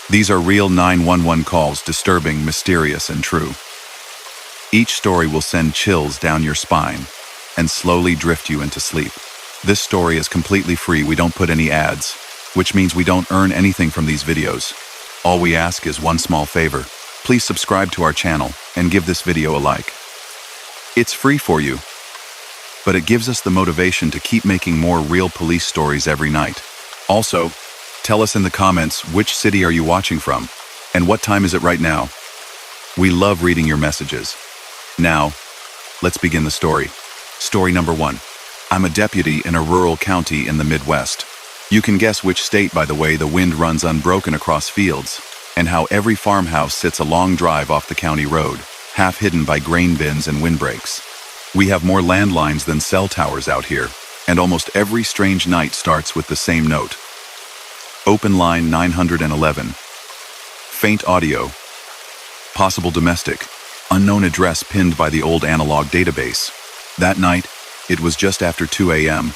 These are real 911 calls, disturbing, mysterious, and true. Each story will send chills down your spine and slowly drift you into sleep. This story is completely free. We don't put any ads, which means we don't earn anything from these videos. All we ask is one small favor. Please subscribe to our channel and give this video a like. It's free for you, but it gives us the motivation to keep making more real police stories every night. Also, tell us in the comments which city are you watching from and what time is it right now. We love reading your messages. Now, let's begin the story. Story number 1. I'm a deputy in a rural county in the Midwest. You can guess which state by the way the wind runs unbroken across fields and how every farmhouse sits a long drive off the county road, half hidden by grain bins and windbreaks. We have more landlines than cell towers out here, and almost every strange night starts with the same note. Open line 911. Faint audio. Possible domestic. Unknown address pinned by the old analog database. That night, it was just after 2 a.m.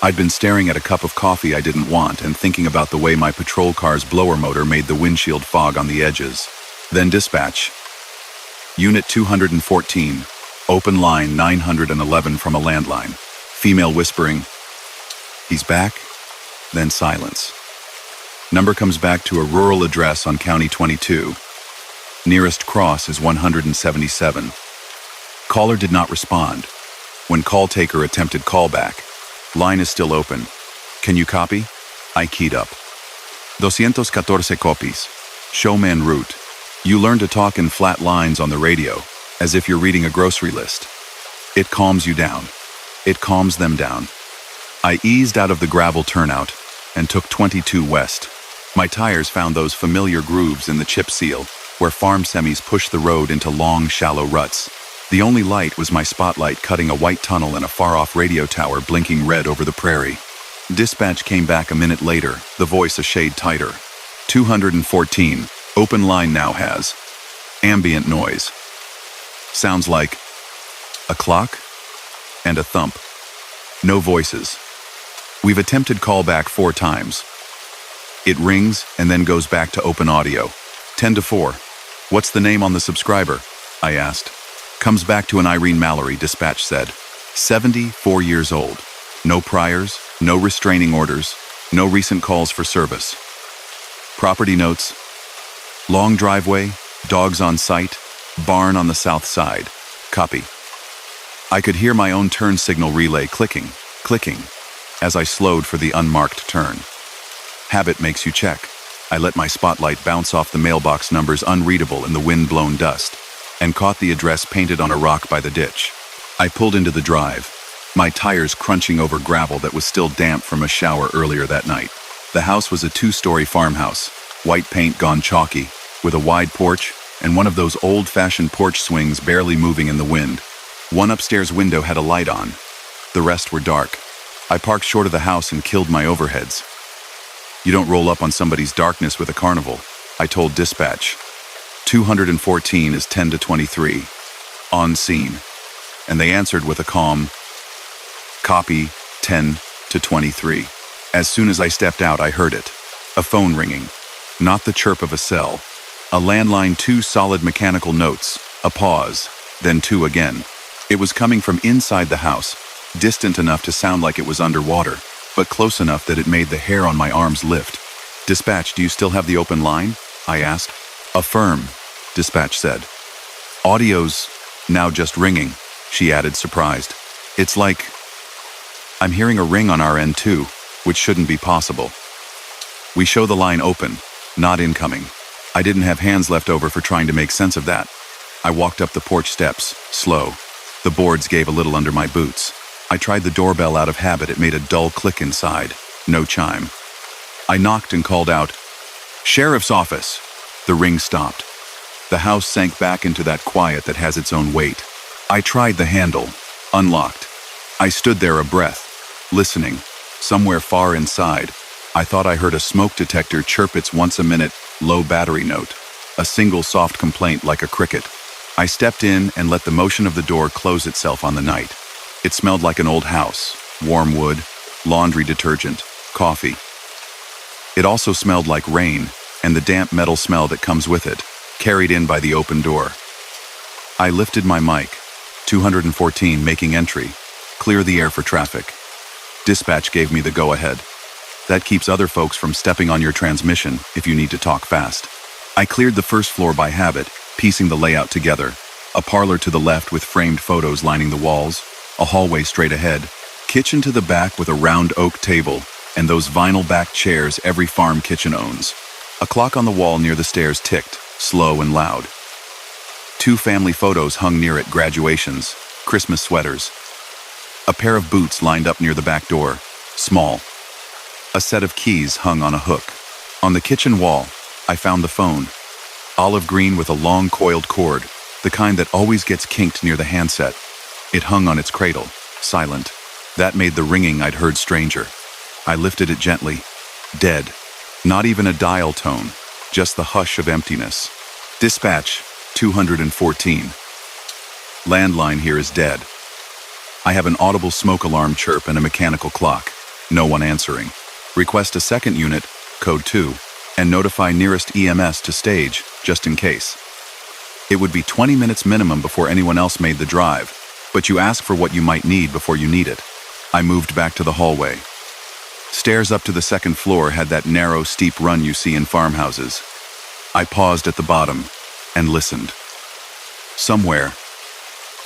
I'd been staring at a cup of coffee I didn't want and thinking about the way my patrol car's blower motor made the windshield fog on the edges. Then dispatch. Unit 214. Open line 911 from a landline. Female whispering, "He's back?" Then silence. Number comes back to a rural address on County 22. Nearest cross is 177. Caller did not respond. When call taker attempted callback, line is still open. Can you copy? I keyed up. 214 copies. Showman route. You learn to talk in flat lines on the radio, as if you're reading a grocery list. It calms you down. It calms them down. I eased out of the gravel turnout and took 22 west. My tires found those familiar grooves in the chip seal, where farm semis push the road into long, shallow ruts. The only light was my spotlight cutting a white tunnel and a far-off radio tower blinking red over the prairie. Dispatch came back a minute later, the voice a shade tighter. 214. Open line now has ambient noise. Sounds like a clock and a thump. No voices. We've attempted callback 4 times. It rings and then goes back to open audio. 10-4. What's the name on the subscriber? I asked. Comes back to an Irene Mallory, dispatch said. 74 years old. No priors, no restraining orders, no recent calls for service. Property notes. Long driveway, dogs on site, barn on the south side. Copy. I could hear my own turn signal relay clicking, as I slowed for the unmarked turn. Habit makes you check. I let my spotlight bounce off the mailbox numbers unreadable in the wind-blown dust, and caught the address painted on a rock by the ditch. I pulled into the drive, my tires crunching over gravel that was still damp from a shower earlier that night. The house was a 2-story farmhouse, white paint gone chalky, with a wide porch and one of those old-fashioned porch swings barely moving in the wind. One upstairs window had a light on. The rest were dark. I parked short of the house and killed my overheads. You don't roll up on somebody's darkness with a carnival, I told dispatch. 214 is 10-23. On scene. And they answered with a calm, copy 10-23. As soon as I stepped out, I heard it. A phone ringing. Not the chirp of a cell. A landline, 2 solid mechanical notes. A pause. Then 2 again. It was coming from inside the house, distant enough to sound like it was underwater, but close enough that it made the hair on my arms lift. Dispatch, do you still have the open line? I asked. Affirm, dispatch said. Audio's now just ringing, she added, surprised. It's like I'm hearing a ring on our end too, which shouldn't be possible. We show the line open, not incoming. I didn't have hands left over for trying to make sense of that. I walked up the porch steps, slow. The boards gave a little under my boots. I tried the doorbell out of habit. It made a dull click inside. No chime. I knocked and called out, "Sheriff's office." The ring stopped. The house sank back into that quiet that has its own weight. I tried the handle. Unlocked. I stood there a breath, listening. Somewhere far inside, I thought I heard a smoke detector chirp its once-a-minute, low battery note. A single soft complaint like a cricket. I stepped in and let the motion of the door close itself on the night. It smelled like an old house, warm wood, laundry detergent, coffee. It also smelled like rain, and the damp metal smell that comes with it, carried in by the open door. I lifted my mic. 214 making entry. Clear the air for traffic. Dispatch gave me the go-ahead. That keeps other folks from stepping on your transmission if you need to talk fast. I cleared the first floor by habit, piecing the layout together. A parlor to the left with framed photos lining the walls, a hallway straight ahead, kitchen to the back with a round oak table, and those vinyl back chairs every farm kitchen owns. A clock on the wall near the stairs ticked, slow and loud. 2 family photos hung near it, graduations, Christmas sweaters. A pair of boots lined up near the back door, small. A set of keys hung on a hook. On the kitchen wall, I found the phone. Olive green with a long coiled cord, the kind that always gets kinked near the handset. It hung on its cradle, silent. That made the ringing I'd heard stranger. I lifted it gently. Dead. Not even a dial tone, just the hush of emptiness. Dispatch, 214. Landline here is dead. I have an audible smoke alarm chirp and a mechanical clock. No one answering. Request a second unit, code 2, and notify nearest EMS to stage, just in case. It would be 20 minutes minimum before anyone else made the drive, but you ask for what you might need before you need it. I moved back to the hallway. Stairs up to the second floor had that narrow, steep run you see in farmhouses. I paused at the bottom and listened. Somewhere,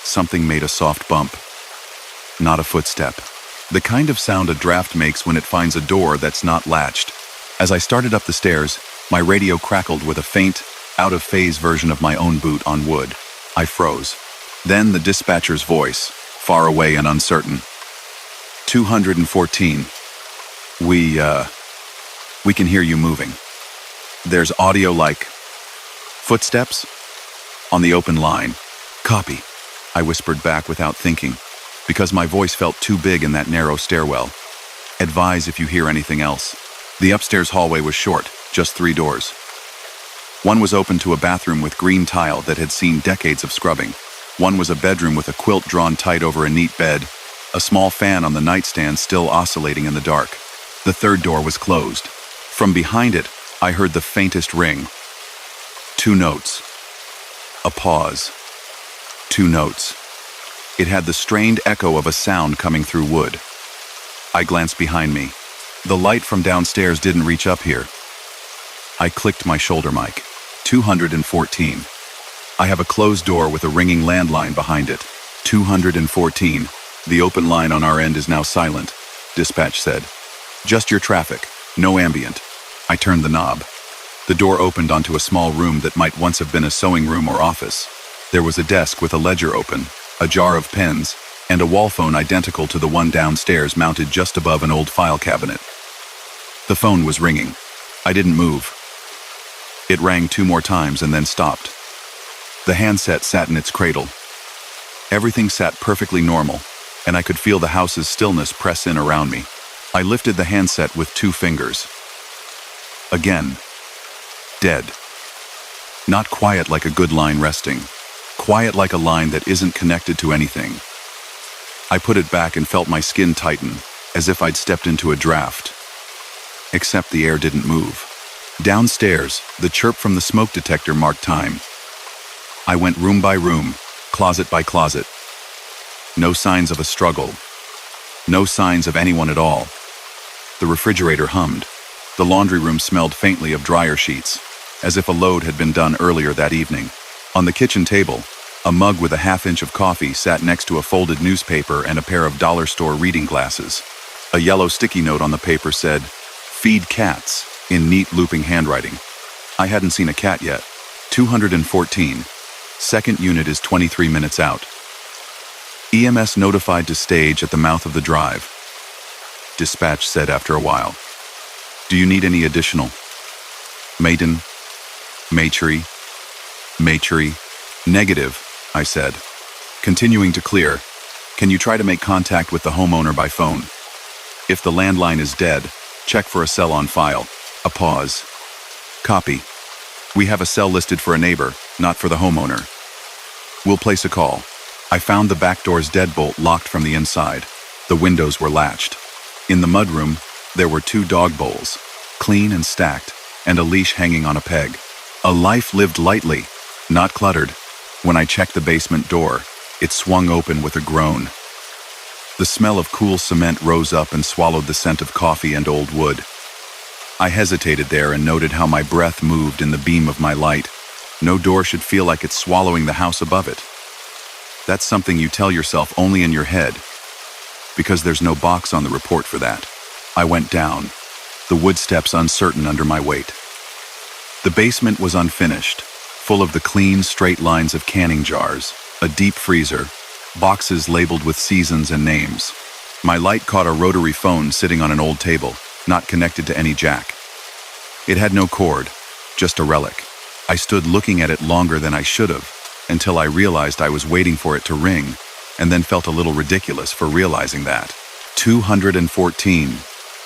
something made a soft bump. Not a footstep. The kind of sound a draft makes when it finds a door that's not latched. As I started up the stairs, my radio crackled with a faint, out-of-phase version of my own boot on wood. I froze. Then the dispatcher's voice, far away and uncertain. 214. We can hear you moving. There's audio like footsteps on the open line. Copy, I whispered back without thinking, because my voice felt too big in that narrow stairwell. Advise if you hear anything else. The upstairs hallway was short, just 3 doors. One was open to a bathroom with green tile that had seen decades of scrubbing. One was a bedroom with a quilt drawn tight over a neat bed, a small fan on the nightstand still oscillating in the dark. The third door was closed. From behind it, I heard the faintest ring. 2 notes. A pause. 2 notes. It had the strained echo of a sound coming through wood. I glanced behind me. The light from downstairs didn't reach up here. I clicked my shoulder mic. 214. I have a closed door with a ringing landline behind it. 214. The open line on our end is now silent, dispatch said. Just your traffic, no ambient. I turned the knob. The door opened onto a small room that might once have been a sewing room or office. There was a desk with a ledger open, a jar of pens, and a wall phone identical to the one downstairs mounted just above an old file cabinet. The phone was ringing. I didn't move. It rang 2 more times and then stopped. The handset sat in its cradle. Everything sat perfectly normal, and I could feel the house's stillness press in around me. I lifted the handset with 2 fingers. Again. Dead. Not quiet like a good line resting. Quiet like a line that isn't connected to anything. I put it back and felt my skin tighten, as if I'd stepped into a draft. Except the air didn't move. Downstairs, the chirp from the smoke detector marked time. I went room by room, closet by closet. No signs of a struggle. No signs of anyone at all. The refrigerator hummed. The laundry room smelled faintly of dryer sheets, as if a load had been done earlier that evening. On the kitchen table, a mug with a half-inch of coffee sat next to a folded newspaper and a pair of dollar store reading glasses. A yellow sticky note on the paper said, "Feed cats," in neat looping handwriting. I hadn't seen a cat yet. 214. Second unit is 23 minutes out. EMS notified to stage at the mouth of the drive. Dispatch said after a while. Do you need any additional? Maiden? Matry? Negative, I said. Continuing to clear. Can you try to make contact with the homeowner by phone? If the landline is dead, check for a cell on file. A pause. Copy. We have a cell listed for a neighbor, not for the homeowner. We'll place a call. I found the back door's deadbolt locked from the inside. The windows were latched. In the mudroom, there were 2 dog bowls, clean and stacked, and a leash hanging on a peg. A life lived lightly, not cluttered. When I checked the basement door, it swung open with a groan. The smell of cool cement rose up and swallowed the scent of coffee and old wood. I hesitated there and noted how my breath moved in the beam of my light. No door should feel like it's swallowing the house above it. That's something you tell yourself only in your head, because there's no box on the report for that. I went down, the wood steps uncertain under my weight. The basement was unfinished, full of the clean, straight lines of canning jars, a deep freezer, boxes labeled with seasons and names. My light caught a rotary phone sitting on an old table, not connected to any jack. It had no cord, just a relic. I stood looking at it longer than I should have, until I realized I was waiting for it to ring, and then felt a little ridiculous for realizing that. 214,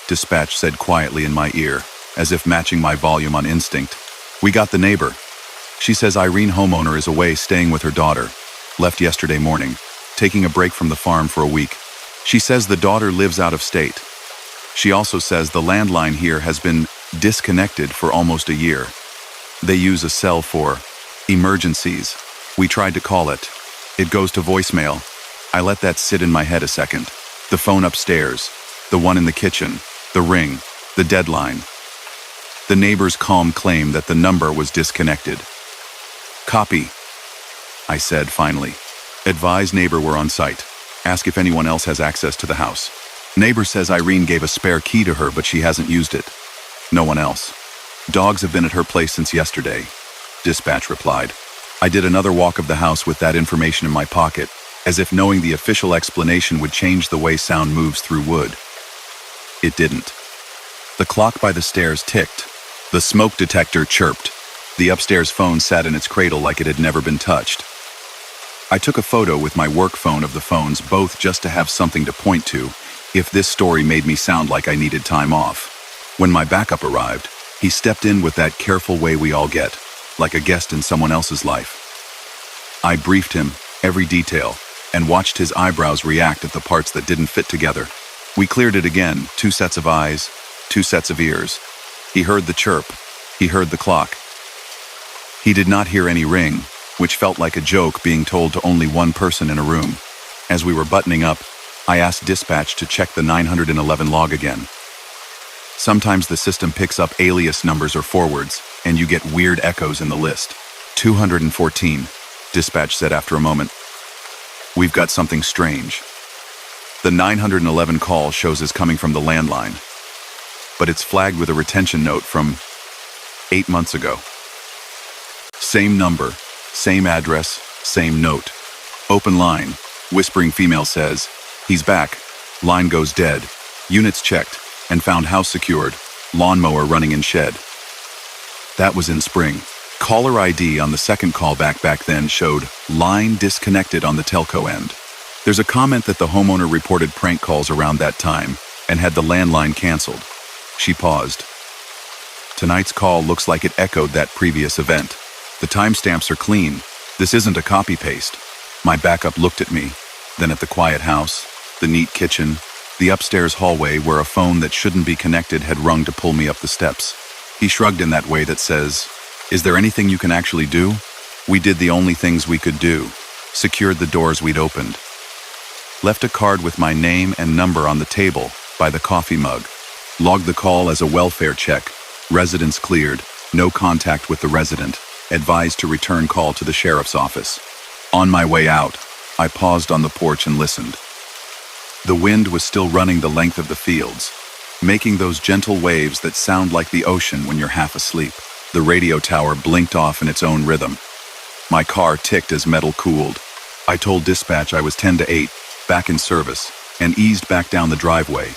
dispatch said quietly in my ear, as if matching my volume on instinct. We got the neighbor. She says Irene, homeowner, is away staying with her daughter, left yesterday morning, taking a break from the farm for a week. She says the daughter lives out of state. She also says the landline here has been disconnected for almost a year. They use a cell for emergencies. We tried to call it. It goes to voicemail. I let that sit in my head a second. The phone upstairs, the one in the kitchen, the ring, the deadline. The neighbor's calm claim that the number was disconnected. Copy, I said finally. Advise neighbor we're on site. Ask if anyone else has access to the house. Neighbor says Irene gave a spare key to her, but she hasn't used it. No one else. Dogs have been at her place since yesterday, dispatch replied. I did another walk of the house with that information in my pocket, as if knowing the official explanation would change the way sound moves through wood. It didn't. The clock by the stairs ticked. The smoke detector chirped. The upstairs phone sat in its cradle like it had never been touched. I took a photo with my work phone of the phones, both just to have something to point to if this story made me sound like I needed time off. When my backup arrived, he stepped in with that careful way we all get, like a guest in someone else's life. I briefed him, every detail, and watched his eyebrows react at the parts that didn't fit together. We cleared it again, 2 sets of eyes, 2 sets of ears. He heard the chirp. He heard the clock. He did not hear any ring, which felt like a joke being told to only one person in a room. As we were buttoning up, I asked dispatch to check the 911 log again. Sometimes the system picks up alias numbers or forwards, and you get weird echoes in the list. 214, dispatch said after a moment. We've got something strange. The 911 call shows as coming from the landline, but it's flagged with a retention note from 8 months ago. Same number, same address, same note. Open line, whispering female says, he's back. Line goes dead. Units checked and found house secured. Lawnmower running in shed. That was in spring. Caller ID on the second callback back then showed line disconnected on the telco end. There's a comment that the homeowner reported prank calls around that time and had the landline canceled. She paused. Tonight's call looks like it echoed that previous event. The timestamps are clean. This isn't a copy-paste. My backup looked at me, then at the quiet house, the neat kitchen, the upstairs hallway where a phone that shouldn't be connected had rung to pull me up the steps. He shrugged in that way that says, "Is there anything you can actually do?" We did the only things we could do. Secured the doors we'd opened. Left a card with my name and number on the table by the coffee mug. Logged the call as a welfare check. Residence cleared. No contact with the resident. Advised to return call to the sheriff's office. On my way out, I paused on the porch and listened. The wind was still running the length of the fields, making those gentle waves that sound like the ocean when you're half asleep. The radio tower blinked off in its own rhythm. My car ticked as metal cooled. I told dispatch I was 10 to 8, back in service, and eased back down the driveway,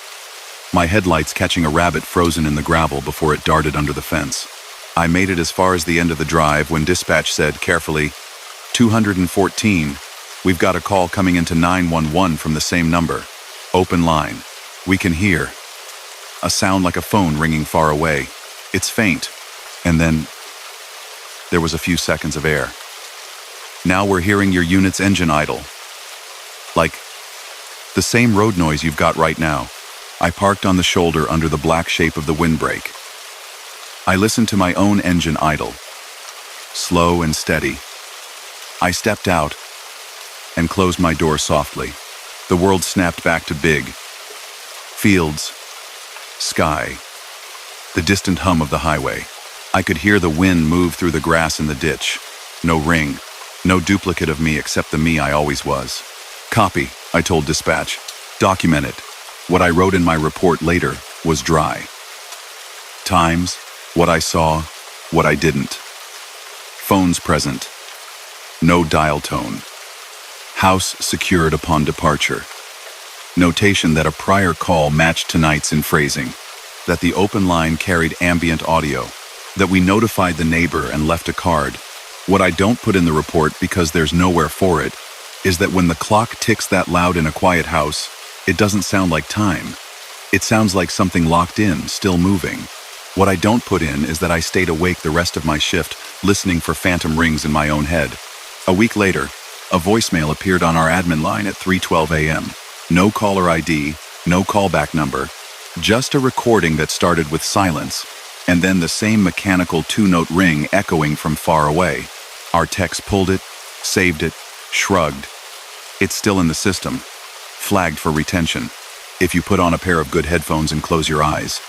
my headlights catching a rabbit frozen in the gravel before it darted under the fence. I made it as far as the end of the drive when dispatch said carefully, 214, we've got a call coming into 911 from the same number. Open line. We can hear. A sound like a phone ringing far away. It's faint. And then there was a few seconds of air. Now we're hearing your unit's engine idle. Like the same road noise you've got right now. I parked on the shoulder under the black shape of the windbreak. I listened to my own engine idle, slow and steady. I stepped out and closed my door softly. The world snapped back to big. Fields, sky, the distant hum of the highway. I could hear the wind move through the grass in the ditch. No ring, no duplicate of me except the me I always was. Copy, I told dispatch. Document it. What I wrote in my report later was dry. Times, what I saw, what I didn't. Phones present. No dial tone. House secured upon departure. Notation that a prior call matched tonight's in phrasing. That the open line carried ambient audio. That we notified the neighbor and left a card. What I don't put in the report because there's nowhere for it is that when the clock ticks that loud in a quiet house, it doesn't sound like time. It sounds like something locked in, still moving. What I don't put in is that I stayed awake the rest of my shift, listening for phantom rings in my own head. A week later, a voicemail appeared on our admin line at 3:12 a.m. No caller ID, no callback number, just a recording that started with silence, and then the same mechanical two-note ring echoing from far away. Our techs pulled it, saved it, shrugged. It's still in the system, flagged for retention. If you put on a pair of good headphones and close your eyes,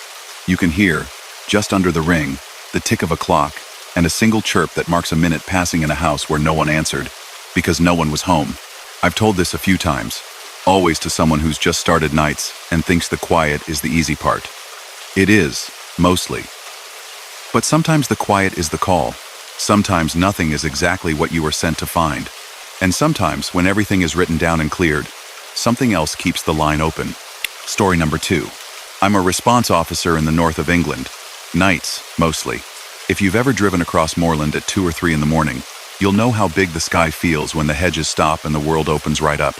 you can hear, just under the ring, the tick of a clock and a single chirp that marks a minute passing in a house where no one answered, because no one was home. I've told this a few times, always to someone who's just started nights and thinks the quiet is the easy part. It is, mostly. But sometimes the quiet is the call. Sometimes nothing is exactly what you were sent to find. And sometimes, when everything is written down and cleared, something else keeps the line open. Story number 2. I'm a response officer in the north of England. Nights, mostly. If you've ever driven across moorland at 2 or 3 in the morning, you'll know how big the sky feels when the hedges stop and the world opens right up.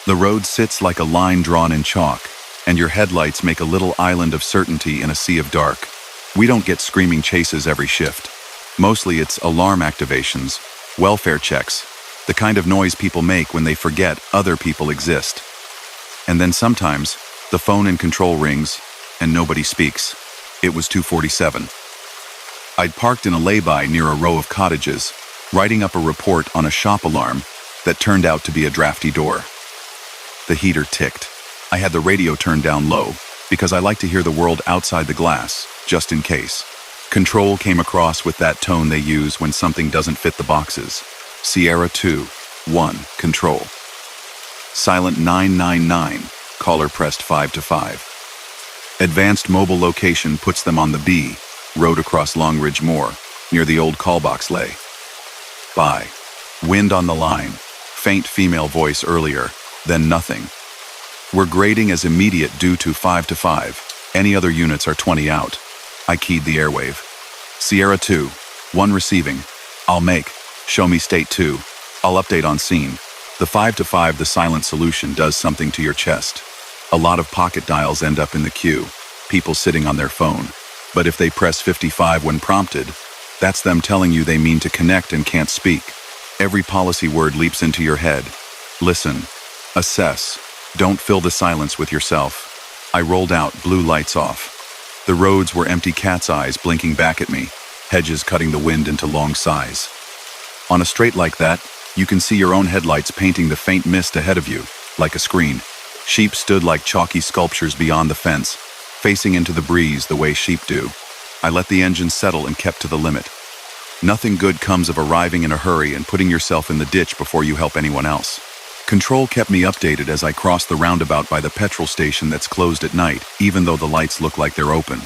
The road sits like a line drawn in chalk, and your headlights make a little island of certainty in a sea of dark. We don't get screaming chases every shift. Mostly it's alarm activations, welfare checks, the kind of noise people make when they forget other people exist. And then sometimes, the phone in control rings, and nobody speaks. It was 2:47. I'd parked in a lay-by near a row of cottages, writing up a report on a shop alarm that turned out to be a drafty door. The heater ticked. I had the radio turned down low, because I like to hear the world outside the glass, just in case. Control came across with that tone they use when something doesn't fit the boxes. Sierra 2, 1, control. Silent 999, caller pressed 5 to 5. Advanced mobile location puts them on the B, road across Longridge Moor, near the old call box lay. Bye. Wind on the line, faint female voice earlier, then nothing. We're grading as immediate due to 5 to 5. Any other units are 20 out. I keyed the airwave. Sierra 2, 1 receiving. I'll make. Show me state 2. I'll update on scene. The 5 to 5, the silent solution does something to your chest. A lot of pocket dials end up in the queue, people sitting on their phone. But if they press 55 when prompted, that's them telling you they mean to connect and can't speak. Every policy word leaps into your head. Listen. Assess. Don't fill the silence with yourself. I rolled out, blue lights off. The roads were empty cat's eyes blinking back at me, hedges cutting the wind into long sighs. On a straight like that, you can see your own headlights painting the faint mist ahead of you, like a screen. Sheep stood like chalky sculptures beyond the fence, facing into the breeze the way sheep do. I let the engine settle and kept to the limit. Nothing good comes of arriving in a hurry and putting yourself in the ditch before you help anyone else. Control kept me updated as I crossed the roundabout by the petrol station that's closed at night, even though the lights look like they're open.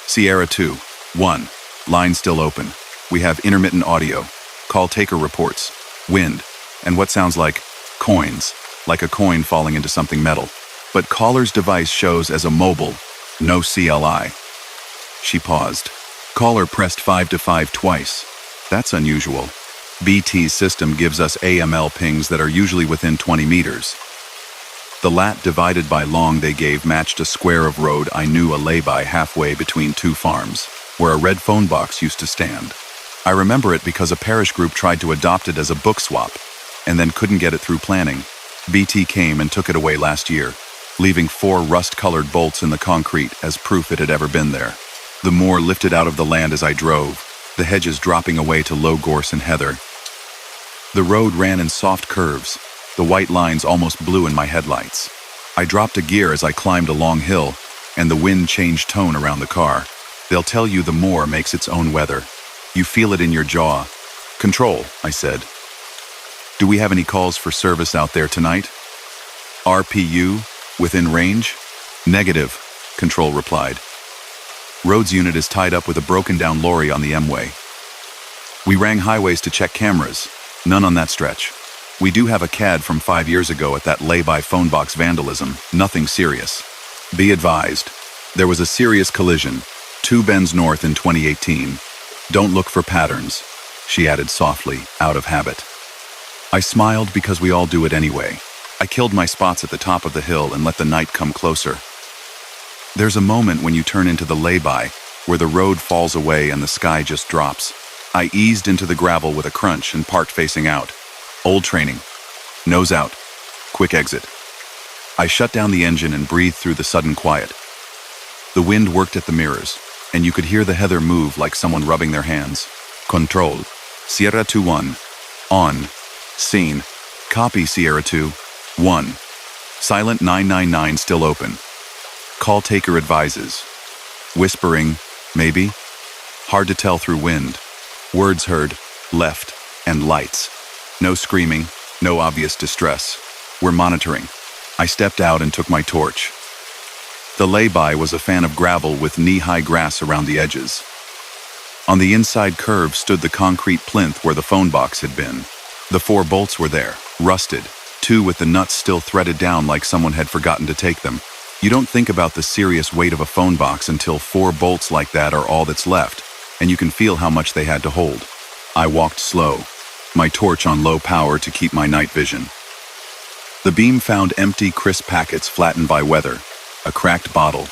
Sierra 2, 1, line still open. We have intermittent audio. Call taker reports. Wind. And what sounds like coins, like a coin falling into something metal. But caller's device shows as a mobile, no CLI. She paused. Caller pressed 5 to 5 twice. That's unusual. BT's system gives us AML pings that are usually within 20 meters. The lat divided by long they gave matched a square of road I knew a lay-by halfway between 2 farms, where a red phone box used to stand. I remember it because a parish group tried to adopt it as a book swap, and then couldn't get it through planning. BT came and took it away last year, leaving 4 rust-colored bolts in the concrete as proof it had ever been there. The moor lifted out of the land as I drove, the hedges dropping away to low gorse and heather. The road ran in soft curves, the white lines almost blue in my headlights. I dropped a gear as I climbed a long hill, and the wind changed tone around the car. They'll tell you the moor makes its own weather. You feel it in your jaw. Control, I said. Do we have any calls for service out there tonight? RPU, within range? Negative, Control replied. Roads unit is tied up with a broken-down lorry on the M-way. We rang highways to check cameras. None on that stretch. We do have a CAD from 5 years ago at that lay-by phone box vandalism. Nothing serious. Be advised. There was a serious collision. 2 bends north in 2018. Don't look for patterns, she added softly, out of habit. I smiled because we all do it anyway. I killed my spots at the top of the hill and let the night come closer. There's a moment when you turn into the lay-by, where the road falls away and the sky just drops. I eased into the gravel with a crunch and parked facing out. Old training. Nose out. Quick exit. I shut down the engine and breathed through the sudden quiet. The wind worked at the mirrors, and you could hear the heather move like someone rubbing their hands. Control. Sierra 2-1. On. Scene. Copy Sierra 2-1. Silent 999 still open. Call taker advises. Whispering, maybe? Hard to tell through wind. Words heard, left, and lights. No screaming, no obvious distress. We're monitoring. I stepped out and took my torch. The lay-by was a fan of gravel with knee-high grass around the edges. On the inside curve stood the concrete plinth where the phone box had been. The 4 bolts were there, rusted, 2 with the nuts still threaded down like someone had forgotten to take them. You don't think about the serious weight of a phone box until 4 bolts like that are all that's left, and you can feel how much they had to hold. I walked slow, my torch on low power to keep my night vision. The beam found empty, crisp packets flattened by weather, a cracked bottle,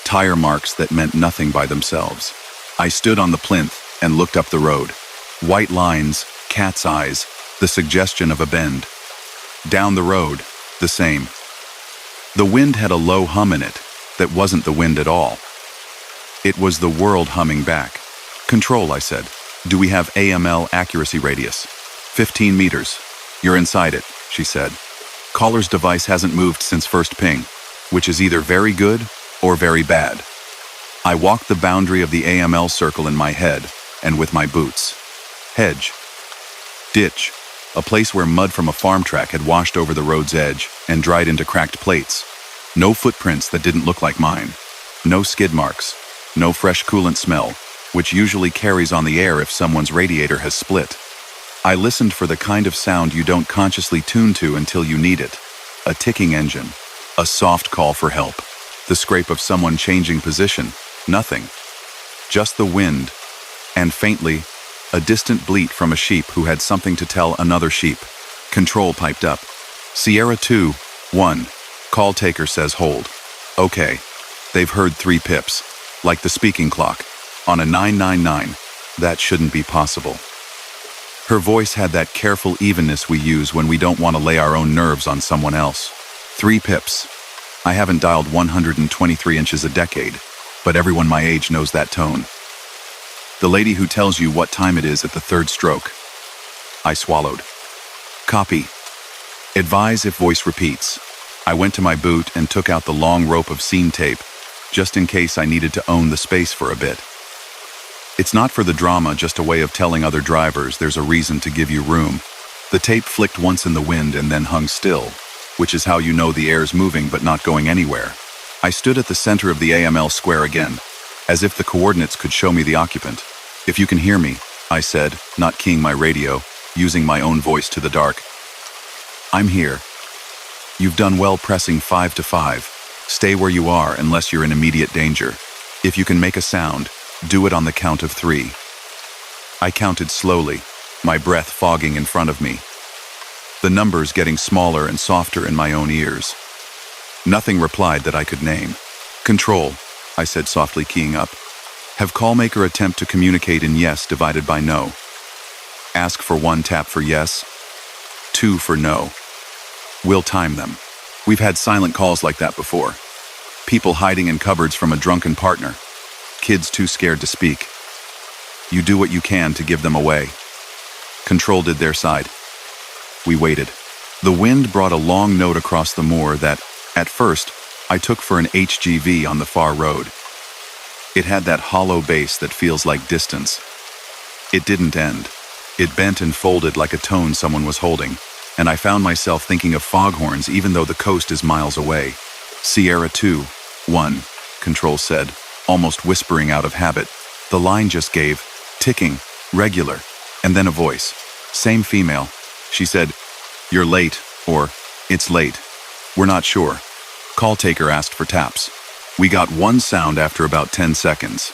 tire marks that meant nothing by themselves. I stood on the plinth and looked up the road. White lines, cat's eyes, the suggestion of a bend. Down the road, the same. The wind had a low hum in it that wasn't the wind at all. It was the world humming back. Control, I said. Do we have AML accuracy radius? 15 meters. You're inside it, she said. Caller's device hasn't moved since first ping, which is either very good or very bad. I walked the boundary of the AML circle in my head and with my boots. Hedge. Ditch. A place where mud from a farm track had washed over the road's edge and dried into cracked plates. No footprints that didn't look like mine. No skid marks. No fresh coolant smell, which usually carries on the air if someone's radiator has split. I listened for the kind of sound you don't consciously tune to until you need it. A ticking engine. A soft call for help. The scrape of someone changing position. Nothing. Just the wind. And faintly, a distant bleat from a sheep who had something to tell another sheep. Control piped up. Sierra 2-1. Call taker says hold. Okay. They've heard 3 pips. Like the speaking clock. On a 999. That shouldn't be possible. Her voice had that careful evenness we use when we don't want to lay our own nerves on someone else. 3 pips. I haven't dialed 123 inches a decade, but everyone my age knows that tone. The lady who tells you what time it is at the 3rd stroke. I swallowed. Copy. Advise if voice repeats. I went to my boot and took out the long rope of scene tape, just in case I needed to own the space for a bit. It's not for the drama, just a way of telling other drivers there's a reason to give you room. The tape flicked once in the wind and then hung still, which is how you know the air's moving but not going anywhere. I stood at the center of the AML square again, as if the coordinates could show me the occupant. If you can hear me, I said, not keying my radio, using my own voice to the dark. I'm here. You've done well pressing 5 to 5. Stay where you are unless you're in immediate danger. If you can make a sound, do it on the count of 3. I counted slowly, my breath fogging in front of me. The numbers getting smaller and softer in my own ears. Nothing replied that I could name. Control, I said softly, keying up. Have callmaker attempt to communicate in yes divided by no. Ask for 1 tap for yes, 2 for no. We'll time them. We've had silent calls like that before. People hiding in cupboards from a drunken partner. Kids too scared to speak. You do what you can to give them away. Control did their side. We waited. The wind brought a long note across the moor that, at first, I took for an HGV on the far road. It had that hollow bass that feels like distance. It didn't end. It bent and folded like a tone someone was holding, and I found myself thinking of foghorns even though the coast is miles away. Sierra 2, 1, Control said, almost whispering out of habit. The line just gave, ticking, regular, and then a voice. Same female. She said, "You're late," or "It's late. We're not sure." Call taker asked for taps. We got one sound after about 10 seconds.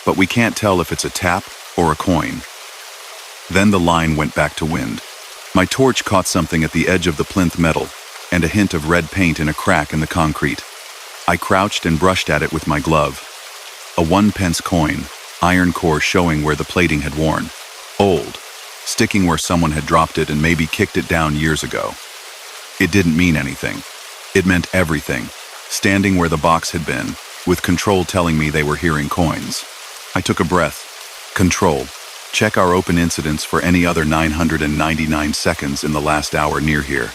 But we can't tell if it's a tap or a coin. Then the line went back to wind. My torch caught something at the edge of the plinth metal, and a hint of red paint in a crack in the concrete. I crouched and brushed at it with my glove. A 1-pence coin, iron core showing where the plating had worn. Old, sticking where someone had dropped it and maybe kicked it down years ago. It didn't mean anything. It meant everything, standing where the box had been, with Control telling me they were hearing coins. I took a breath. Control, check our open incidents for any other 999 seconds in the last hour near here.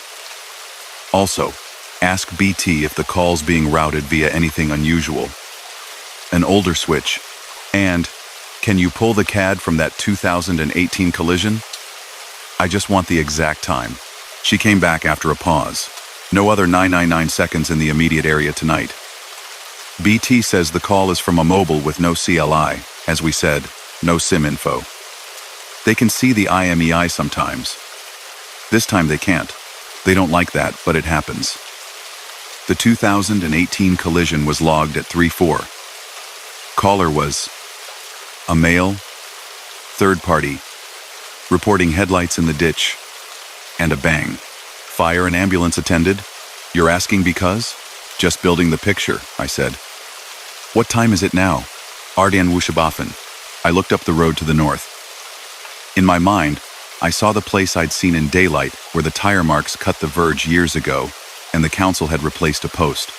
Also, ask BT if the call's being routed via anything unusual. An older switch. And, can you pull the CAD from that 2018 collision? I just want the exact time. She came back after a pause. No other 999 seconds in the immediate area tonight. BT says the call is from a mobile with no CLI, as we said, no SIM info. They can see the IMEI sometimes. This time they can't. They don't like that, but it happens. The 2018 collision was logged at 3:04. Caller was a male, third party, reporting headlights in the ditch, and a bang. Fire and ambulance attended? You're asking because? Just building the picture, I said. What time is it now? Ardian Wushabafen. I looked up the road to the north. In my mind, I saw the place I'd seen in daylight where the tire marks cut the verge years ago, and the council had replaced a post.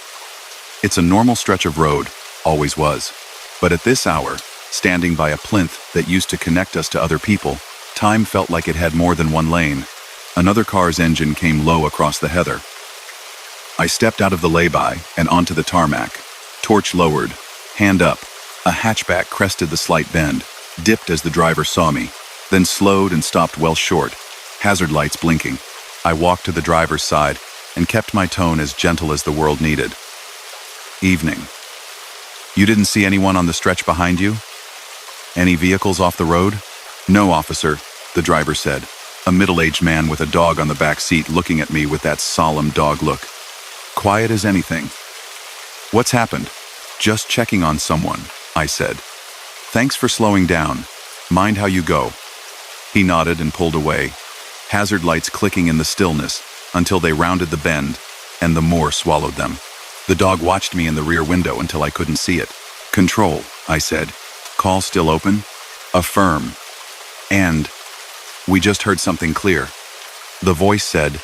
It's a normal stretch of road, always was. But at this hour, standing by a plinth that used to connect us to other people, time felt like it had more than one lane. Another car's engine came low across the heather. I stepped out of the lay-by and onto the tarmac. Torch lowered, hand up. A hatchback crested the slight bend, dipped as the driver saw me, then slowed and stopped well short, hazard lights blinking. I walked to the driver's side and kept my tone as gentle as the world needed. Evening. You didn't see anyone on the stretch behind you? Any vehicles off the road? No, officer, the driver said, a middle-aged man with a dog on the back seat looking at me with that solemn dog look. Quiet as anything. What's happened? Just checking on someone, I said. Thanks for slowing down. Mind how you go. He nodded and pulled away, hazard lights clicking in the stillness until they rounded the bend, and the moor swallowed them. The dog watched me in the rear window until I couldn't see it. Control, I said. Call still open? Affirm. And we just heard something clear. The voice said,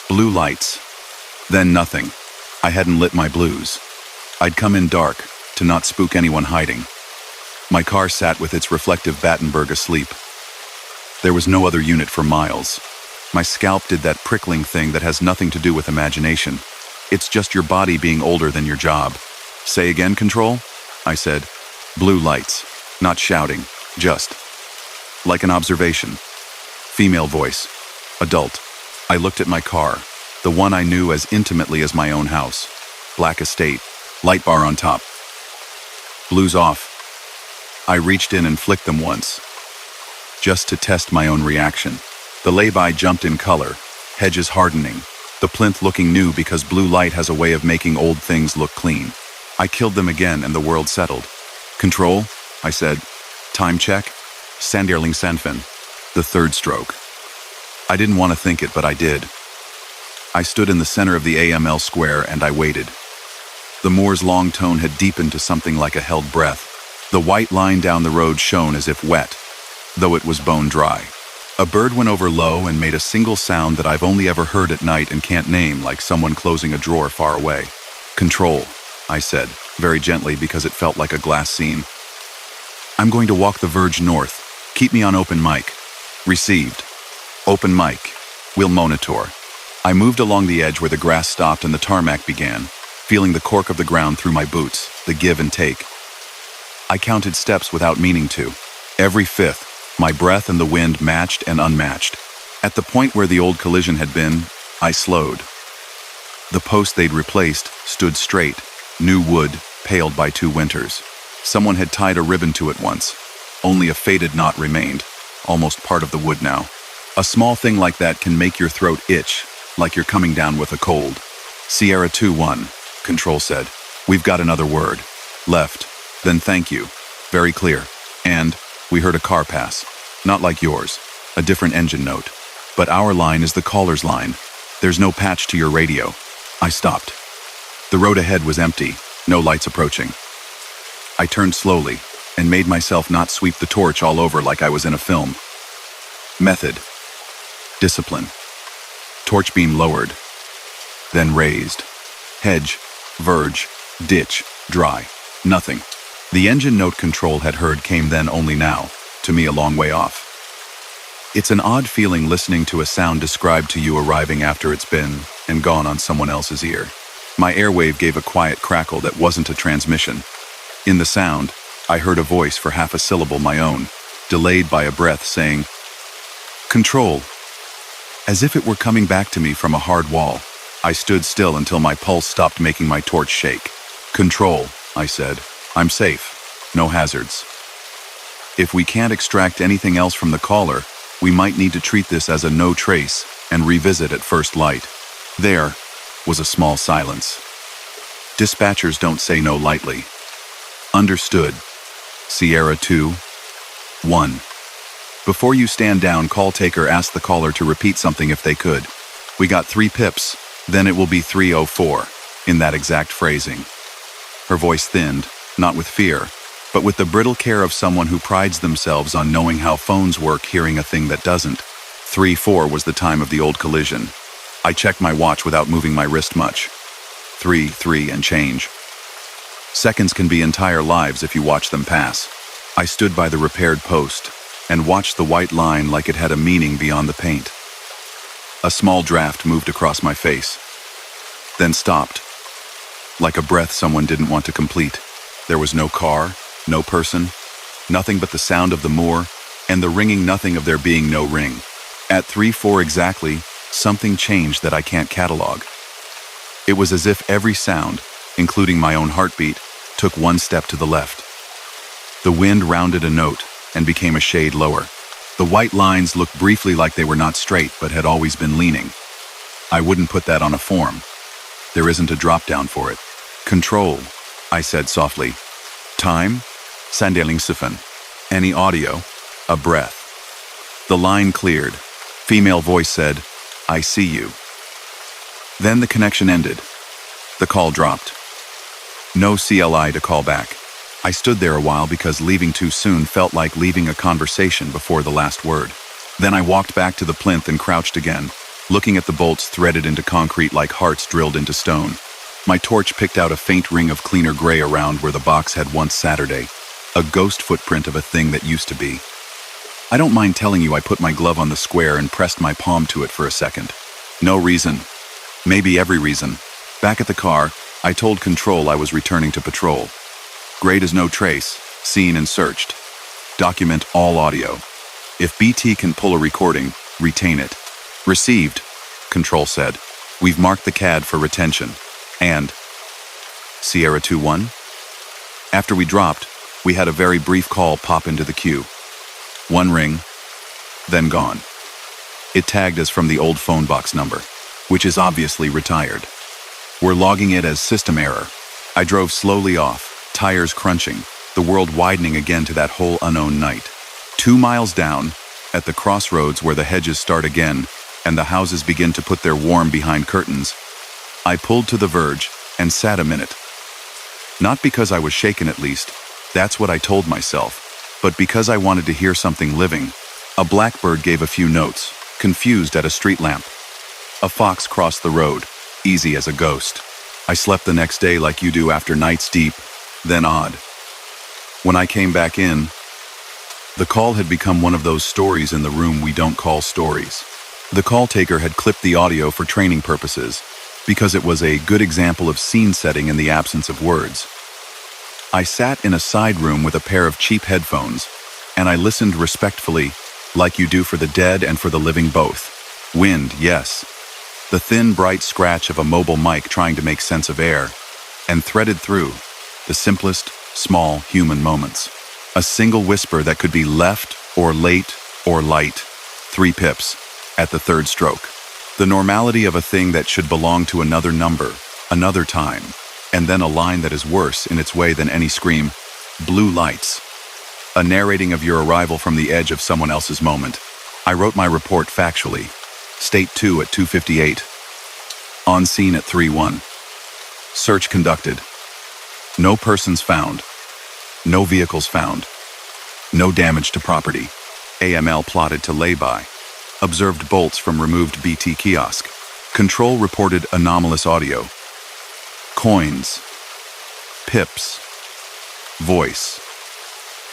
blue lights. Then nothing. I hadn't lit my blues. I'd come in dark, to not spook anyone hiding. My car sat with its reflective Battenberg asleep. There was no other unit for miles. My scalp did that prickling thing that has nothing to do with imagination. It's just your body being older than your job. Say again, Control? I said. Blue lights. Not shouting. Just. Like an observation. Female voice. Adult. I looked at my car, the one I knew as intimately as my own house. Black estate. Light bar on top. Blues off. I reached in and flicked them once, just to test my own reaction. The lay-by jumped in color, hedges hardening, the plinth looking new because blue light has a way of making old things look clean. I killed them again and the world settled. Control, I said. Time check. Sanderling Sanfen. The third stroke. I didn't want to think it, but I did. I stood in the center of the AML square and I waited. The moor's long tone had deepened to something like a held breath. The white line down the road shone as if wet, though it was bone dry. A bird went over low and made a single sound that I've only ever heard at night and can't name, like someone closing a drawer far away. Control, I said. very gently because it felt like a glass scene. I'm going to walk the verge north. Keep me on open mic. Received. Open mic. We'll monitor. I moved along the edge where the grass stopped and the tarmac began, feeling the cork of the ground through my boots, the give and take. I counted steps without meaning to. Every fifth, my breath and the wind matched and unmatched. At the point where the old collision had been, I slowed. The post they'd replaced stood straight, new wood, paled by 2 winters. Someone had tied a ribbon to it once. Only a faded knot remained, almost part of the wood now. A small thing like that can make your throat itch, like you're coming down with a cold. Sierra 2-1, Control said. We've got another word. Left. Then thank you. Very clear. And we heard a car pass. Not like yours. A different engine note. But our line is the caller's line. There's no patch to your radio. I stopped. The road ahead was empty, no lights approaching. I turned slowly and made myself not sweep the torch all over like I was in a film. Method. Discipline. Torch beam lowered. Then raised. Hedge. Verge. Ditch. Dry. Nothing. The engine note Control had heard came then only now, to me a long way off. It's an odd feeling listening to a sound described to you arriving after it's been and gone on someone else's ear. My airwave gave a quiet crackle that wasn't a transmission. In the sound, I heard a voice for half a syllable my own, delayed by a breath saying, Control. As if it were coming back to me from a hard wall, I stood still until my pulse stopped making my torch shake. Control, I said. I'm safe. No hazards. If we can't extract anything else from the caller, we might need to treat this as a no trace and revisit at first light. There was a small silence. Dispatchers don't say no lightly. Understood. Sierra 2-1. Before you stand down, call taker asked the caller to repeat something if they could. We got 3 pips, then it will be 304, in that exact phrasing. Her voice thinned, not with fear, but with the brittle care of someone who prides themselves on knowing how phones work hearing a thing that doesn't. 3-4 was the time of the old collision. I checked my watch without moving my wrist much. 3 and change. Seconds can be entire lives if you watch them pass. I stood by the repaired post and watched the white line like it had a meaning beyond the paint. A small draft moved across my face, then stopped. Like a breath someone didn't want to complete. There was no car, no person, nothing but the sound of the moor and the ringing nothing of there being no ring. At 3-4 exactly, something changed that I can't catalog. It was as if every sound, including my own heartbeat, took one step to the left. The wind rounded a note and became a shade lower. The white lines looked briefly like they were not straight but had always been leaning. I wouldn't put that on a form. There isn't a drop-down for it. Control, I said softly. Time? Sandelingsiffen. Any audio? A breath. The line cleared. Female voice said, I see you. Then the connection ended. The call dropped. No CLI to call back. I stood there a while because leaving too soon felt like leaving a conversation before the last word. Then I walked back to the plinth and crouched again, looking at the bolts threaded into concrete like hearts drilled into stone. My torch picked out a faint ring of cleaner gray around where the box had once Saturday, a ghost footprint of a thing that used to be. I don't mind telling you I put my glove on the square and pressed my palm to it for a second. No reason. Maybe every reason. Back at the car, I told Control I was returning to patrol. Grade is no trace, seen and searched. Document all audio. If BT can pull a recording, retain it. Received, Control said. We've marked the CAD for retention. And Sierra 2-1? After we dropped, we had a very brief call pop into the queue. One ring, then gone. It tagged as from the old phone box number, which is obviously retired. We're logging it as system error. I drove slowly off, tires crunching, the world widening again to that whole unknown night. 2 miles down, at the crossroads where the hedges start again and the houses begin to put their warm behind curtains, I pulled to the verge and sat a minute. Not because I was shaken at least, that's what I told myself, but because I wanted to hear something living. A blackbird gave a few notes, confused at a street lamp. A fox crossed the road, easy as a ghost. I slept the next day like you do after nights deep, then odd. When I came back in, the call had become one of those stories in the room we don't call stories. The call taker had clipped the audio for training purposes, because it was a good example of scene setting in the absence of words. I sat in a side room with a pair of cheap headphones, and I listened respectfully, like you do for the dead and for the living both. Wind, yes. The thin, bright scratch of a mobile mic trying to make sense of air, and threaded through the simplest, small human moments. A single whisper that could be left, or late, or light. 3 pips, at the third stroke. The normality of a thing that should belong to another number, another time, and then a line that is worse in its way than any scream. Blue lights. A narrating of your arrival from the edge of someone else's moment. I wrote my report factually. State 2 at 2:58. On scene at 3:01. Search conducted. No persons found. No vehicles found. No damage to property. AML plotted to lay by. Observed bolts from removed BT kiosk. Control reported anomalous audio. Coins. Pips. Voice.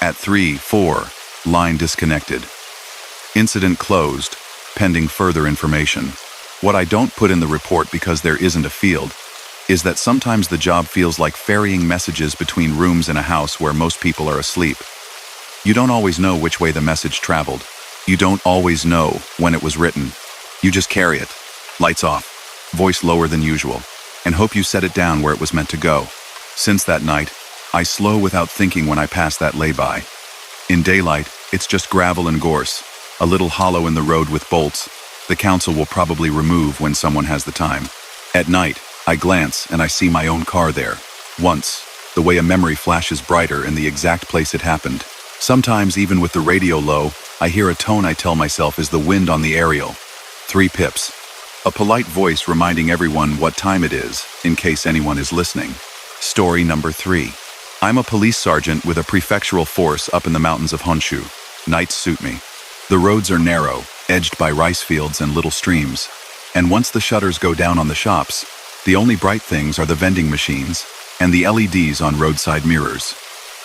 At 3:04, line disconnected. Incident closed, pending further information. What I don't put in the report because there isn't a field is that sometimes the job feels like ferrying messages between rooms in a house where most people are asleep. You don't always know which way the message traveled. You don't always know when it was written. You just carry it. Lights off, voice lower than usual, and hope you set it down where it was meant to go. Since that night, I slow without thinking when I pass that lay-by. In daylight, it's just gravel and gorse, a little hollow in the road with bolts. The council will probably remove when someone has the time. At night, I glance and I see my own car there. Once, the way a memory flashes brighter in the exact place it happened. Sometimes, even with the radio low, I hear a tone I tell myself is the wind on the aerial. 3 pips. A polite voice reminding everyone what time it is, in case anyone is listening. Story number 3. I'm a police sergeant with a prefectural force up in the mountains of Honshu. Nights suit me. The roads are narrow, edged by rice fields and little streams. And once the shutters go down on the shops, the only bright things are the vending machines and the LEDs on roadside mirrors.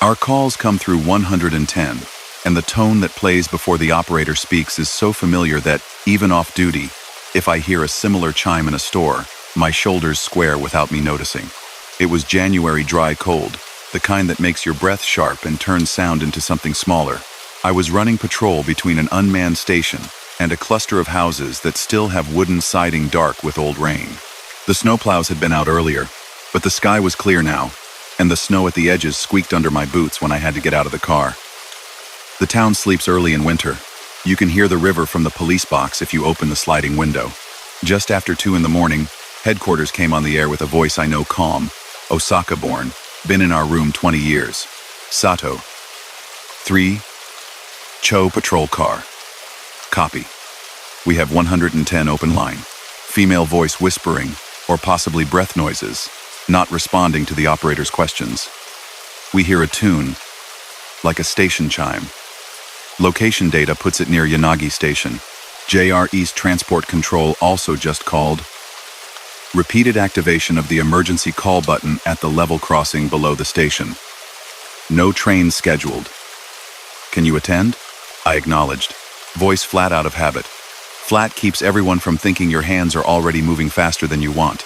Our calls come through 110, and the tone that plays before the operator speaks is so familiar that, even off-duty, if I hear a similar chime in a store, my shoulders square without me noticing. It was January dry cold, the kind that makes your breath sharp and turns sound into something smaller. I was running patrol between an unmanned station and a cluster of houses that still have wooden siding dark with old rain. The snowplows had been out earlier, but the sky was clear now, and the snow at the edges squeaked under my boots when I had to get out of the car. The town sleeps early in winter. You can hear the river from the police box if you open the sliding window. Just after 2 in the morning, headquarters came on the air with a voice I know calm. Osaka-born, been in our room 20 years. Sato. 3. Cho patrol car. Copy. We have 110 open line. Female voice whispering, or possibly breath noises, not responding to the operator's questions. We hear a tune, like a station chime. Location data puts it near Yanagi Station. JR East Transport Control also just called. Repeated activation of the emergency call button at the level crossing below the station. No train scheduled. Can you attend? I acknowledged. Voice flat out of habit. Flat keeps everyone from thinking your hands are already moving faster than you want.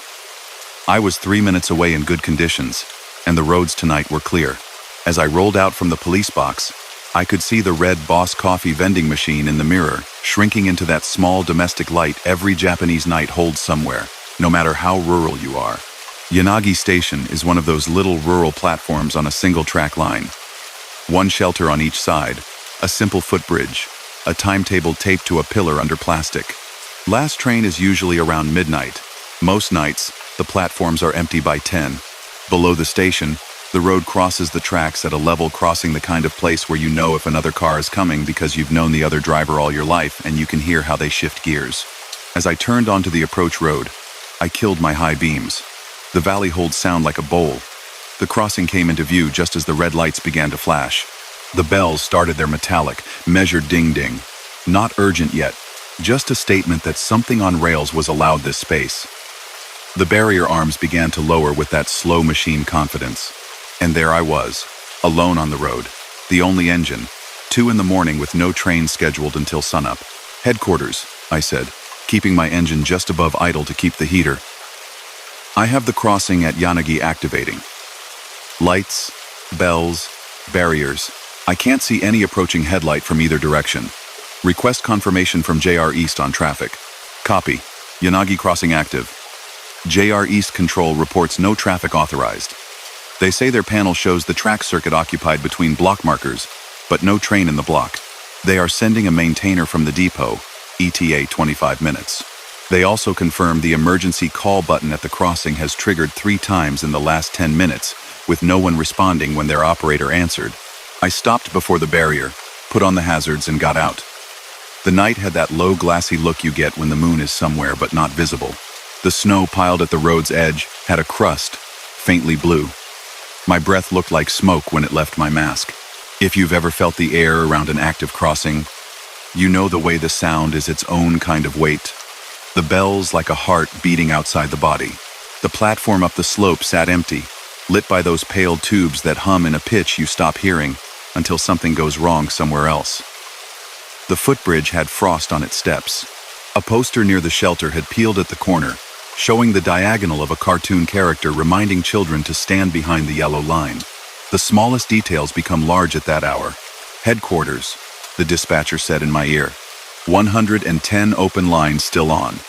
I was 3 minutes away in good conditions, and the roads tonight were clear. As I rolled out from the police box, I could see the red Boss Coffee vending machine in the mirror, shrinking into that small domestic light every Japanese night holds somewhere, no matter how rural you are. Yanagi Station is one of those little rural platforms on a single-track line. One shelter on each side, a simple footbridge, a timetable taped to a pillar under plastic. Last train is usually around midnight. Most nights, the platforms are empty by 10. Below the station, the road crosses the tracks at a level crossing the kind of place where you know if another car is coming because you've known the other driver all your life and you can hear how they shift gears. As I turned onto the approach road, I killed my high beams. The valley holds sound like a bowl. The crossing came into view just as the red lights began to flash. The bells started their metallic, measured ding-ding. Not urgent yet, just a statement that something on rails was allowed this space. The barrier arms began to lower with that slow machine confidence. And there I was, alone on the road, the only engine, 2 in the morning with no train scheduled until sunup. "Headquarters," I said, keeping my engine just above idle to keep the heater. "I have the crossing at Yanagi activating. Lights, bells, barriers. I can't see any approaching headlight from either direction. Request confirmation from JR East on traffic. Copy. Yanagi crossing active. JR East Control reports no traffic authorized. They say their panel shows the track circuit occupied between block markers, but no train in the block. They are sending a maintainer from the depot, ETA 25 minutes. They also confirm the emergency call button at the crossing has triggered 3 times in the last 10 minutes, with no one responding when their operator answered. I stopped before the barrier, put on the hazards, and got out. The night had that low, glassy look you get when the moon is somewhere but not visible. The snow piled at the road's edge had a crust, faintly blue. My breath looked like smoke when it left my mask. If you've ever felt the air around an active crossing, you know the way the sound is its own kind of weight. The bells like a heart beating outside the body. The platform up the slope sat empty, lit by those pale tubes that hum in a pitch you stop hearing until something goes wrong somewhere else. The footbridge had frost on its steps. A poster near the shelter had peeled at the corner, showing the diagonal of a cartoon character reminding children to stand behind the yellow line. The smallest details become large at that hour. "Headquarters," the dispatcher said in my ear. 110 open lines still on.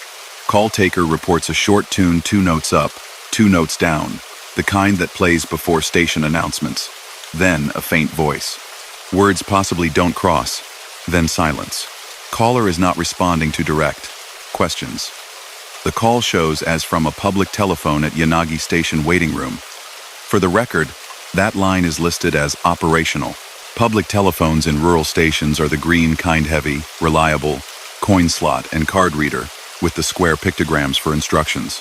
Call taker reports a short tune 2 notes up, 2 notes down, the kind that plays before station announcements. Then a faint voice. Words possibly don't cross. Then silence. Caller is not responding to direct questions. The call shows as from a public telephone at Yanagi Station waiting room. For the record, that line is listed as operational. Public telephones in rural stations are the green kind, heavy, reliable, coin slot and card reader with the square pictograms for instructions.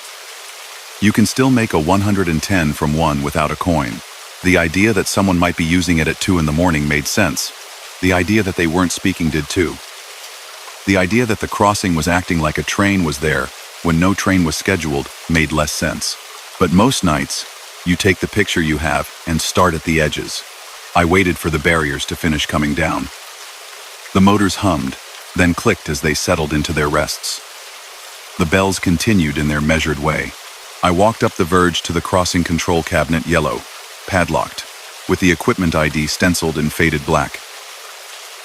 You can still make a 110 from one without a coin. The idea that someone might be using it at 2 in the morning made sense. The idea that they weren't speaking did too. The idea that the crossing was acting like a train was there when no train was scheduled made less sense. But most nights, you take the picture you have and start at the edges. I waited for the barriers to finish coming down. The motors hummed, then clicked as they settled into their rests. The bells continued in their measured way. I walked up the verge to the crossing control cabinet, yellow, padlocked, with the equipment ID stenciled in faded black.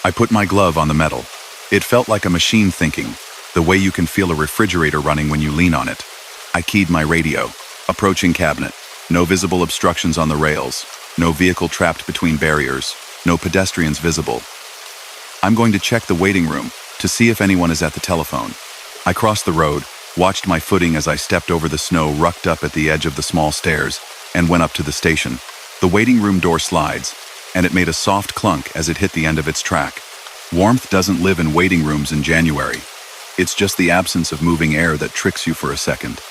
I put my glove on the metal. It felt like a machine thinking, the way you can feel a refrigerator running when you lean on it. I keyed my radio. Approaching cabinet. No visible obstructions on the rails. No vehicle trapped between barriers. No pedestrians visible. I'm going to check the waiting room to see if anyone is at the telephone. I crossed the road, watched my footing as I stepped over the snow rucked up at the edge of the small stairs, and went up to the station. The waiting room door slides, and it made a soft clunk as it hit the end of its track. Warmth doesn't live in waiting rooms in January. It's just the absence of moving air that tricks you for a second.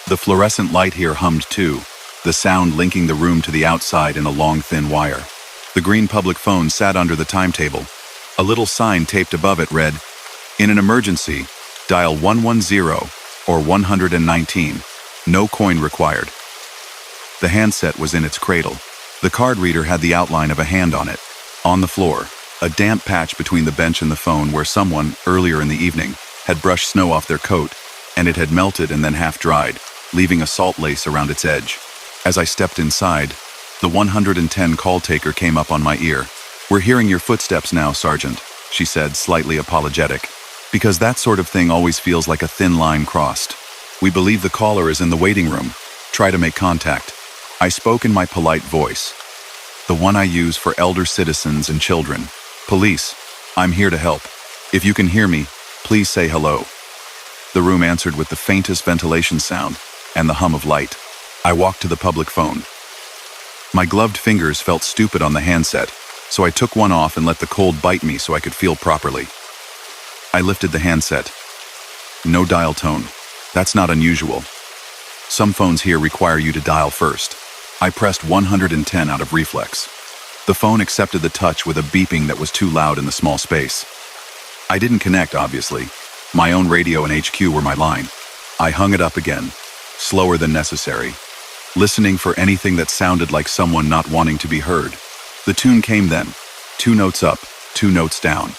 The fluorescent light here hummed too, the sound linking the room to the outside in a long, thin wire. The green public phone sat under the timetable. A little sign taped above it read, "In an emergency, dial 110 or 119. No coin required." The handset was in its cradle. The card reader had the outline of a hand on it. On the floor, a damp patch between the bench and the phone where someone, earlier in the evening, had brushed snow off their coat, and it had melted and then half-dried, leaving a salt lace around its edge. As I stepped inside, the 110 call taker came up on my ear. "We're hearing your footsteps now, Sergeant," she said, slightly apologetic. "Because that sort of thing always feels like a thin line crossed. We believe the caller is in the waiting room. Try to make contact." I spoke in my polite voice, the one I use for elder citizens and children. "Police, I'm here to help. If you can hear me, please say hello." The room answered with the faintest ventilation sound and the hum of light. I walked to the public phone. My gloved fingers felt stupid on the handset, so I took one off and let the cold bite me so I could feel properly. I lifted the handset. No dial tone. That's not unusual. Some phones here require you to dial first. I pressed 110 out of reflex. The phone accepted the touch with a beeping that was too loud in the small space. I didn't connect, obviously. My own radio and HQ were my line. I hung it up again. slower than necessary, listening for anything that sounded like someone not wanting to be heard. The tune came then, 2 notes up, 2 notes down.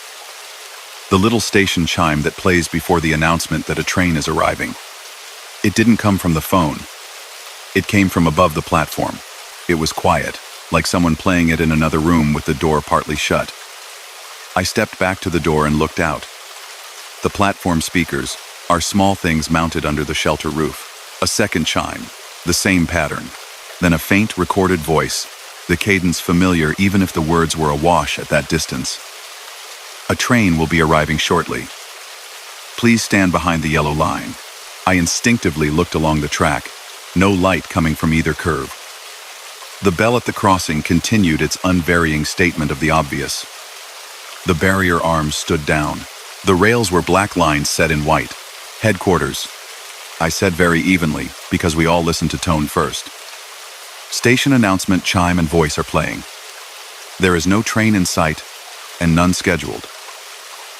The little station chime that plays before the announcement that a train is arriving. It didn't come from the phone. It came from above the platform. It was quiet, like someone playing it in another room with the door partly shut. I stepped back to the door and looked out. The platform speakers are small things mounted under the shelter roof. A second chime, the same pattern. Then a faint recorded voice, the cadence familiar even if the words were awash at that distance. A train will be arriving shortly. Please stand behind the yellow line. I instinctively looked along the track, no light coming from either curve. The bell at the crossing continued its unvarying statement of the obvious. The barrier arms stood down. The rails were black lines set in white. Headquarters, I said very evenly, because we all listened to tone first. Station announcement, chime and voice are playing. There is no train in sight, and none scheduled.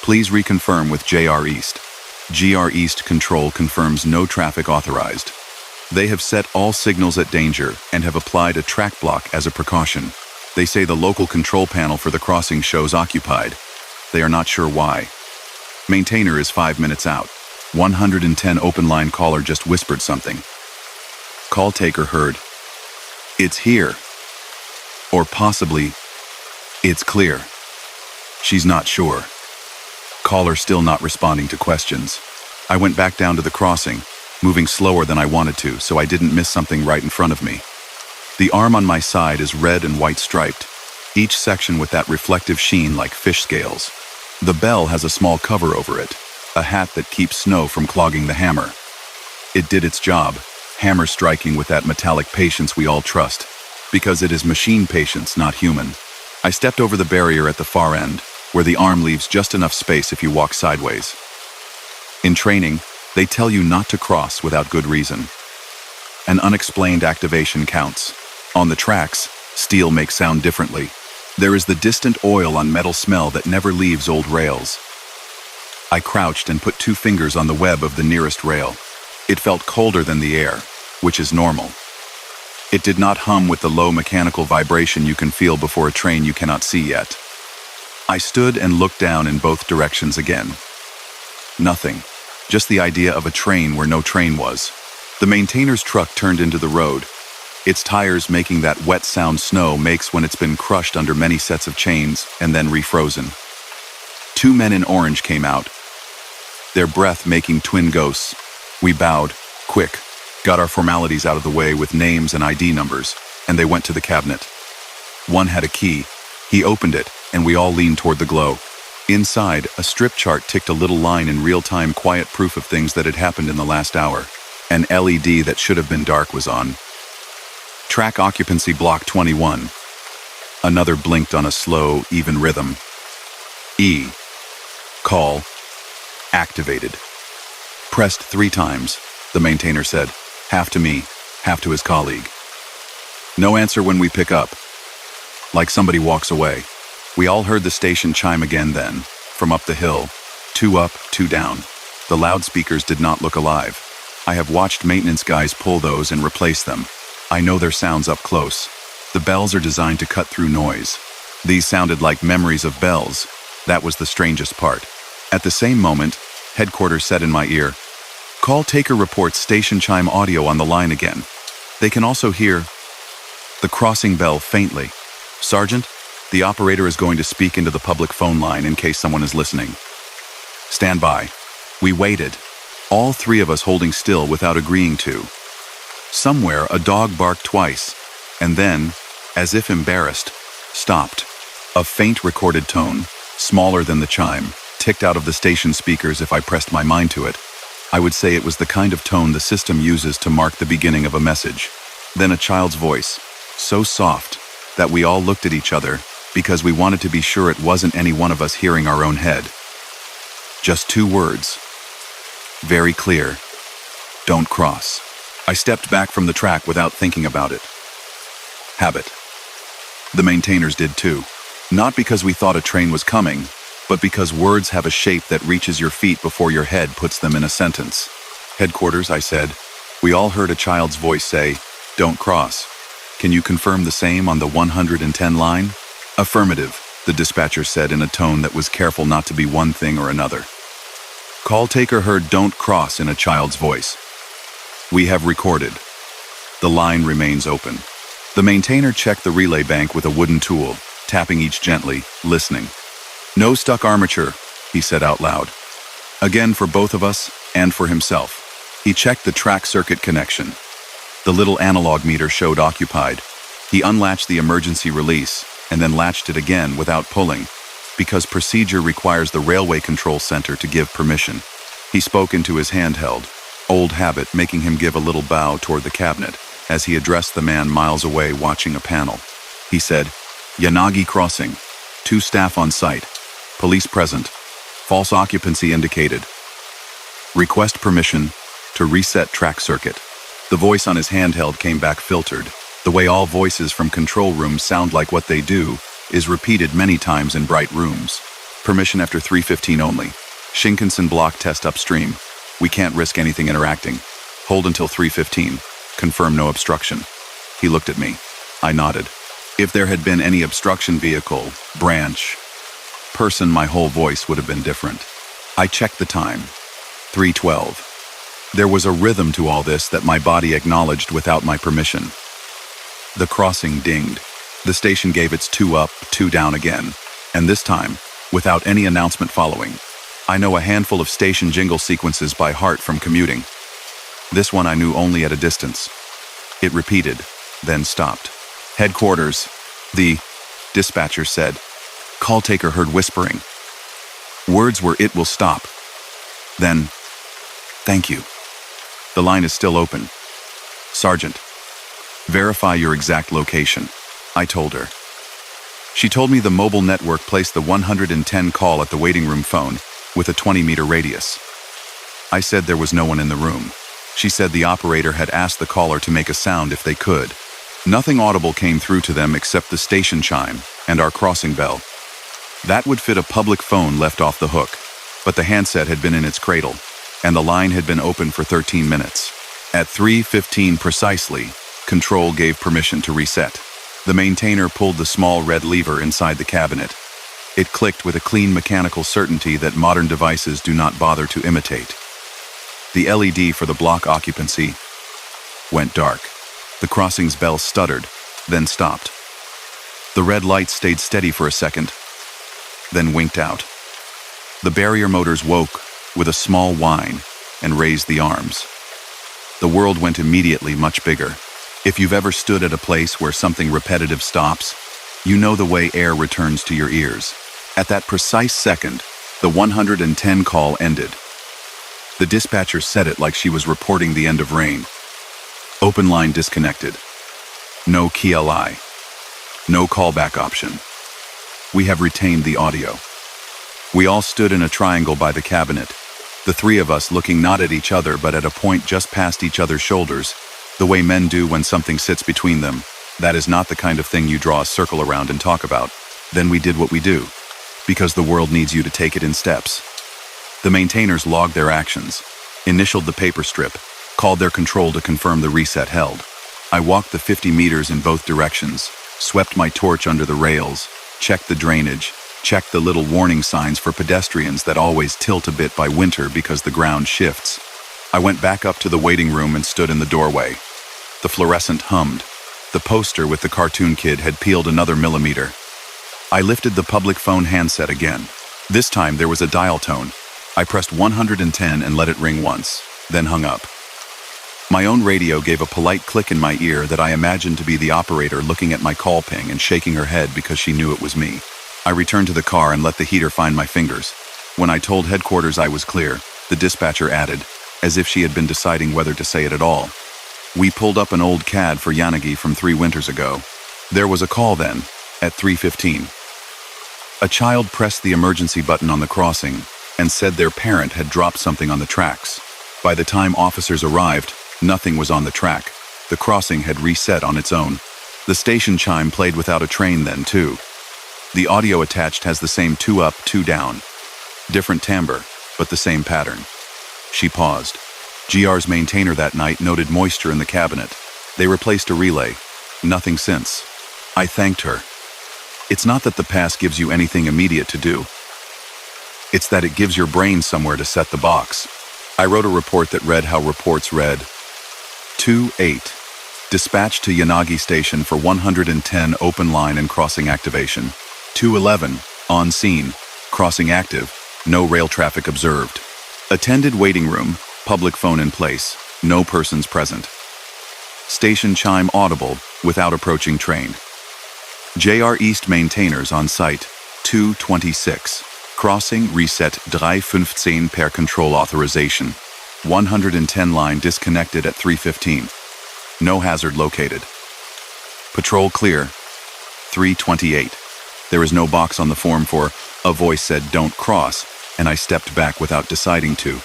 Please reconfirm with JR East. GR East Control confirms no traffic authorized. They have set all signals at danger and have applied a track block as a precaution. They say the local control panel for the crossing shows occupied. They are not sure why. Maintainer is 5 minutes out. 110 open line caller just whispered something. Call taker heard, "It's here." Or possibly, "It's clear." She's not sure. Caller still not responding to questions. I went back down to the crossing, moving slower than I wanted to so I didn't miss something right in front of me. The arm on my side is red and white striped, each section with that reflective sheen like fish scales. The bell has a small cover over it, a hat that keeps snow from clogging the hammer. It did its job, hammer striking with that metallic patience we all trust, because it is machine patience, not human. I stepped over the barrier at the far end, where the arm leaves just enough space if you walk sideways. In training, they tell you not to cross without good reason. An unexplained activation counts. On the tracks, steel makes sound differently. There is the distant oil on metal smell that never leaves old rails. I crouched and put 2 fingers on the web of the nearest rail. It felt colder than the air, which is normal. It did not hum with the low mechanical vibration you can feel before a train you cannot see yet. I stood and looked down in both directions again. Nothing, just the idea of a train where no train was. The maintainer's truck turned into the road, its tires making that wet sound snow makes when it's been crushed under many sets of chains and then refrozen. 2 men in orange came out, their breath making twin ghosts. We bowed, quick, got our formalities out of the way with names and ID numbers, and they went to the cabinet. One had a key. He opened it, and we all leaned toward the glow. Inside, a strip chart ticked a little line in real-time, quiet proof of things that had happened in the last hour. An LED that should have been dark was on. Track occupancy block 21. Another blinked on a slow, even rhythm. E. Call. Activated. Pressed 3 times, the maintainer said. Half to me, half to his colleague. No answer when we pick up. Like somebody walks away. We all heard the station chime again then, from up the hill. 2 up, 2 down. The loudspeakers did not look alive. I have watched maintenance guys pull those and replace them. I know their sounds up close. The bells are designed to cut through noise. These sounded like memories of bells. That was the strangest part. At the same moment, headquarters said in my ear, "Call taker reports station chime audio on the line again. They can also hear the crossing bell faintly. Sergeant, the operator is going to speak into the public phone line in case someone is listening. Stand by." We waited, all 3 of us holding still without agreeing to. Somewhere a dog barked twice, and then, as if embarrassed, stopped. A faint recorded tone, smaller than the chime, ticked out of the station speakers if I pressed my mind to it. I would say it was the kind of tone the system uses to mark the beginning of a message. Then a child's voice, so soft that we all looked at each other because we wanted to be sure it wasn't any one of us hearing our own head. Just 2 words. Very clear. Don't cross. I stepped back from the track without thinking about it. Habit. The maintainers did too. Not because we thought a train was coming, but because words have a shape that reaches your feet before your head puts them in a sentence. Headquarters, I said. We all heard a child's voice say, "Don't cross." Can you confirm the same on the 110 line? Affirmative, the dispatcher said in a tone that was careful not to be one thing or another. Call taker heard "Don't cross" in a child's voice. We have recorded. The line remains open. The maintainer checked the relay bank with a wooden tool, tapping each gently, listening. "No stuck armature," he said out loud. Again for both of us and for himself. He checked the track circuit connection. The little analog meter showed occupied. He unlatched the emergency release and then latched it again without pulling, because procedure requires the railway control center to give permission. He spoke into his handheld, old habit making him give a little bow toward the cabinet as he addressed the man miles away watching a panel. He said, "Yanagi Crossing. 2 staff on site. Police present. False occupancy indicated. Request permission to reset track circuit." The voice on his handheld came back filtered. The way all voices from control rooms sound like what they do is repeated many times in bright rooms. Permission after 3:15 only. Shinkansen block test upstream. We can't risk anything interacting. Hold until 3:15. Confirm no obstruction. He looked at me. I nodded. If there had been any obstruction vehicle, branch, person, my whole voice would have been different. I checked the time. 3:12. There was a rhythm to all this that my body acknowledged without my permission. The crossing dinged. The station gave its 2 up, 2 down again, and this time, without any announcement following. I know a handful of station jingle sequences by heart from commuting. This one I knew only at a distance. It repeated, then stopped. "Headquarters," the dispatcher said. Call taker heard whispering. Words were, "It will stop." Then, "Thank you." The line is still open. "Sergeant, verify your exact location," I told her. She told me the mobile network placed the 110 call at the waiting room phone with a 20-meter radius. I said there was no one in the room. She said the operator had asked the caller to make a sound if they could. Nothing audible came through to them except the station chime and our crossing bell. That would fit a public phone left off the hook, but the handset had been in its cradle, and the line had been open for 13 minutes. At 3:15 precisely, control gave permission to reset. The maintainer pulled the small red lever inside the cabinet. It clicked with a clean mechanical certainty that modern devices do not bother to imitate. The LED for the block occupancy went dark. The crossing's bell stuttered, then stopped. The red light stayed steady for a second, then winked out. The barrier motors woke with a small whine and raised the arms. The world went immediately much bigger. If you've ever stood at a place where something repetitive stops, you know the way air returns to your ears. At that precise second, the 110 call ended. The dispatcher said it like she was reporting the end of rain. Open line disconnected. No KLI. No callback option. We have retained the audio. We all stood in a triangle by the cabinet, the 3 of us looking not at each other but at a point just past each other's shoulders, the way men do when something sits between them. That is not the kind of thing you draw a circle around and talk about. Then we did what we do, because the world needs you to take it in steps. The maintainers logged their actions, initialed the paper strip, called their control to confirm the reset held. I walked the 50 meters in both directions, swept my torch under the rails, checked the drainage, checked the little warning signs for pedestrians that always tilt a bit by winter because the ground shifts. I went back up to the waiting room and stood in the doorway. The fluorescent hummed. The poster with the cartoon kid had peeled another millimeter. I lifted the public phone handset again. This time there was a dial tone. I pressed 110 and let it ring once, then hung up. My own radio gave a polite click in my ear that I imagined to be the operator looking at my call ping and shaking her head because she knew it was me. I returned to the car and let the heater find my fingers. When I told headquarters I was clear, the dispatcher added, as if she had been deciding whether to say it at all, "We pulled up an old CAD for Yanagi from 3 winters ago. There was a call then, at 3:15. A child pressed the emergency button on the crossing and said their parent had dropped something on the tracks. By the time officers arrived, nothing was on the track. The crossing had reset on its own. The station chime played without a train then, too. The audio attached has the same 2 up, 2 down. Different timbre, but the same pattern." She paused. GR's maintainer that night noted moisture in the cabinet. They replaced a relay. Nothing since. I thanked her. It's not that the past gives you anything immediate to do. It's that it gives your brain somewhere to set the box. I wrote a report that read how reports read. 2-8. Dispatched to Yanagi Station for 110 open line and crossing activation. 2-11. On scene. Crossing active. No rail traffic observed. Attended waiting room. Public phone in place. No persons present. Station chime audible without approaching train. JR East maintainers on site. 2:26. Crossing reset 3:15 per control authorization. 110 line disconnected at 3:15. No hazard located. Patrol clear. 3:28. There is no box on the form for a voice said don't cross, and I stepped back without deciding to.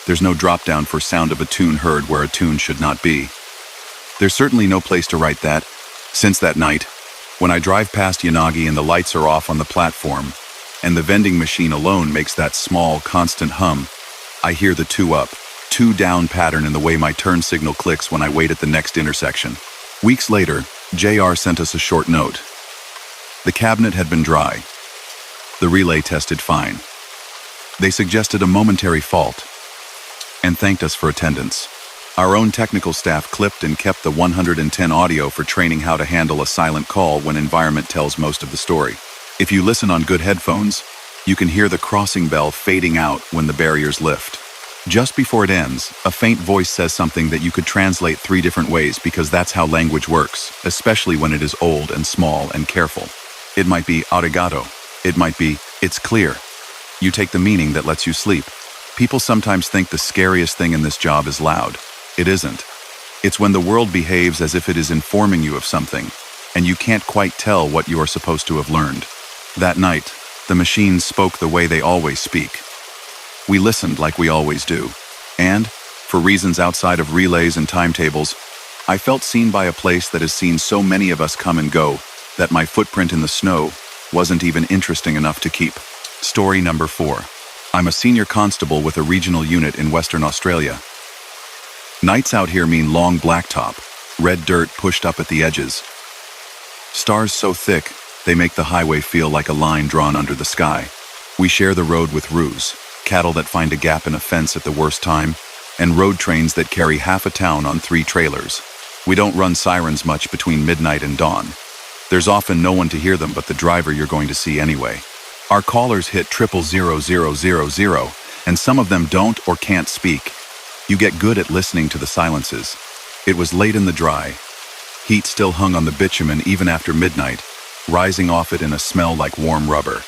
There's no drop down for sound of a tune heard where a tune should not be. There's certainly no place to write that. Since that night, when I drive past Yanagi and the lights are off on the platform, and the vending machine alone makes that small, constant hum, I hear the 2 up, 2 down pattern in the way my turn signal clicks when I wait at the next intersection. Weeks later, JR sent us a short note. The cabinet had been dry. The relay tested fine. They suggested a momentary fault and thanked us for attendance. Our own technical staff clipped and kept the 110 audio for training how to handle a silent call when environment tells most of the story. If you listen on good headphones, you can hear the crossing bell fading out when the barriers lift. Just before it ends, a faint voice says something that you could translate 3 different ways because that's how language works, especially when it is old and small and careful. It might be arigato. It might be, it's clear. You take the meaning that lets you sleep. People sometimes think the scariest thing in this job is loud. It isn't. It's when the world behaves as if it is informing you of something, and you can't quite tell what you are supposed to have learned. That night, the machines spoke the way they always speak. We listened like we always do. And, for reasons outside of relays and timetables, I felt seen by a place that has seen so many of us come and go that my footprint in the snow wasn't even interesting enough to keep. Story number 4. I'm a senior constable with a regional unit in Western Australia. Nights out here mean long blacktop, red dirt pushed up at the edges. Stars so thick, they make the highway feel like a line drawn under the sky. We share the road with roos, cattle that find a gap in a fence at the worst time, and road trains that carry half a town on 3 trailers. We don't run sirens much between midnight and dawn. There's often no one to hear them but the driver you're going to see anyway. Our callers hit 00000, and some of them don't or can't speak. You get good at listening to the silences. It was late in the dry. Heat still hung on the bitumen even after midnight, rising off it in a smell like warm rubber.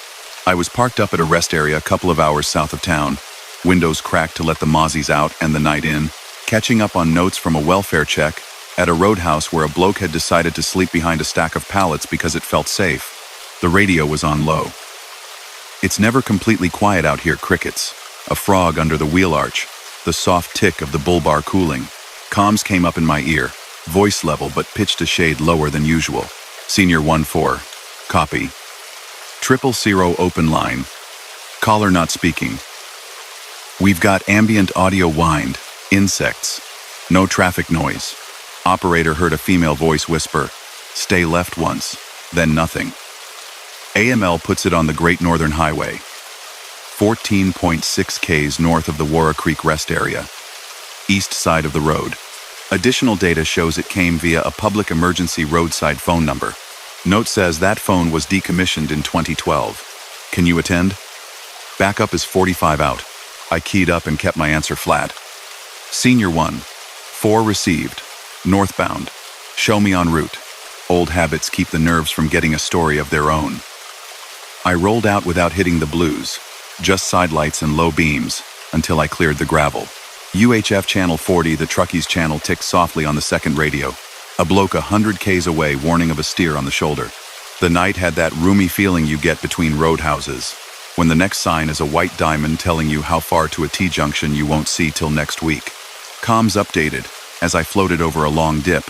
I was parked up at a rest area a couple of hours south of town, windows cracked to let the mozzies out and the night in, catching up on notes from a welfare check at a roadhouse where a bloke had decided to sleep behind a stack of pallets because it felt safe. The radio was on low. It's never completely quiet out here, crickets. A frog under the wheel arch, the soft tick of the bull bar cooling. Comms came up in my ear, voice level but pitched a shade lower than usual. Senior 1-4. Copy. 000 open line. Caller not speaking. We've got ambient audio whined. Insects. No traffic noise. Operator heard a female voice whisper, "Stay left once," then nothing. AML puts it on the Great Northern Highway, 14.6 km north of the Warra Creek rest area, east side of the road. Additional data shows it came via a public emergency roadside phone number. Note says that phone was decommissioned in 2012. Can you attend? Backup is 45 out. I keyed up and kept my answer flat. Senior 1-4 received. Northbound. Show me en route. Old habits keep the nerves from getting a story of their own. I rolled out without hitting the blues, just sidelights and low beams, until I cleared the gravel. UHF channel 40, the truckies channel, ticked softly on the second radio. A bloke 100 k's away warning of a steer on the shoulder. The night had that roomy feeling you get between roadhouses, when the next sign is a white diamond telling you how far to a T-junction you won't see till next week. Comms updated as I floated over a long dip.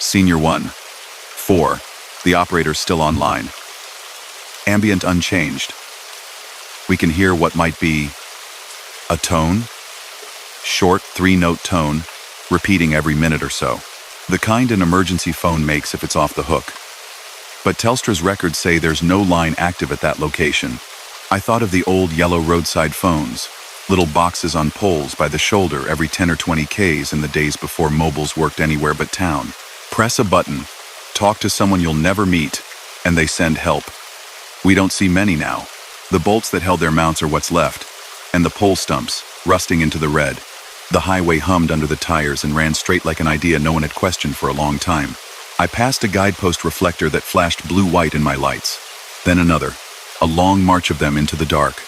Senior 1-4, the operator's still online. Ambient unchanged. We can hear what might be a tone. Short, three-note tone, repeating every minute or so. The kind an emergency phone makes if it's off the hook. But Telstra's records say there's no line active at that location. I thought of the old yellow roadside phones, little boxes on poles by the shoulder every 10 or 20 Ks in the days before mobiles worked anywhere but town. Press a button, talk to someone you'll never meet, and they send help. We don't see many now. The bolts that held their mounts are what's left, and the pole stumps, rusting into the red. The highway hummed under the tires and ran straight like an idea no one had questioned for a long time. I passed a guidepost reflector that flashed blue-white in my lights. Then another, a long march of them into the dark.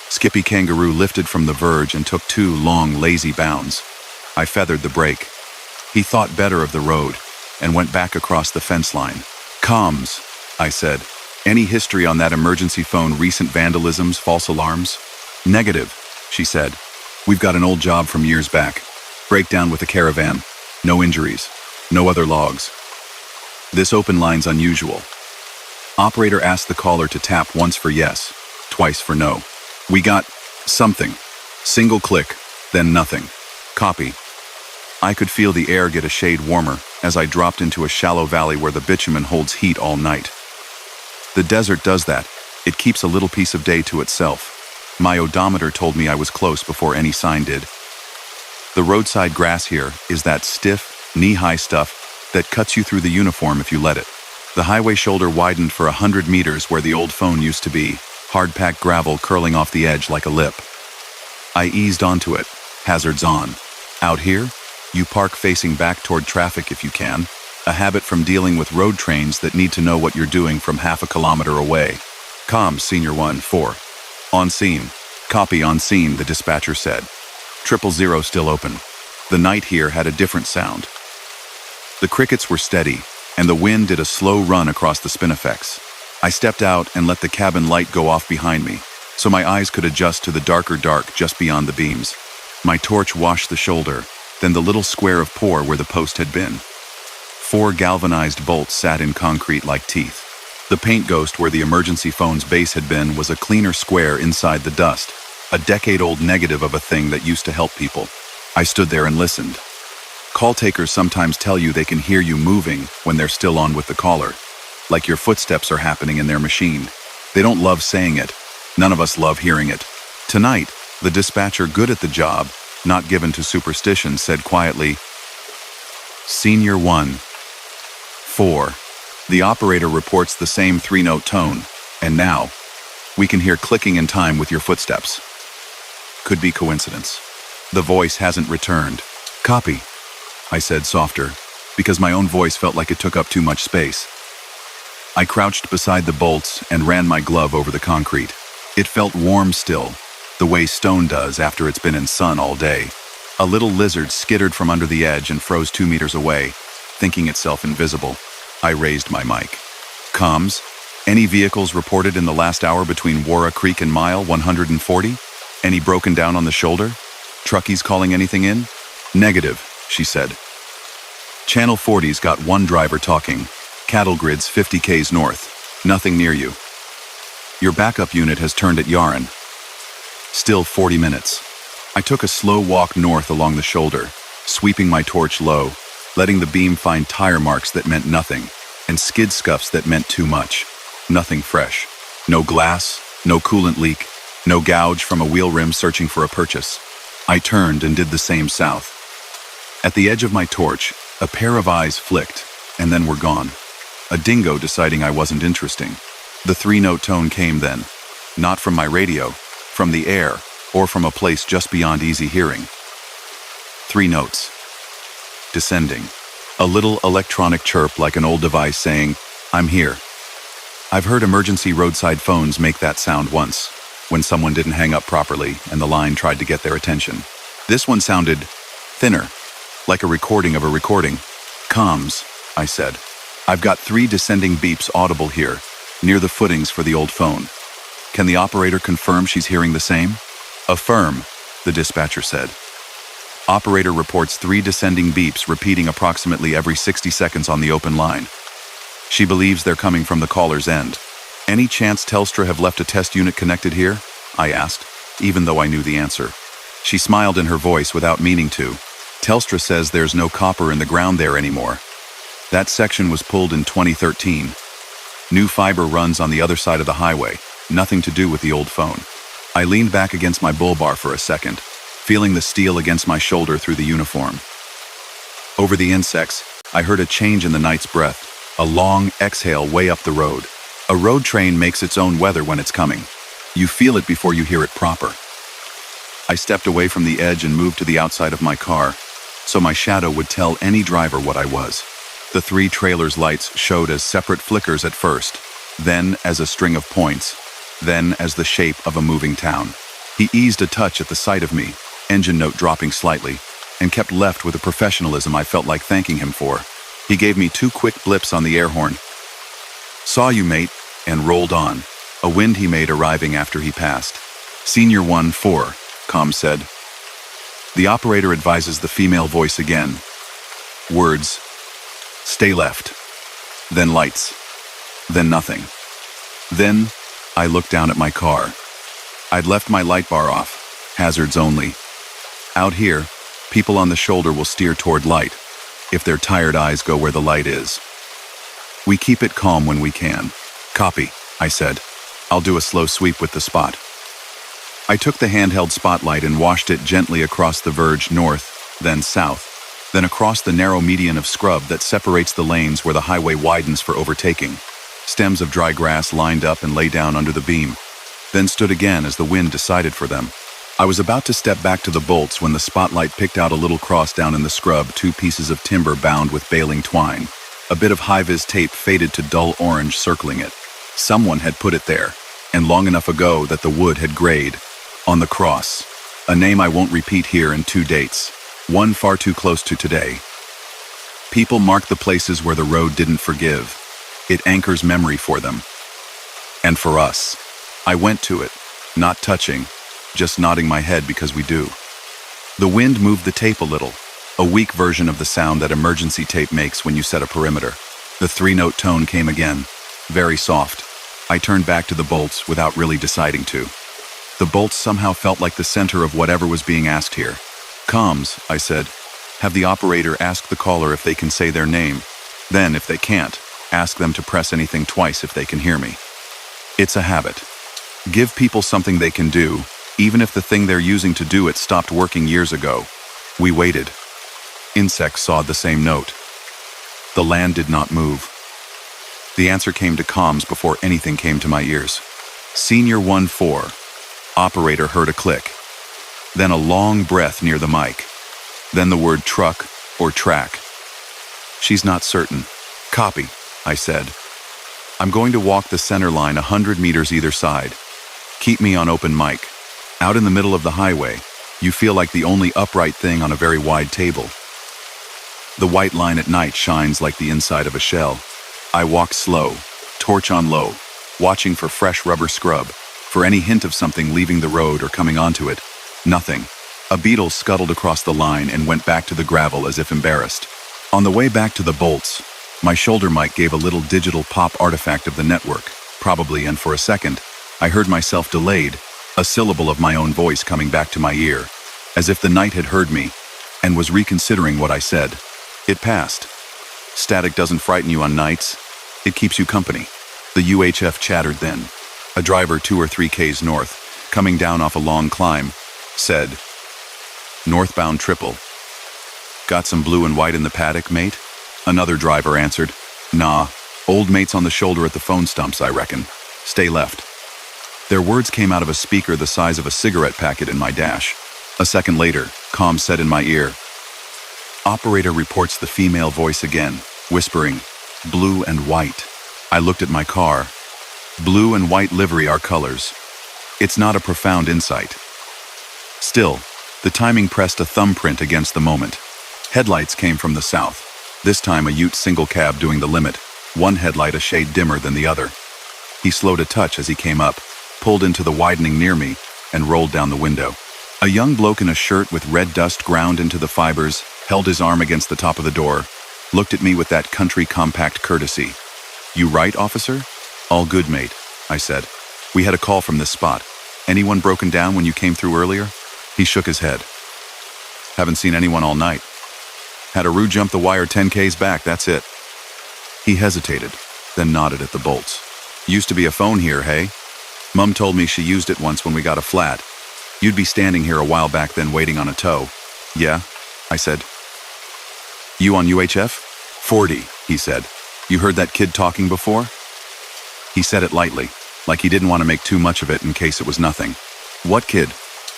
Skippy Kangaroo lifted from the verge and took 2 long, lazy bounds. I feathered the brake. He thought better of the road and went back across the fence line. "Comms," I said. "Any history on that emergency phone, recent vandalisms, false alarms?" "Negative," she said. "We've got an old job from years back. Breakdown with a caravan. No injuries. No other logs." This open line's unusual. Operator asked the caller to tap once for yes, twice for no. "We got something." Single click, then nothing. "Copy." I could feel the air get a shade warmer as I dropped into a shallow valley where the bitumen holds heat all night. The desert does that. It keeps a little piece of day to itself. My odometer told me I was close before any sign did. The roadside grass here is that stiff, knee-high stuff that cuts you through the uniform if you let it. The highway shoulder widened for 100 meters where the old phone used to be, hard-packed gravel curling off the edge like a lip. I eased onto it, hazards on. Out here, you park facing back toward traffic if you can, a habit from dealing with road trains that need to know what you're doing from half a kilometer away. "Comms, Senior 1-4. On scene." "Copy, on scene," the dispatcher said. 000 still open. The night here had a different sound. The crickets were steady, and the wind did a slow run across the spinifex. I stepped out and let the cabin light go off behind me, so my eyes could adjust to the darker dark just beyond the beams. My torch washed the shoulder, then the little square of pour where the post had been. 4 galvanized bolts sat in concrete like teeth. The paint ghost where the emergency phone's base had been was a cleaner square inside the dust, a decade-old negative of a thing that used to help people. I stood there and listened. Call takers sometimes tell you they can hear you moving when they're still on with the caller, like your footsteps are happening in their machine. They don't love saying it. None of us love hearing it. Tonight, the dispatcher, good at the job, not given to superstition, said quietly, "Senior 1-4. The operator reports the same 3-note tone, and now, we can hear clicking in time with your footsteps." Could be coincidence. The voice hasn't returned. "Copy," I said softer, because my own voice felt like it took up too much space. I crouched beside the bolts and ran my glove over the concrete. It felt warm still, the way stone does after it's been in sun all day. A little lizard skittered from under the edge and froze 2 meters away, thinking itself invisible. I raised my mic. "Comms, any vehicles reported in the last hour between Warra Creek and mile 140? Any broken down on the shoulder? Truckies calling anything in?" "Negative," she said. "Channel 40's got 1 driver talking. Cattle grids 50 Ks north. Nothing near you. Your backup unit has turned at Yarren. Still 40 minutes. I took a slow walk north along the shoulder, sweeping my torch low, letting the beam find tire marks that meant nothing, and skid scuffs that meant too much. Nothing fresh. No glass, no coolant leak, no gouge from a wheel rim searching for a purchase. I turned and did the same south. At the edge of my torch, a pair of eyes flicked, and then were gone. A dingo deciding I wasn't interesting. The 3-note tone came then, not from my radio, from the air, or from a place just beyond easy hearing. 3 notes. Descending. A little electronic chirp like an old device saying, "I'm here." I've heard emergency roadside phones make that sound once, when someone didn't hang up properly and the line tried to get their attention. This one sounded thinner, like a recording of a recording. "Comms," I said. "I've got 3 descending beeps audible here, near the footings for the old phone. Can the operator confirm she's hearing the same?" "Affirm," the dispatcher said. Operator reports 3 descending beeps repeating approximately every 60 seconds on the open line. She believes they're coming from the caller's end. "Any chance Telstra have left a test unit connected here?" I asked, even though I knew the answer. She smiled in her voice without meaning to. Telstra says there's no copper in the ground there anymore. That section was pulled in 2013. New fiber runs on the other side of the highway, nothing to do with the old phone. I leaned back against my bull bar for a second, feeling the steel against my shoulder through the uniform. Over the insects, I heard a change in the night's breath, a long exhale way up the road. A road train makes its own weather when it's coming. You feel it before you hear it proper. I stepped away from the edge and moved to the outside of my car, so my shadow would tell any driver what I was. The 3 trailers' lights showed as separate flickers at first, then as a string of points, then as the shape of a moving town. He eased a touch at the sight of me, engine note dropping slightly, and kept left with a professionalism I felt like thanking him for. He gave me 2 quick blips on the air horn. "Saw you, mate," and rolled on, a wind he made arriving after he passed. "Senior 1-4, comm said. The operator advises the female voice again. Words. "Stay left." Then lights. Then nothing. Then, I looked down at my car. I'd left my light bar off, hazards only. Out here, people on the shoulder will steer toward light, if their tired eyes go where the light is. We keep it calm when we can. "Copy," I said. "I'll do a slow sweep with the spot." I took the handheld spotlight and washed it gently across the verge north, then south, then across the narrow median of scrub that separates the lanes where the highway widens for overtaking. Stems of dry grass lined up and lay down under the beam, then stood again as the wind decided for them. I was about to step back to the bolts when the spotlight picked out a little cross down in the scrub, 2 pieces of timber bound with baling twine. A bit of high-vis tape faded to dull orange circling it. Someone had put it there, and long enough ago that the wood had grayed. On the cross, a name I won't repeat here, and 2 dates, one far too close to today. People mark the places where the road didn't forgive. It anchors memory for them. And for us. I went to it, not touching, just nodding my head because we do. The wind moved the tape a little, a weak version of the sound that emergency tape makes when you set a perimeter. The 3-note tone came again, very soft. I turned back to the bolts without really deciding to. The bolts somehow felt like the center of whatever was being asked here. "Comms," I said. "Have the operator ask the caller if they can say their name. Then, if they can't, ask them to press anything twice if they can hear me. It's a habit. Give people something they can do, even if the thing they're using to do it stopped working years ago." We waited. Insects sawed the same note. The land did not move. The answer came to comms before anything came to my ears. "Senior 1-4. Operator heard a click. Then a long breath near the mic. Then the word truck or track. "She's not certain." "Copy," I said. "I'm going to walk the center line 100 meters either side. Keep me on open mic. Out in the middle of the highway, you feel like the only upright thing on a very wide table. The white line at night shines like the inside of a shell." I walk slow, torch on low, watching for fresh rubber scrub, for any hint of something leaving the road or coming onto it. Nothing. A beetle scuttled across the line and went back to the gravel as if embarrassed. On the way back to the bolts, my shoulder mic gave a little digital pop artifact of the network, probably, and for a second, I heard myself delayed, a syllable of my own voice coming back to my ear, as if the night had heard me and was reconsidering what I said. It passed. "Static doesn't frighten you on nights. It keeps you company." The UHF chattered then. A driver 2 or 3 Ks north, coming down off a long climb, said, "Northbound triple. Got some blue and white in the paddock, mate?" Another driver answered, "Nah, old mate's on the shoulder at the phone stumps, I reckon. Stay left." Their words came out of a speaker the size of a cigarette packet in my dash. A second later, comm said in my ear, "Operator reports the female voice again, whispering, 'Blue and white.'" I looked at my car. Blue and white livery are colors. It's not a profound insight. Still, the timing pressed a thumbprint against the moment. Headlights came from the south, this time a Ute single cab doing the limit, one headlight a shade dimmer than the other. He slowed a touch as he came up, pulled into the widening near me, and rolled down the window. A young bloke in a shirt with red dust ground into the fibers held his arm against the top of the door, looked at me with that country compact courtesy. "You right, officer?" "All good, mate," I said. "We had a call from this spot. Anyone broken down when you came through earlier?" He shook his head. Haven't seen anyone all night. Had a roo jump the wire 10 Ks back, that's it. He hesitated, then nodded at the bolts. Used to be a phone here, hey? Mum told me she used it once when we got a flat. You'd be standing here a while back then waiting on a tow. Yeah, I said. You on UHF? 40, he said. You heard that kid talking before? He said it lightly, like he didn't want to make too much of it in case it was nothing. What kid?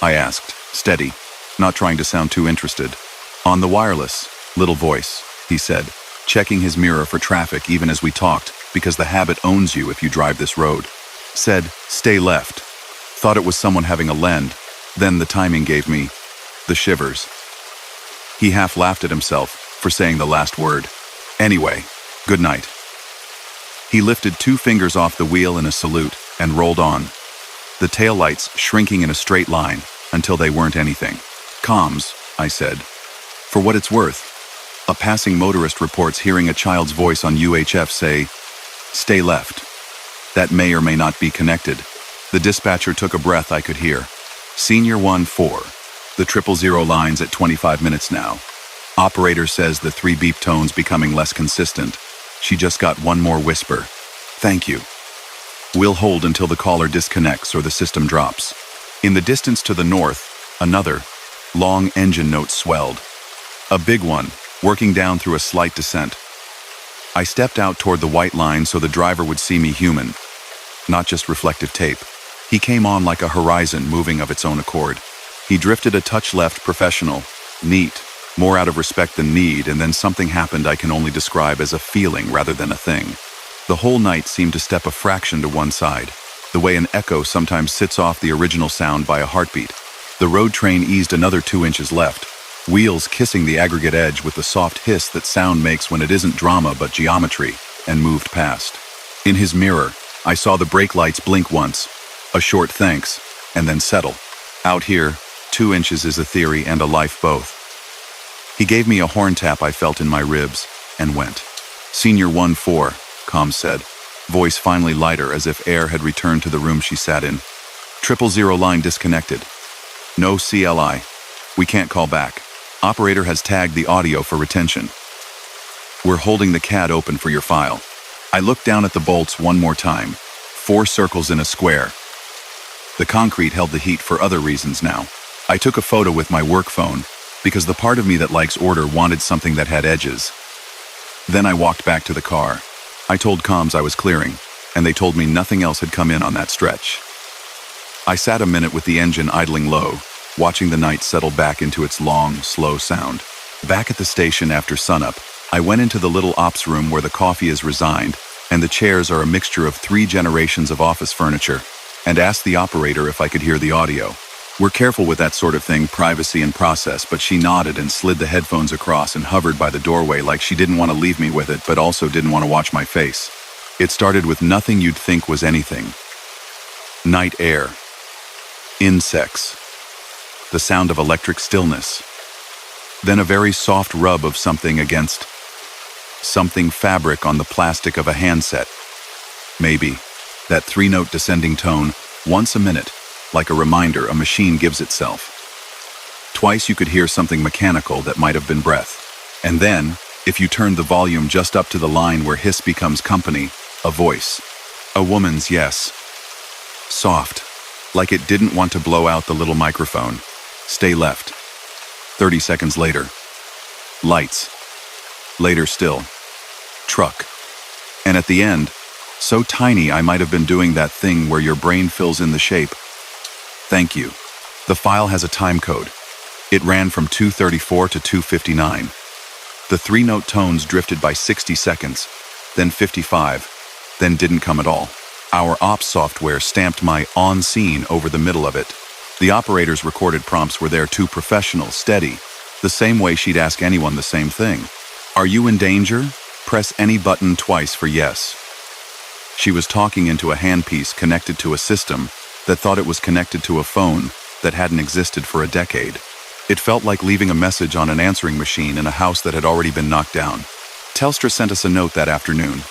I asked, steady, not trying to sound too interested. On the wireless, little voice, he said, checking his mirror for traffic even as we talked, because the habit owns you if you drive this road. Said, stay left. Thought it was someone having a lend. Then the timing gave me the shivers. He half laughed at himself for saying the last word. Anyway, good night. He lifted 2 fingers off the wheel in a salute and rolled on, the taillights shrinking in a straight line until they weren't anything. Comms, I said. For what it's worth, a passing motorist reports hearing a child's voice on UHF say, stay left. That may or may not be connected. The dispatcher took a breath I could hear. Senior 1-4. The 000 line's at 25 minutes now. Operator says the 3 beep tones becoming less consistent. She just got one more whisper. Thank you. We'll hold until the caller disconnects or the system drops. In the distance to the north, another long engine note swelled. A big one, working down through a slight descent. I stepped out toward the white line so the driver would see me human, not just reflective tape. He came on like a horizon moving of its own accord. He drifted a touch left professional, neat, more out of respect than need, and then something happened I can only describe as a feeling rather than a thing. The whole night seemed to step a fraction to one side, the way an echo sometimes sits off the original sound by a heartbeat. The road train eased another 2 inches left, wheels kissing the aggregate edge with the soft hiss that sound makes when it isn't drama but geometry, and moved past. In his mirror, I saw the brake lights blink once, a short thanks, and then settle. Out here, 2 inches is a theory and a life both. He gave me a horn tap I felt in my ribs, and went. Senior 1-4, Comm said, voice finally lighter as if air had returned to the room she sat in. 000 line disconnected. No CLI. We can't call back. Operator has tagged the audio for retention. We're holding the CAD open for your file. I looked down at the bolts one more time. 4 circles in a square. The concrete held the heat for other reasons now. I took a photo with my work phone, because the part of me that likes order wanted something that had edges. Then I walked back to the car. I told comms I was clearing, and they told me nothing else had come in on that stretch. I sat a minute with the engine idling low, watching the night settle back into its long, slow sound. Back at the station after sunup, I went into the little ops room where the coffee is resigned, and the chairs are a mixture of 3 generations of office furniture, and asked the operator if I could hear the audio. We're careful with that sort of thing, privacy and process, but she nodded and slid the headphones across and hovered by the doorway like she didn't want to leave me with it, but also didn't want to watch my face. It started with nothing you'd think was anything. Night air. Insects. The sound of electric stillness. Then a very soft rub of something against something fabric on the plastic of a handset. Maybe. That 3-note descending tone, once a minute, like a reminder a machine gives itself. Twice you could hear something mechanical that might have been breath. And then, if you turned the volume just up to the line where hiss becomes company, a voice. A woman's yes. Soft, like it didn't want to blow out the little microphone. Stay left. 30 seconds later. Lights. Later still. Truck. And at the end, so tiny I might have been doing that thing where your brain fills in the shape. Thank you. The file has a time code. It ran from 2:34 to 2:59. The 3-note tones drifted by 60 seconds, then 55, then didn't come at all. Our ops software stamped my on scene over the middle of it. The operator's recorded prompts were there too professional, steady, the same way she'd ask anyone the same thing. Are you in danger? Press any button twice for yes. She was talking into a handpiece connected to a system that thought it was connected to a phone that hadn't existed for a decade. It felt like leaving a message on an answering machine in a house that had already been knocked down. Telstra sent us a note that afternoon.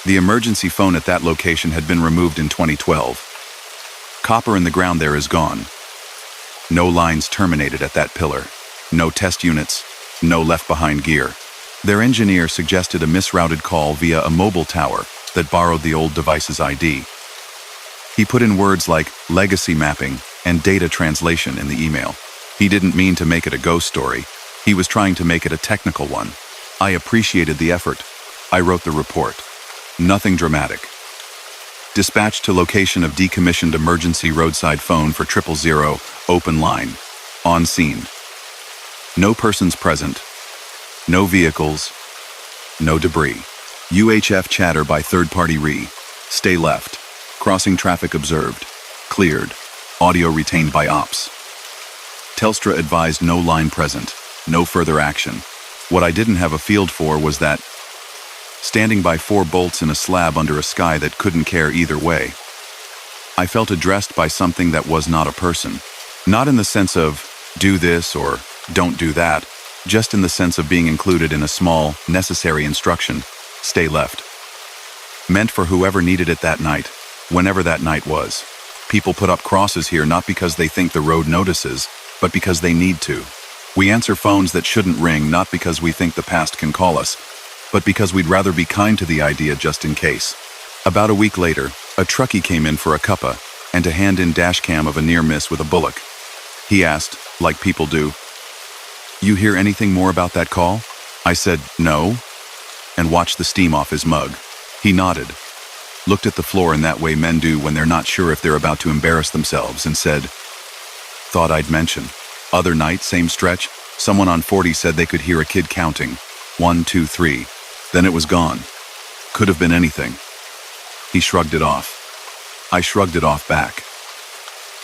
The emergency phone at that location had been removed in 2012. Copper in the ground there is gone. No lines terminated at that pillar. No test units. No left-behind gear. Their engineer suggested a misrouted call via a mobile tower that borrowed the old device's ID. He put in words like legacy mapping and data translation in the email. He didn't mean to make it a ghost story. He was trying to make it a technical one. I appreciated the effort. I wrote the report. Nothing dramatic. Dispatched to location of decommissioned emergency roadside phone for 000, open line. On scene. No persons present. No vehicles. No debris. UHF chatter by third-party re. Stay left. Crossing traffic observed. Cleared. Audio retained by ops. Telstra advised no line present. No further action. What I didn't have a field for was that standing by 4 bolts in a slab under a sky that couldn't care either way. I felt addressed by something that was not a person. Not in the sense of, do this or don't do that, just in the sense of being included in a small, necessary instruction, stay left. Meant for whoever needed it that night, whenever that night was. People put up crosses here not because they think the road notices, but because they need to. We answer phones that shouldn't ring not because we think the past can call us, but because we'd rather be kind to the idea just in case. About a week later, a truckie came in for a cuppa and to hand in dash cam of a near miss with a bullock. He asked, like people do, "You hear anything more about that call?" I said, "No," and watched the steam off his mug. He nodded, looked at the floor in that way men do when they're not sure if they're about to embarrass themselves, and said, "Thought I'd mention. Other night, same stretch, someone on 40 said they could hear a kid counting. 1, 2, 3. Then it was gone. Could have been anything." He shrugged it off. I shrugged it off back.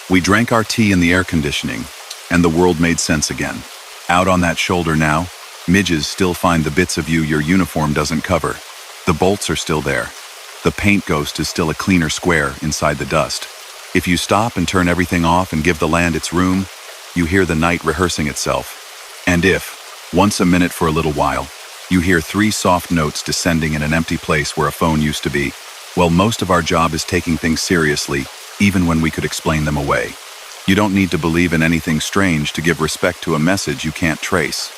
We drank our tea in the air conditioning, and the world made sense again. Out on that shoulder now, midges still find the bits of you your uniform doesn't cover. The bolts are still there. The paint ghost is still a cleaner square inside the dust. If you stop and turn everything off and give the land its room, you hear the night rehearsing itself. And if, once a minute for a little while, you hear 3 soft notes descending in an empty place where a phone used to be, well, most of our job is taking things seriously, even when we could explain them away. You don't need to believe in anything strange to give respect to a message you can't trace.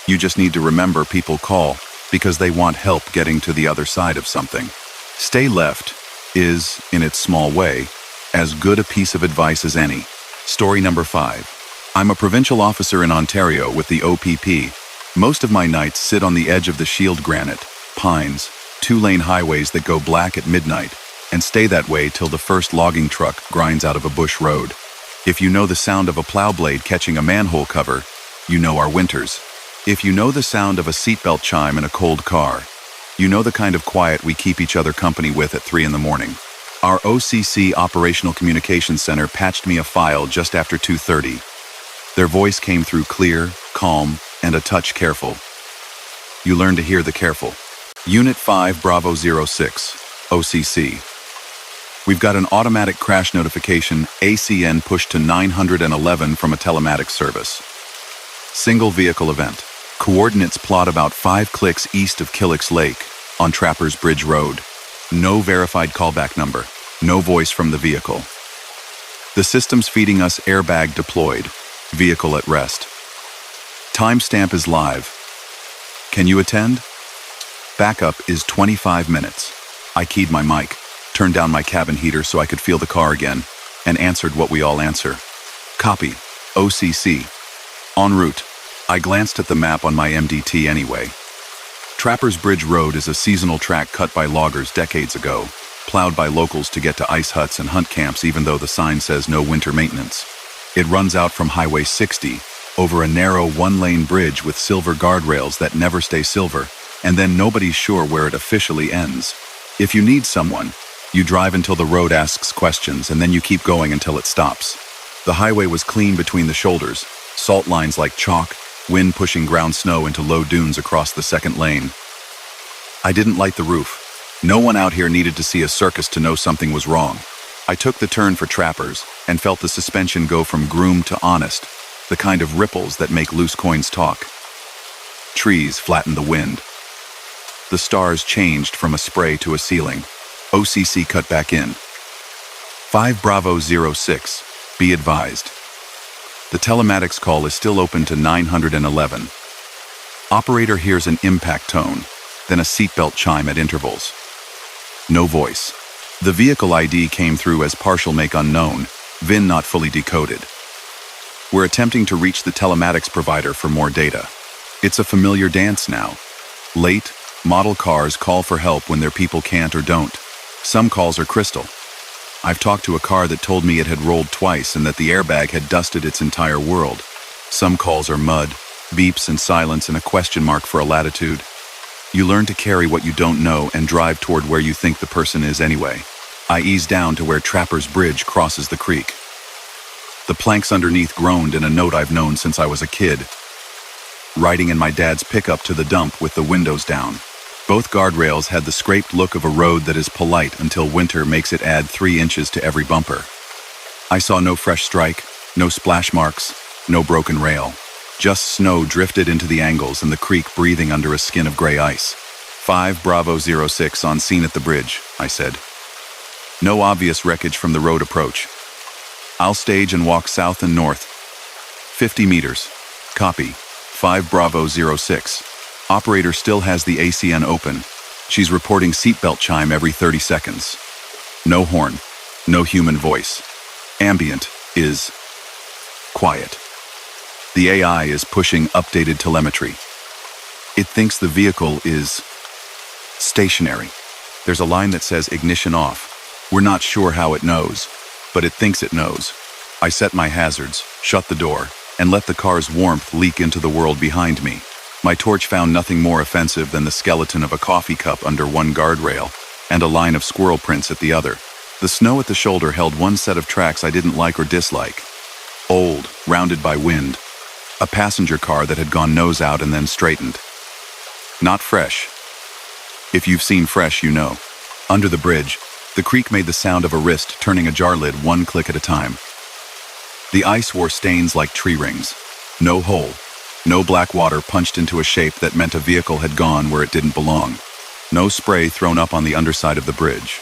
You just need to remember people call because they want help getting to the other side of something. Stay left is, in its small way, as good a piece of advice as any. Story number 5. I'm a provincial officer in Ontario with the OPP. Most of my nights sit on the edge of the shield granite, pines, 2-lane highways that go black at midnight, and stay that way till the first logging truck grinds out of a bush road. If you know the sound of a plow blade catching a manhole cover, you know our winters. If you know the sound of a seatbelt chime in a cold car, you know the kind of quiet we keep each other company with at 3 in the morning. Our OCC Operational Communications Center patched me a file just after 2:30. Their voice came through clear, calm, and a touch careful. You learn to hear the careful. Unit 5 Bravo 06, OCC. We've got an automatic crash notification, ACN pushed to 911 from a telematics service. Single vehicle event. Coordinates plot about 5 clicks east of Killicks Lake, on Trappers Bridge Road. No verified callback number. No voice from the vehicle. The system's feeding us airbag deployed. Vehicle at rest. Timestamp is live. Can you attend? Backup is 25 minutes. I keyed my mic, turned down my cabin heater so I could feel the car again, and answered what we all answer. Copy. OCC. En route. I glanced at the map on my MDT anyway. Trappers Bridge Road is a seasonal track cut by loggers decades ago, plowed by locals to get to ice huts and hunt camps even though the sign says no winter maintenance. It runs out from Highway 60, over a narrow 1-lane bridge with silver guardrails that never stay silver, and then nobody's sure where it officially ends. If you need someone, you drive until the road asks questions and then you keep going until it stops. The highway was clean between the shoulders, salt lines like chalk, wind pushing ground snow into low dunes across the second lane. I didn't light the roof. No one out here needed to see a circus to know something was wrong. I took the turn for Trappers and felt the suspension go from groomed to honest, the kind of ripples that make loose coins talk. Trees flattened the wind. The stars changed from a spray to a ceiling. OCC cut back in. 5 Bravo 06, be advised. The telematics call is still open to 911. Operator hears an impact tone, then a seatbelt chime at intervals. No voice. The vehicle ID came through as partial make unknown, VIN not fully decoded. We're attempting to reach the telematics provider for more data. It's a familiar dance now. Late, model cars call for help when their people can't or don't. Some calls are crystal. I've talked to a car that told me it had rolled twice and that the airbag had dusted its entire world. Some calls are mud, beeps and silence and a question mark for a latitude. You learn to carry what you don't know and drive toward where you think the person is anyway. I ease down to where Trapper's Bridge crosses the creek. The planks underneath groaned in a note I've known since I was a kid. Riding in my dad's pickup to the dump with the windows down. Both guardrails had the scraped look of a road that is polite until winter makes it add 3 inches to every bumper. I saw no fresh strike, no splash marks, no broken rail. Just snow drifted into the angles and the creek breathing under a skin of gray ice. 5 Bravo 06 on scene at the bridge, I said. No obvious wreckage from the road approach. I'll stage and walk south and north. 50 meters. Copy. 5 Bravo 06. Operator still has the ACN open. She's reporting seatbelt chime every 30 seconds. No horn. No human voice. Ambient is quiet. The AI is pushing updated telemetry. It thinks the vehicle is stationary. There's a line that says ignition off. We're not sure how it knows, but it thinks it knows. I set my hazards, shut the door, and let the car's warmth leak into the world behind me. My torch found nothing more offensive than the skeleton of a coffee cup under one guardrail and a line of squirrel prints at the other. The snow at the shoulder held one set of tracks I didn't like or dislike. Old, rounded by wind. A passenger car that had gone nose out and then straightened. Not fresh. If you've seen fresh, you know. Under the bridge, the creek made the sound of a wrist turning a jar lid 1 click at a time. The ice wore stains like tree rings. No hole. No black water punched into a shape that meant a vehicle had gone where it didn't belong. No spray thrown up on the underside of the bridge.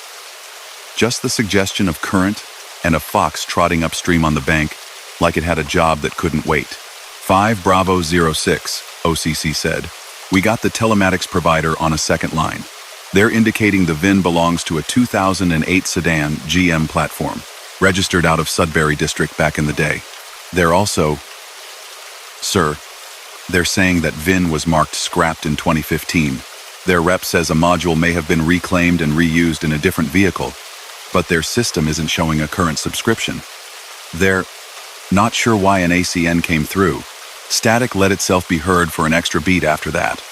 Just the suggestion of current and a fox trotting upstream on the bank like it had a job that couldn't wait. 5 Bravo 06, OCC said. We got the telematics provider on a second line. They're indicating the VIN belongs to a 2008 sedan GM platform, registered out of Sudbury District back in the day. They're also... Sir, they're saying that VIN was marked scrapped in 2015. Their rep says a module may have been reclaimed and reused in a different vehicle, but their system isn't showing a current subscription. They're not sure why an ACN came through. Static let itself be heard for an extra beat after that.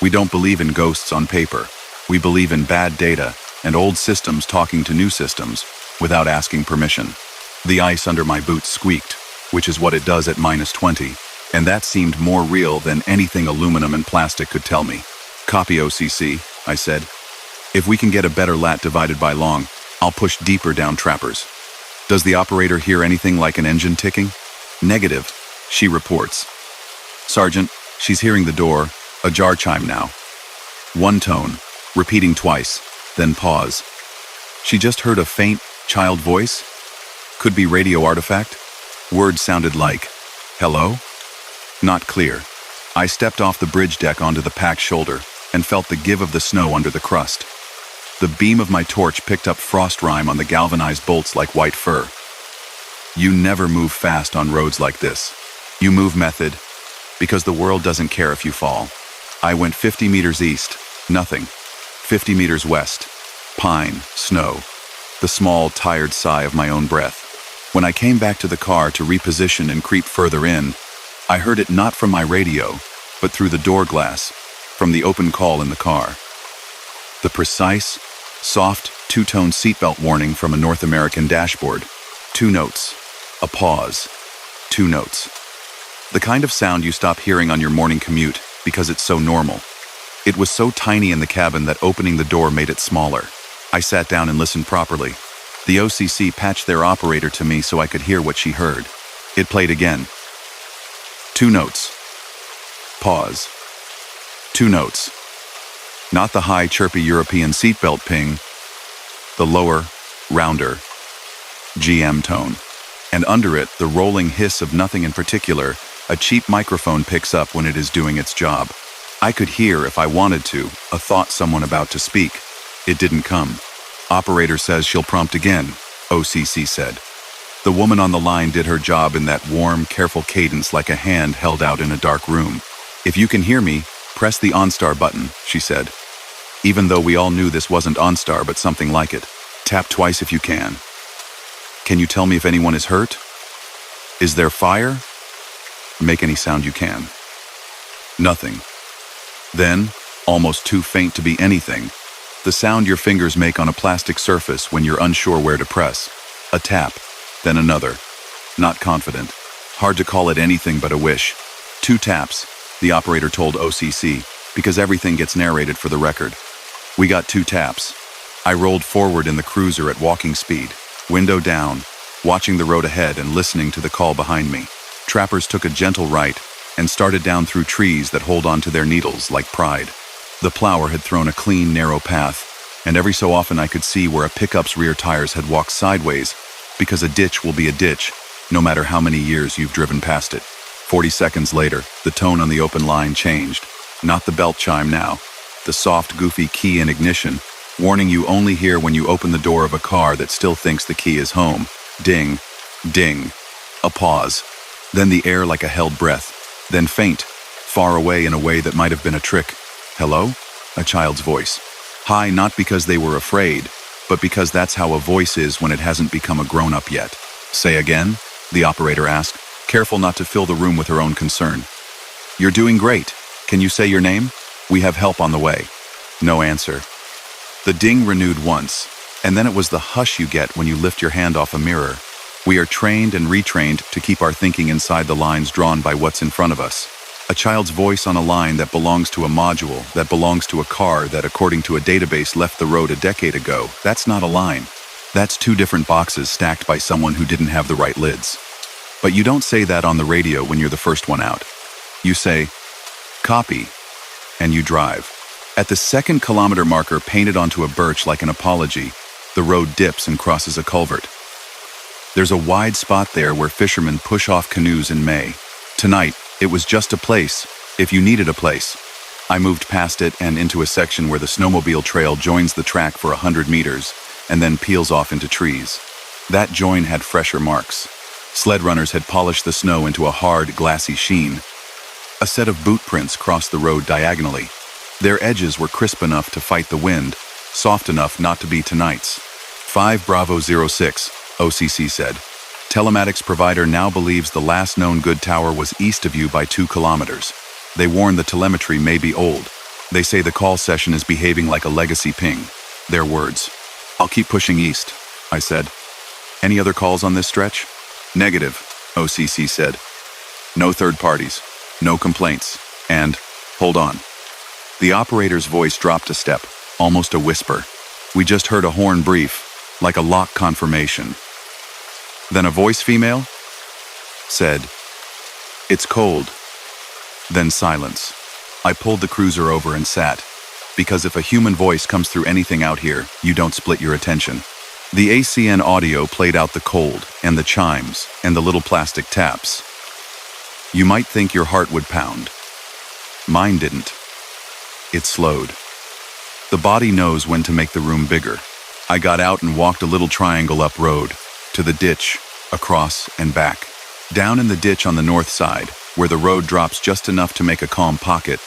We don't believe in ghosts on paper. We believe in bad data and old systems talking to new systems without asking permission. The ice under my boots squeaked, which is what it does at -20, and that seemed more real than anything aluminum and plastic could tell me. Copy OCC, I said. If we can get a better lat divided by long, I'll push deeper down Trappers. Does the operator hear anything like an engine ticking? Negative, she reports. Sergeant, she's hearing the door, a jar chime now. One tone, repeating twice, then pause. She just heard a faint, child voice? Could be radio artifact? Words sounded like, hello? Not clear. I stepped off the bridge deck onto the packed shoulder and felt the give of the snow under the crust. The beam of my torch picked up frost rime on the galvanized bolts like white fur. You never move fast on roads like this. You move method, because the world doesn't care if you fall. I went 50 meters east, nothing. 50 meters west, pine, snow. The small, tired sigh of my own breath. When I came back to the car to reposition and creep further in, I heard it not from my radio, but through the door glass, from the open call in the car. The precise, soft, two-tone seatbelt warning from a North American dashboard. 2 notes. A pause. 2 notes. The kind of sound you stop hearing on your morning commute because it's so normal. It was so tiny in the cabin that opening the door made it smaller. I sat down and listened properly. The OCC patched their operator to me so I could hear what she heard. It played again. 2 notes. Pause. 2 notes. Not the high, chirpy European seatbelt ping, the lower, rounder, GM tone. and under it, the rolling hiss of nothing in particular, a cheap microphone picks up when it is doing its job. I could hear, if I wanted to, a thought someone about to speak. It didn't come. Operator says she'll prompt again, OCC said. The woman on the line did her job in that warm, careful cadence like a hand held out in a dark room. If you can hear me, press the OnStar button, she said. Even though we all knew this wasn't OnStar but something like it. Tap twice if you can. Can you tell me if anyone is hurt? Is there fire? Make any sound you can. Nothing. Then, almost too faint to be anything, the sound your fingers make on a plastic surface when you're unsure where to press. A tap, then another. Not confident. Hard to call it anything but a wish. 2 taps, the operator told OCC, because everything gets narrated for the record. We got 2 taps. I rolled forward in the cruiser at walking speed, window down, watching the road ahead and listening to the call behind me. Trappers took a gentle right and started down through trees that hold on to their needles like pride. The plower had thrown a clean, narrow path, and every so often I could see where a pickup's rear tires had walked sideways, because a ditch will be a ditch, no matter how many years you've driven past it. 40 seconds later, the tone on the open line changed. Not the belt chime now. The soft, goofy key in ignition, warning you only hear when you open the door of a car that still thinks the key is home. Ding, ding. A pause. Then the air like a held breath. Then faint, far away in a way that might have been a trick. Hello? A child's voice. High not because they were afraid, but because that's how a voice is when it hasn't become a grown-up yet. Say again? The operator asked, careful not to fill the room with her own concern. You're doing great. Can you say your name? We have help on the way. No answer. The ding renewed once, and then it was the hush you get when you lift your hand off a mirror. We are trained and retrained to keep our thinking inside the lines drawn by what's in front of us. A child's voice on a line that belongs to a module, that belongs to a car that according to a database left the road a decade ago, that's not a line. That's 2 different boxes stacked by someone who didn't have the right lids. But you don't say that on the radio when you're the first one out. You say, copy, and you drive. At the 2nd kilometer marker painted onto a birch like an apology, the road dips and crosses a culvert. There's a wide spot there where fishermen push off canoes in May. Tonight, it was just a place, if you needed a place. I moved past it and into a section where the snowmobile trail joins the track for 100 meters and then peels off into trees. That join had fresher marks. Sled runners had polished the snow into a hard, glassy sheen. A set of boot prints crossed the road diagonally. Their edges were crisp enough to fight the wind, soft enough not to be tonight's. 5 Bravo 06, OCC said. Telematics provider now believes the last known good tower was east of you by 2 kilometers. They warn the telemetry may be old. They say the call session is behaving like a legacy ping. Their words. I'll keep pushing east, I said. Any other calls on this stretch? Negative, OCC said. No third parties, no complaints, and, hold on. The operator's voice dropped a step, almost a whisper. We just heard a horn brief, like a lock confirmation. Then a voice female said, it's cold. Then silence. I pulled the cruiser over and sat, because if a human voice comes through anything out here, you don't split your attention. The ACN audio played out the cold, and the chimes, and the little plastic taps. You might think your heart would pound. Mine didn't. It slowed. The body knows when to make the room bigger. I got out and walked a little triangle up road, to the ditch, across and back. Down in the ditch on the north side, where the road drops just enough to make a calm pocket,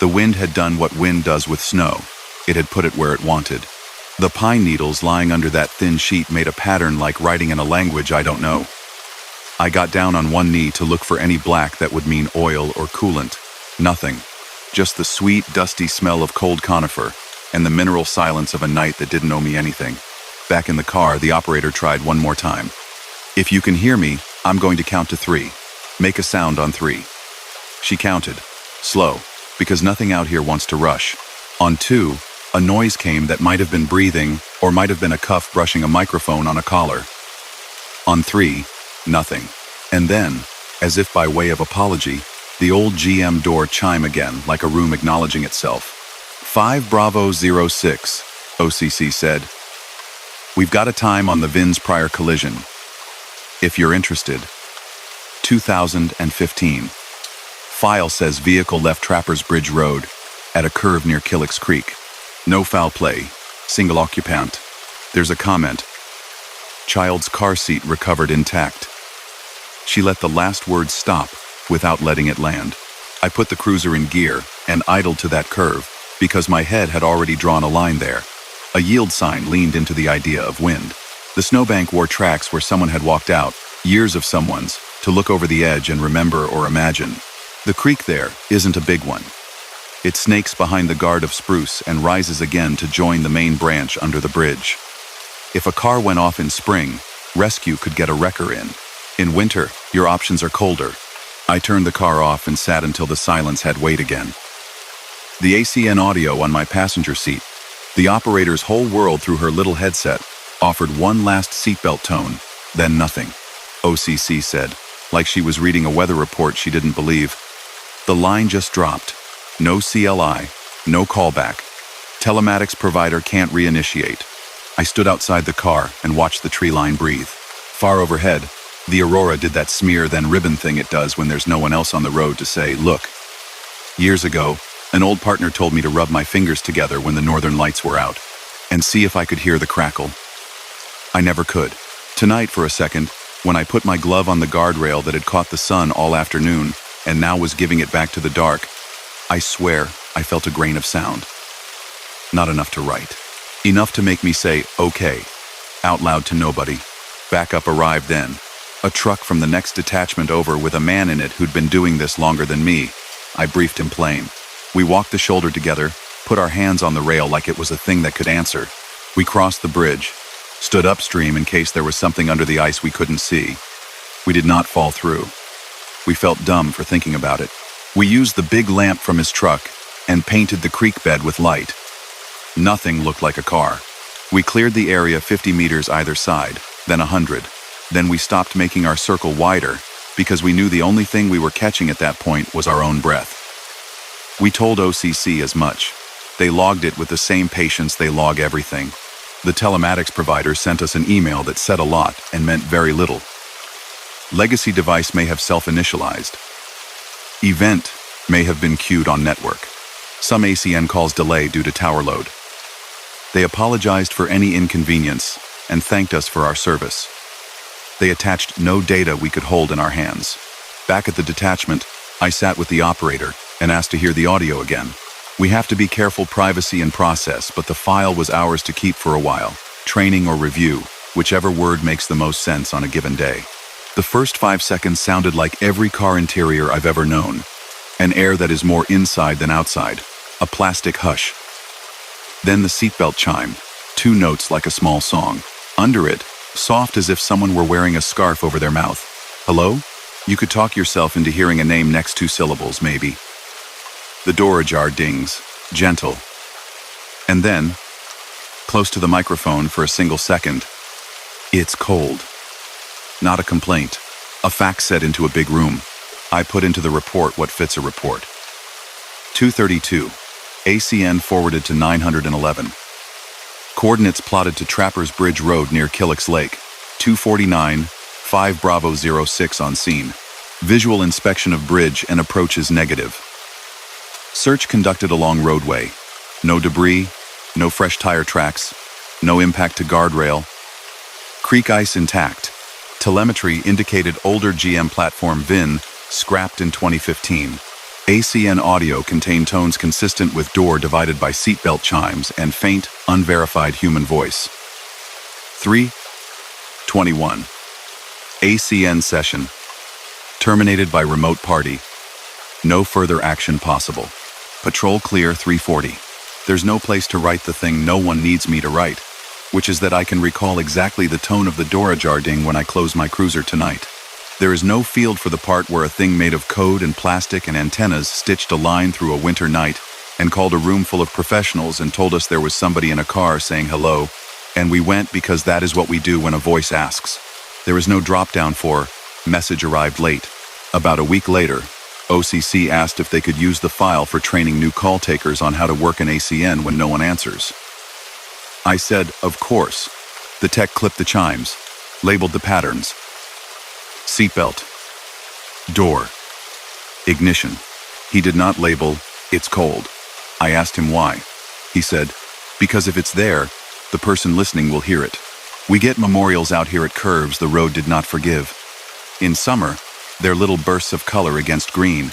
the wind had done what wind does with snow. It had put it where it wanted. The pine needles lying under that thin sheet made a pattern like writing in a language I don't know. I got down on one knee to look for any black that would mean oil or coolant. Nothing. Just the sweet, dusty smell of cold conifer and the mineral silence of a night that didn't owe me anything. Back in the car, the operator tried one more time. If you can hear me, I'm going to count to 3. Make a sound on 3. She counted. Slow, because nothing out here wants to rush. On 2, a noise came that might have been breathing or might have been a cuff brushing a microphone on a collar. On 3, nothing. And then, as if by way of apology, the old GM door chime again like a room acknowledging itself. 5 Bravo 06, OCC said. We've got a time on the VIN's prior collision. If you're interested. 2015. File says vehicle left Trappers Bridge Road at a curve near Killicks Creek. No foul play. Single occupant. There's a comment. Child's car seat recovered intact. She let the last word stop without letting it land. I put the cruiser in gear and idled to that curve because my head had already drawn a line there. A yield sign leaned into the idea of wind. The snowbank wore tracks where someone had walked out, years of someone's, to look over the edge and remember or imagine. The creek there isn't a big one. It snakes behind the guard of spruce and rises again to join the main branch under the bridge. If a car went off in spring, rescue could get a wrecker in. In winter, your options are colder. I turned the car off and sat until the silence had weight again. The ACN audio on my passenger seat, the operator's whole world through her little headset, offered one last seatbelt tone, then nothing. OCC said, like she was reading a weather report she didn't believe. The line just dropped. No CLI, no callback. Telematics provider can't reinitiate. I stood outside the car and watched the tree line breathe. Far overhead, the aurora did that smear then ribbon thing it does when there's no one else on the road to say, look. Years ago, an old partner told me to rub my fingers together when the northern lights were out and see if I could hear the crackle. I never could. Tonight, for a second, when I put my glove on the guardrail that had caught the sun all afternoon and now was giving it back to the dark, I swear I felt a grain of sound. Not enough to write. Enough to make me say, okay, out loud to nobody. Backup arrived then. A truck from the next detachment over with a man in it who'd been doing this longer than me. I briefed him plain. We walked the shoulder together, put our hands on the rail like it was a thing that could answer. We crossed the bridge, stood upstream in case there was something under the ice we couldn't see. We did not fall through. We felt dumb for thinking about it. We used the big lamp from his truck and painted the creek bed with light. Nothing looked like a car. We cleared the area 50 meters either side, then 100. Then we stopped making our circle wider because we knew the only thing we were catching at that point was our own breath. We told OCC as much. They logged it with the same patience they log everything. The telematics provider sent us an email that said a lot and meant very little. Legacy device may have self-initialized. Event may have been queued on network. Some ACN calls delay due to tower load. They apologized for any inconvenience and thanked us for our service. They attached no data we could hold in our hands. Back at the detachment, I sat with the operator and asked to hear the audio again. We have to be careful privacy and process, but the file was ours to keep for a while. Training or review, whichever word makes the most sense on a given day. The first 5 seconds sounded like every car interior I've ever known. An air that is more inside than outside. A plastic hush. Then the seatbelt chimed. 2 notes like a small song. Under it, soft as if someone were wearing a scarf over their mouth. Hello? You could talk yourself into hearing a name next 2 syllables, maybe. The door ajar dings, gentle. And then, close to the microphone for a single second, it's cold. Not a complaint. A fax set into a big room. I put into the report what fits a report. 232. ACN forwarded to 911. Coordinates plotted to Trappers Bridge Road near Killicks Lake. 249, 5 Bravo 06 on scene. Visual inspection of bridge and approach is negative. Search conducted along roadway. No debris, no fresh tire tracks, no impact to guardrail. Creek ice intact. Telemetry indicated older GM platform VIN, scrapped in 2015. ACN audio contained tones consistent with door divided by seatbelt chimes and faint, unverified human voice. 3:21. ACN session. Terminated by remote party. No further action possible. Patrol clear 3:40. There's no place to write the thing no one needs me to write, which is that I can recall exactly the tone of the door ajar ding when I close my cruiser tonight. There is no field for the part where a thing made of code and plastic and antennas stitched a line through a winter night and called a room full of professionals and told us there was somebody in a car saying hello, and we went because that is what we do when a voice asks. There is no drop-down for message arrived late. About a week later, OCC asked if they could use the file for training new call takers on how to work an ACN when no one answers. I said, of course. The tech clipped the chimes, labeled the patterns. Seatbelt. Door. Ignition. He did not label, "It's cold." I asked him why. He said, "Because if it's there, the person listening will hear it. We get memorials out here at curves the road did not forgive. In summer, they're little bursts of color against green.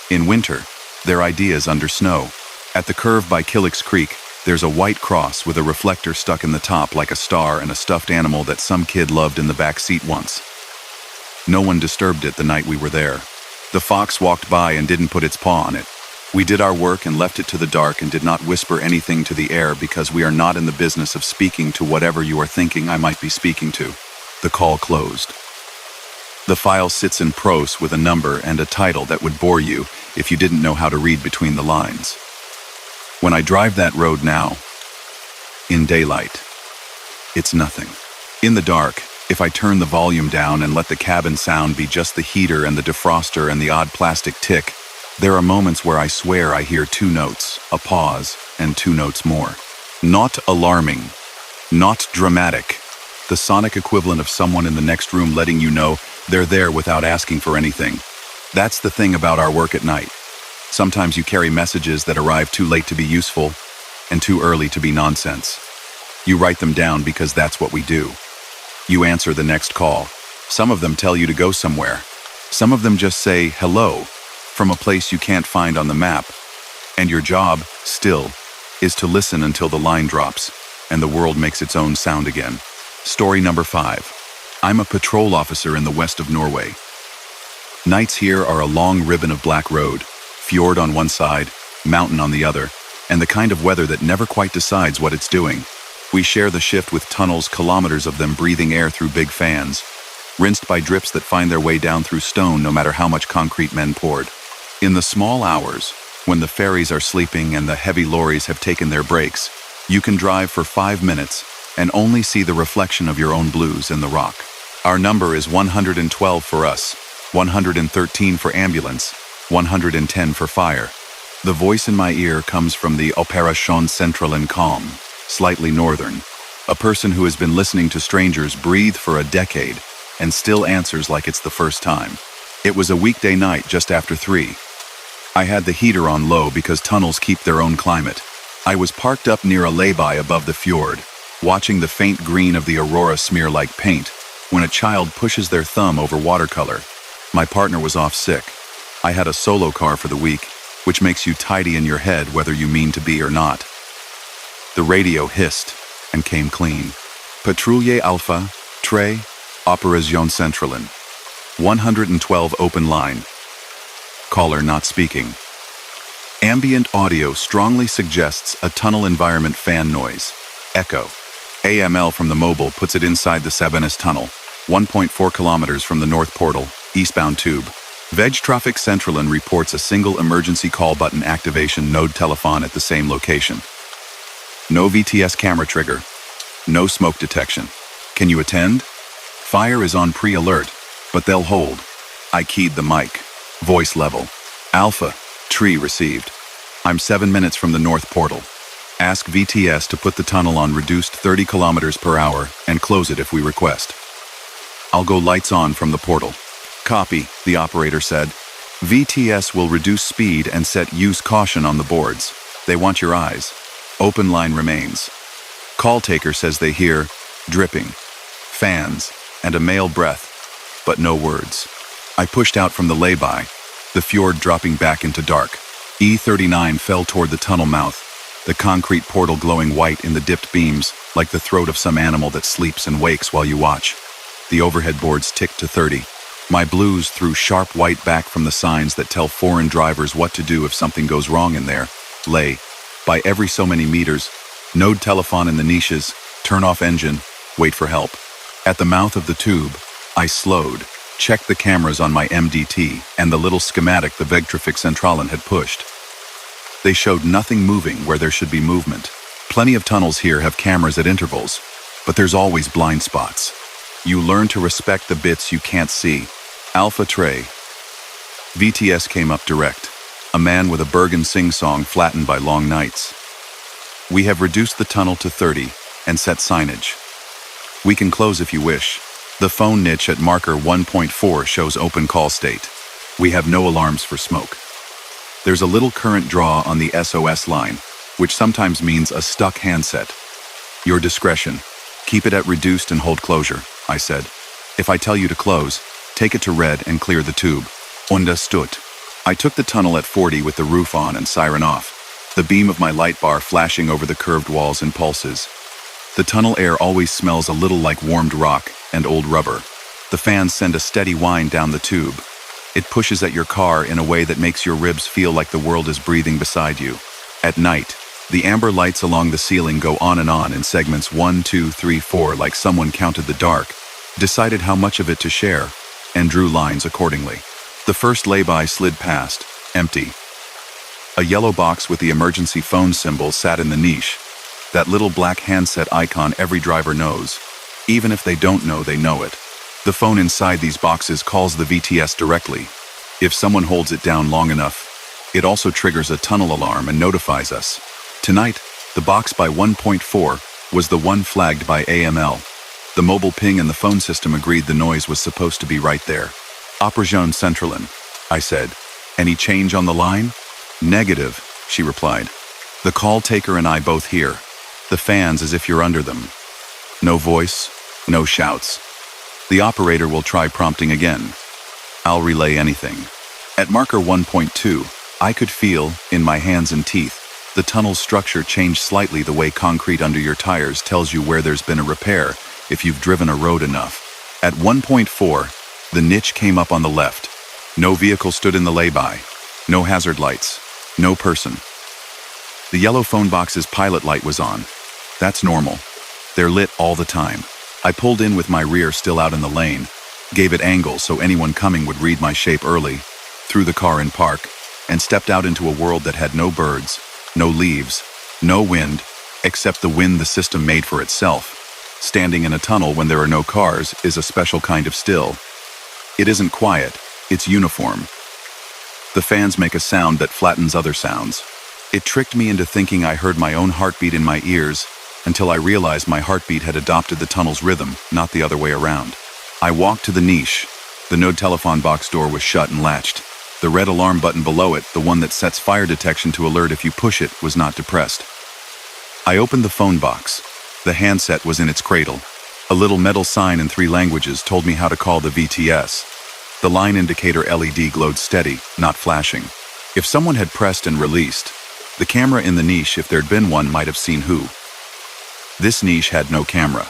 In winter, they're ideas under snow. At the curve by Killick's Creek, there's a white cross with a reflector stuck in the top like a star and a stuffed animal that some kid loved in the back seat once. No one disturbed it the night we were there. The fox walked by and didn't put its paw on it. We did our work and left it to the dark and did not whisper anything to the air because we are not in the business of speaking to whatever you are thinking I might be speaking to." The call closed. The file sits in prose with a number and a title that would bore you if you didn't know how to read between the lines. When I drive that road now, in daylight, it's nothing. In the dark, if I turn the volume down and let the cabin sound be just the heater and the defroster and the odd plastic tick, there are moments where I swear I hear two notes, a pause, and two notes more. Not alarming, not dramatic. The sonic equivalent of someone in the next room letting you know they're there without asking for anything. That's the thing about our work at night. Sometimes you carry messages that arrive too late to be useful and too early to be nonsense. You write them down because that's what we do. You answer the next call. Some of them tell you to go somewhere. Some of them just say hello from a place you can't find on the map. And your job, still, is to listen until the line drops and the world makes its own sound again. Story number 5. I'm a patrol officer in the west of Norway. Nights here are a long ribbon of black road, fjord on one side, mountain on the other, and the kind of weather that never quite decides what it's doing. We share the shift with tunnels, kilometers of them breathing air through big fans, rinsed by drips that find their way down through stone no matter how much concrete men poured. In the small hours, when the ferries are sleeping and the heavy lorries have taken their breaks, you can drive for 5 minutes and only see the reflection of your own blues in the rock. Our number is 112 for us, 113 for ambulance, 110 for fire. The voice in my ear comes from the Opération Centrale in Calm, slightly northern. A person who has been listening to strangers breathe for a decade and still answers like it's the first time. It was a weekday night just after 3. I had the heater on low because tunnels keep their own climate. I was parked up near a lay-by above the fjord, watching the faint green of the aurora smear like paint when a child pushes their thumb over watercolor. My partner was off sick. I had a solo car for the week, which makes you tidy in your head whether you mean to be or not. The radio hissed and came clean. Patrouille Alpha, Tre, Opération Centrale. 112 open line. Caller not speaking. Ambient audio strongly suggests a tunnel environment fan noise. Echo. AML from the mobile puts it inside the Sabenes Tunnel, 1.4 kilometers from the North Portal, eastbound tube. Vegtraffic Centralen reports a single emergency call button activation node telephone at the same location. No VTS camera trigger. No smoke detection. Can you attend? Fire is on pre-alert, but they'll hold. I keyed the mic. Voice level. Alpha. Tree received. I'm 7 minutes from the North Portal. Ask VTS to put the tunnel on reduced 30 kilometers per hour and close it if we request. I'll go lights on from the portal. Copy, the operator said. VTS will reduce speed and set use caution on the boards. They want your eyes. Open line remains. Call taker says they hear dripping, fans, and a male breath, but no words. I pushed out from the lay-by, the fjord dropping back into dark. E39 fell toward the tunnel mouth, the concrete portal glowing white in the dipped beams, like the throat of some animal that sleeps and wakes while you watch. The overhead boards ticked to 30. My blues threw sharp white back from the signs that tell foreign drivers what to do if something goes wrong in there. Lay. By every so many meters, node telephone in the niches, turn off engine, wait for help. At the mouth of the tube, I slowed, checked the cameras on my MDT and the little schematic the Vegtraffic Centralen had pushed. They showed nothing moving where there should be movement. Plenty of tunnels here have cameras at intervals, but there's always blind spots. You learn to respect the bits you can't see. Alpha Tre. VTS came up direct. A man with a Bergen sing-song flattened by long nights. We have reduced the tunnel to 30 and set signage. We can close if you wish. The phone niche at marker 1.4 shows open call state. We have no alarms for smoke. There's a little current draw on the SOS line, which sometimes means a stuck handset. Your discretion. Keep it at reduced and hold closure, I said. If I tell you to close, take it to red and clear the tube. Understood. I took the tunnel at 40 with the roof on and siren off, the beam of my light bar flashing over the curved walls in pulses. The tunnel air always smells a little like warmed rock and old rubber. The fans send a steady whine down the tube. It pushes at your car in a way that makes your ribs feel like the world is breathing beside you. At night, the amber lights along the ceiling go on in segments 1, 2, 3, 4 like someone counted the dark, decided how much of it to share, and drew lines accordingly. The first lay-by slid past, empty. A yellow box with the emergency phone symbol sat in the niche. That little black handset icon every driver knows. Even if they don't know, they know it. The phone inside these boxes calls the VTS directly. If someone holds it down long enough, it also triggers a tunnel alarm and notifies us. Tonight, the box by 1.4 was the one flagged by AML. The mobile ping and the phone system agreed the noise was supposed to be right there. Operación Centralin, I said. Any change on the line? Negative, she replied. The call taker and I both hear. The fans as if you're under them. No voice, no shouts. The operator will try prompting again. I'll relay anything. At marker 1.2, I could feel, in my hands and teeth, the tunnel's structure change slightly the way concrete under your tires tells you where there's been a repair if you've driven a road enough. At 1.4, the niche came up on the left. No vehicle stood in the lay-by. No hazard lights. No person. The yellow phone box's pilot light was on. That's normal. They're lit all the time. I pulled in with my rear still out in the lane, gave it angle so anyone coming would read my shape early, threw the car in park, and stepped out into a world that had no birds, no leaves, no wind, except the wind the system made for itself. Standing in a tunnel when there are no cars is a special kind of still. It isn't quiet, it's uniform. The fans make a sound that flattens other sounds. It tricked me into thinking I heard my own heartbeat in my ears until I realized my heartbeat had adopted the tunnel's rhythm, not the other way around. I walked to the niche. The node telephone box door was shut and latched. The red alarm button below it, the one that sets fire detection to alert if you push it, was not depressed. I opened the phone box. The handset was in its cradle. A little metal sign in 3 languages told me how to call the VTS. The line indicator LED glowed steady, not flashing. If someone had pressed and released, the camera in the niche, if there'd been one, might have seen who. This niche had no camera.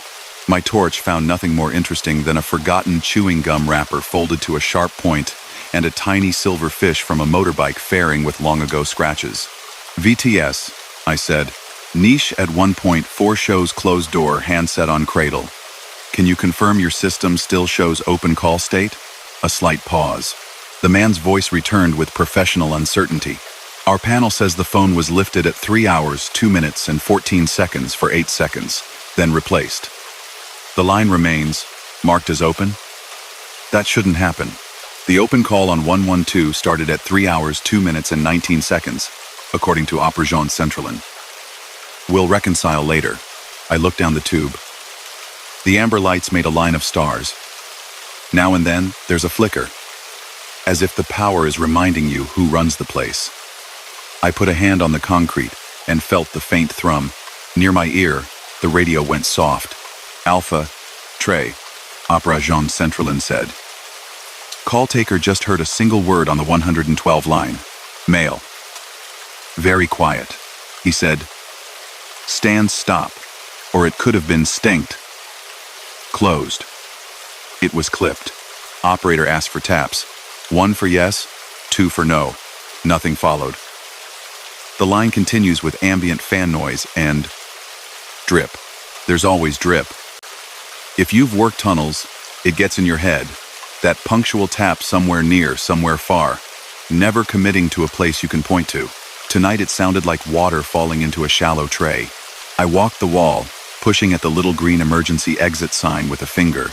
My torch found nothing more interesting than a forgotten chewing gum wrapper folded to a sharp point and a tiny silver fish from a motorbike fairing with long-ago scratches. VTS, I said. Niche at 1.4 shows closed door, handset on cradle. Can you confirm your system still shows open call state? A slight pause. The man's voice returned with professional uncertainty. Our panel says the phone was lifted at 3 hours, 2 minutes, and 14 seconds for 8 seconds, then replaced. The line remains, marked as open? That shouldn't happen. The open call on 112 started at 3 hours, 2 minutes, and 19 seconds, according to Operación Centralin. We'll reconcile later. I looked down the tube. The amber lights made a line of stars. Now and then, there's a flicker, as if the power is reminding you who runs the place. I put a hand on the concrete and felt the faint thrum. Near my ear, the radio went soft. Alpha, Trey, Operación Centralin said. Call taker just heard a single word on the 112 line. Male. Very quiet. He said, stand stop, or it could have been stinked. Closed. It was clipped. Operator asked for taps. 1 for yes, 2 for no. Nothing followed. The line continues with ambient fan noise and drip. There's always drip. If you've worked tunnels, it gets in your head. That punctual tap somewhere near, somewhere far, never committing to a place you can point to. Tonight it sounded like water falling into a shallow tray. I walked the wall, pushing at the little green emergency exit sign with a finger.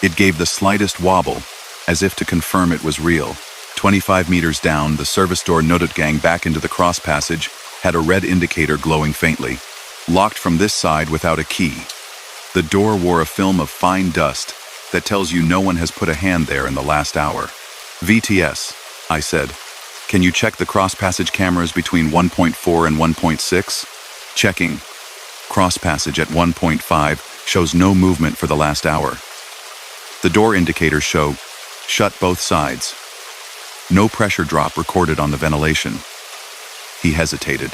It gave the slightest wobble, as if to confirm it was real. 25 meters down, the service door Notutgang back into the cross passage had a red indicator glowing faintly. Locked from this side without a key. The door wore a film of fine dust, that tells you no one has put a hand there in the last hour. VTS, I said. Can you check the cross-passage cameras between 1.4 and 1.6? Checking. Cross-passage at 1.5 shows no movement for the last hour. The door indicators show shut both sides. No pressure drop recorded on the ventilation. He hesitated.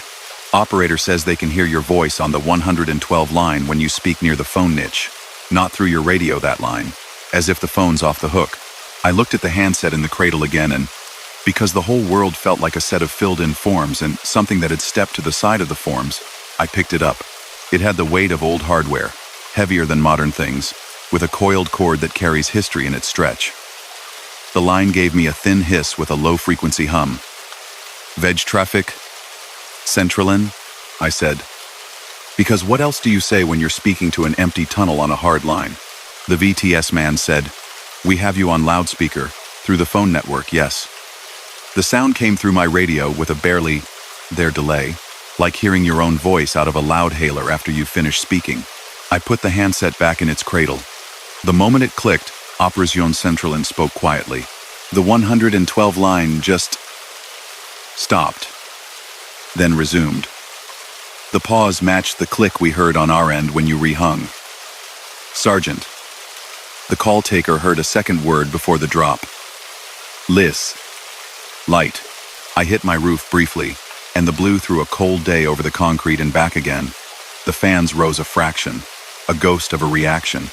Operator says they can hear your voice on the 112 line when you speak near the phone niche, not through your radio that line, as if the phone's off the hook. I looked at the handset in the cradle again and, because the whole world felt like a set of filled-in forms and something that had stepped to the side of the forms, I picked it up. It had the weight of old hardware, heavier than modern things, with a coiled cord that carries history in its stretch. The line gave me a thin hiss with a low-frequency hum. Veg traffic? Centralin? I said. Because what else do you say when you're speaking to an empty tunnel on a hard line? The VTS man said, we have you on loudspeaker, through the phone network, yes. The sound came through my radio with a barely delay, like hearing your own voice out of a loudhailer after you finish speaking. I put the handset back in its cradle. The moment it clicked, Operación Centralin spoke quietly. The 112 line just stopped, then resumed. The pause matched the click we heard on our end when you rehung. Sergeant. The call taker heard a second word before the drop. Liz. Light. I hit my roof briefly, and the blue threw a cold day over the concrete and back again. The fans rose a fraction, a ghost of a reaction.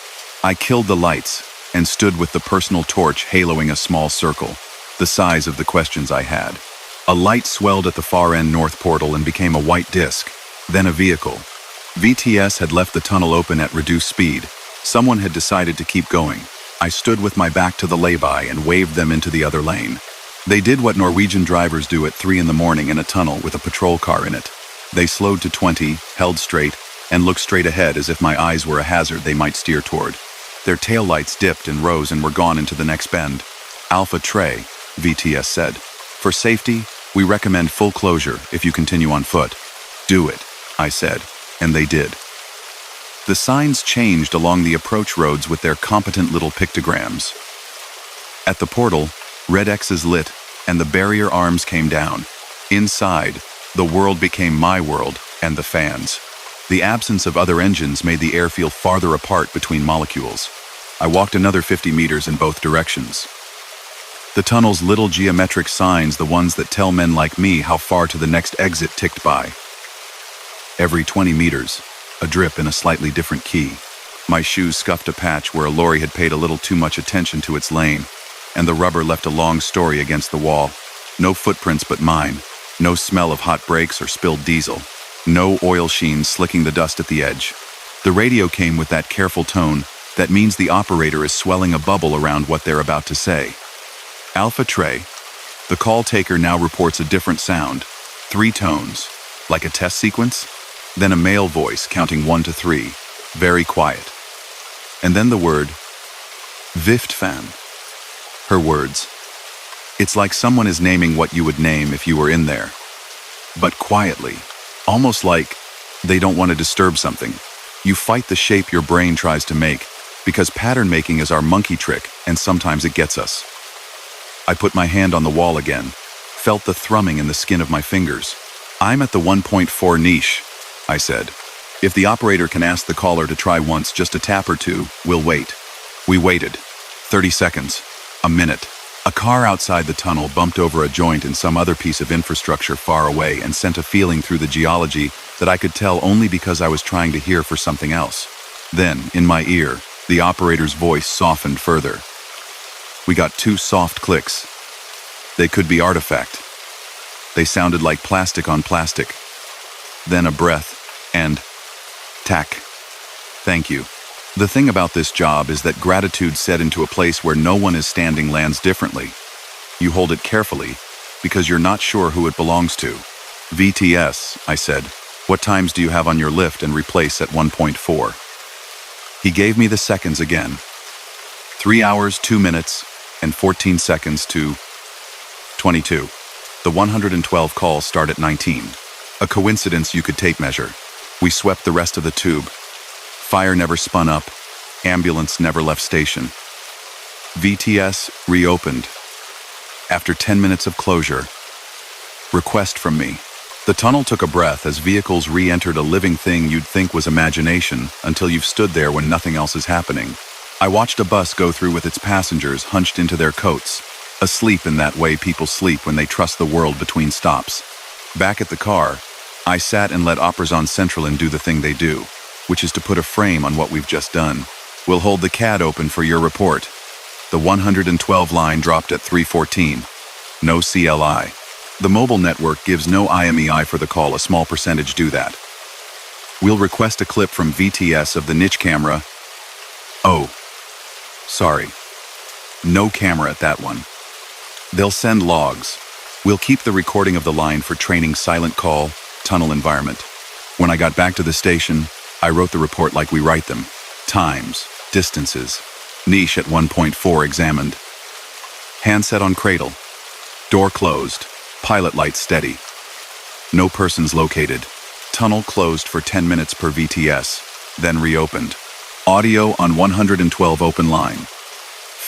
I killed the lights and stood with the personal torch haloing a small circle, the size of the questions I had. A light swelled at the far end north portal and became a white disc, then a vehicle. VTS had left the tunnel open at reduced speed. Someone had decided to keep going. I stood with my back to the lay-by and waved them into the other lane. They did what Norwegian drivers do at 3 in the morning in a tunnel with a patrol car in it. They slowed to 20, held straight, and looked straight ahead as if my eyes were a hazard they might steer toward. Their taillights dipped and rose and were gone into the next bend. Alpha Trey, VTS said. For safety, we recommend full closure if you continue on foot. Do it, I said, and they did. The signs changed along the approach roads with their competent little pictograms. At the portal, red X's lit, and the barrier arms came down. Inside, the world became my world and the fans. The absence of other engines made the air feel farther apart between molecules. I walked another 50 meters in both directions. The tunnel's little geometric signs, the ones that tell men like me how far to the next exit, ticked by. Every 20 meters, a drip in a slightly different key. My shoes scuffed a patch where a lorry had paid a little too much attention to its lane, and the rubber left a long story against the wall. No footprints but mine, no smell of hot brakes or spilled diesel, no oil sheen slicking the dust at the edge. The radio came with that careful tone that means the operator is swelling a bubble around what they're about to say. Alpha Trey, the call taker now reports a different sound, 3 tones, like a test sequence, then a male voice counting 1 to 3, very quiet. And then the word, Viftfan. Her words. It's like someone is naming what you would name if you were in there. But quietly, almost like they don't want to disturb something. You fight the shape your brain tries to make, because pattern making is our monkey trick, and sometimes it gets us. I put my hand on the wall again, felt the thrumming in the skin of my fingers. I'm at the 1.4 niche, I said. If the operator can ask the caller to try once, just a tap or two, we'll wait. We waited. 30 seconds. A minute. A car outside the tunnel bumped over a joint in some other piece of infrastructure far away and sent a feeling through the geology that I could tell only because I was trying to hear for something else. Then, in my ear, the operator's voice softened further. We got 2 soft clicks. They could be artifact. They sounded like plastic on plastic. Then a breath, and tack. Thank you. The thing about this job is that gratitude set into a place where no one is standing lands differently. You hold it carefully, because you're not sure who it belongs to. VTS, I said, what times do you have on your lift and replace at 1.4? He gave me the seconds again. 3 hours, 2 minutes, and 14 seconds to 22. The 112 calls start at 19. A coincidence you could tape measure. We swept the rest of the tube. Fire never spun up. Ambulance never left station. VTS reopened. After 10 minutes of closure. Request from me. The tunnel took a breath as vehicles re-entered a living thing you'd think was imagination until you've stood there when nothing else is happening. I watched a bus go through with its passengers hunched into their coats, asleep in that way people sleep when they trust the world between stops. Back at the car, I sat and let Operation Central do the thing they do, which is to put a frame on what we've just done. We'll hold the CAD open for your report. The 112 line dropped at 3:14. No CLI. The mobile network gives no IMEI for the call. A small percentage do that. We'll request a clip from VTS of the niche camera. Oh, sorry. No camera at that one. They'll send logs. We'll keep the recording of the line for training silent call, tunnel environment. When I got back to the station, I wrote the report like we write them. Times, distances. Niche at 1.4 examined. Handset on cradle. Door closed. Pilot light steady. No persons located. Tunnel closed for 10 minutes per VTS, then reopened. Audio on 112 open line.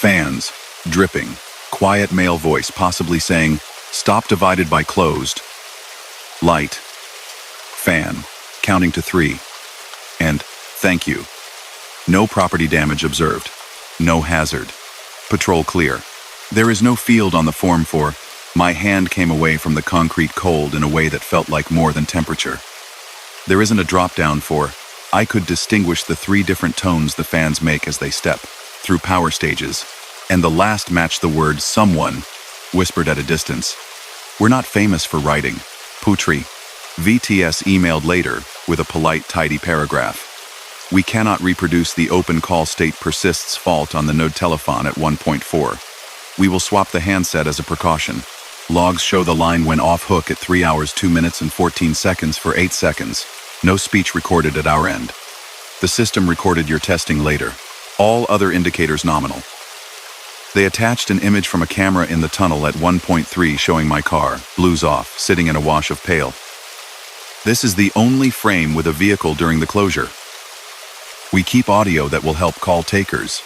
Fans, dripping. Quiet male voice possibly saying, "Stop divided by closed." Light. Fan, counting to 3. And, "Thank you." No property damage observed. No hazard. Patrol clear. There is no field on the form for, "My hand came away from the concrete cold in a way that felt like more than temperature." There isn't a drop-down for, "I could distinguish the 3 different tones the fans make as they step through power stages, and the last matched the word 'someone,' whispered at a distance." We're not famous for writing. Putri. VTS emailed later with a polite, tidy paragraph. "We cannot reproduce the open call state persists fault on the node telephone at 1.4. We will swap the handset as a precaution. Logs show the line went off hook at 3 hours 2 minutes and 14 seconds for 8 seconds. No speech recorded at our end. The system recorded your testing later. All other indicators nominal." They attached an image from a camera in the tunnel at 1.3 showing my car, blues off, sitting in a wash of pale. This is the only frame with a vehicle during the closure. We keep audio that will help call takers.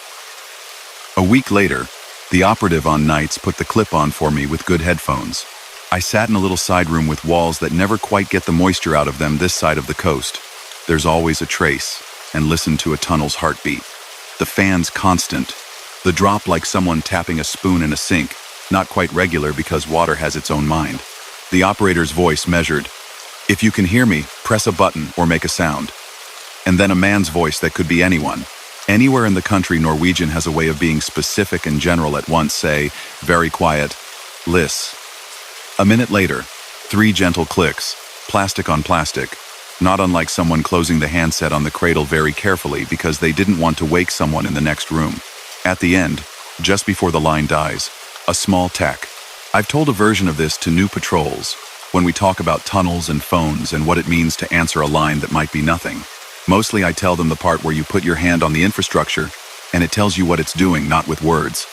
A week later, the operative on nights put the clip on for me with good headphones. I sat in a little side room with walls that never quite get the moisture out of them this side of the coast. There's always a trace, and listen to a tunnel's heartbeat. The fan's constant. The drop like someone tapping a spoon in a sink, not quite regular because water has its own mind. The operator's voice measured. "If you can hear me, press a button or make a sound." And then a man's voice that could be anyone. Anywhere in the country, Norwegian has a way of being specific and general at once. Say, very quiet, "Liss." A minute later, 3 gentle clicks, plastic on plastic, not unlike someone closing the handset on the cradle very carefully because they didn't want to wake someone in the next room. At the end, just before the line dies, a small tack. I've told a version of this to new patrols when we talk about tunnels and phones and what it means to answer a line that might be nothing. Mostly I tell them the part where you put your hand on the infrastructure and it tells you what it's doing, not with words.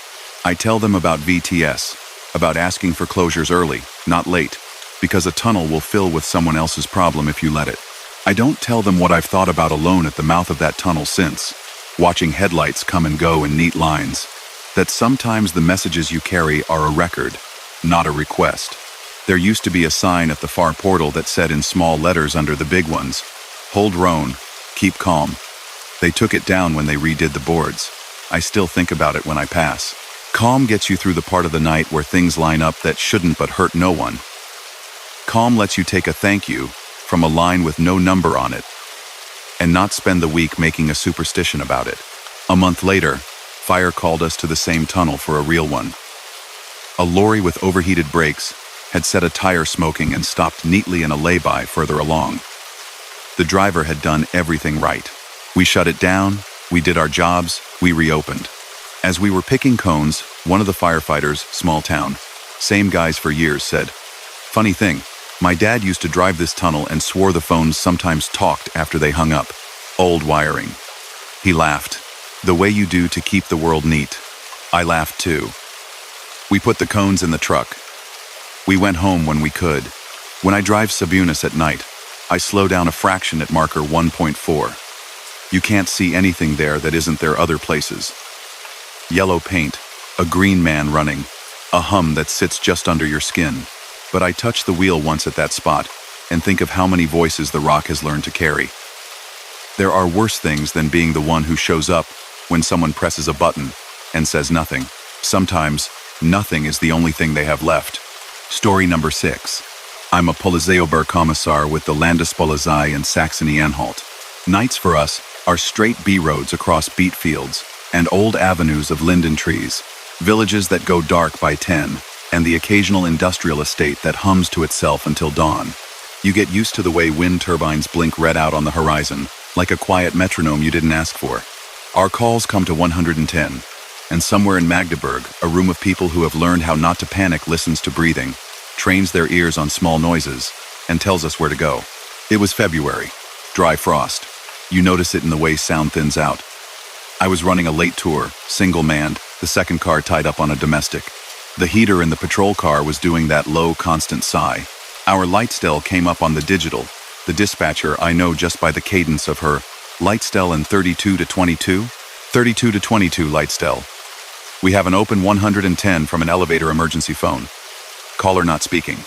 I tell them about VTS, about asking for closures early, not late, because a tunnel will fill with someone else's problem if you let it. I don't tell them what I've thought about alone at the mouth of that tunnel since, watching headlights come and go in neat lines, that sometimes the messages you carry are a record, not a request. There used to be a sign at the far portal that said in small letters under the big ones, "Hold Roan, keep calm." They took it down when they redid the boards. I still think about it when I pass. Calm gets you through the part of the night where things line up that shouldn't but hurt no one. Calm lets you take a thank you from a line with no number on it and not spend the week making a superstition about it. A month later, fire called us to the same tunnel for a real one. A lorry with overheated brakes had set a tire smoking and stopped neatly in a lay-by further along. The driver had done everything right. We shut it down, we did our jobs, we reopened. As we were picking cones, one of the firefighters, small town, same guys for years, said, "Funny thing, my dad used to drive this tunnel and swore the phones sometimes talked after they hung up. Old wiring." He laughed. "The way you do to keep the world neat." I laughed too. We put the cones in the truck. We went home when we could. When I drive Sabunis at night, I slow down a fraction at marker 1.4. You can't see anything there that isn't there other places. Yellow paint, A green man running. A hum that sits just under your skin. But I touch the wheel once at that spot and think of how many voices the rock has learned to carry. There are worse things than being the one who shows up when someone presses a button and says nothing. Sometimes, nothing is the only thing they have left. Story number 6. I'm a Polizeioberkommissar with the Landespolizei in Saxony-Anhalt. Nights for us are straight B roads across beet fields and old avenues of linden trees, villages that go dark by 10, and the occasional industrial estate that hums to itself until dawn. You get used to the way wind turbines blink red out on the horizon, like a quiet metronome you didn't ask for. Our calls come to 110, and somewhere in Magdeburg, a room of people who have learned how not to panic listens to breathing, trains their ears on small noises, and tells us where to go. It was February. Dry frost. You notice it in the way sound thins out. I was running a late tour, single-manned, the second car tied up on a domestic. The heater in the patrol car was doing that low, constant sigh. Our Lightstelle came up on the digital. The dispatcher I know just by the cadence of her Lightstelle in 32 to 22? 32 to 22 Lightstelle. We have an open 110 from an elevator emergency phone. Caller not speaking.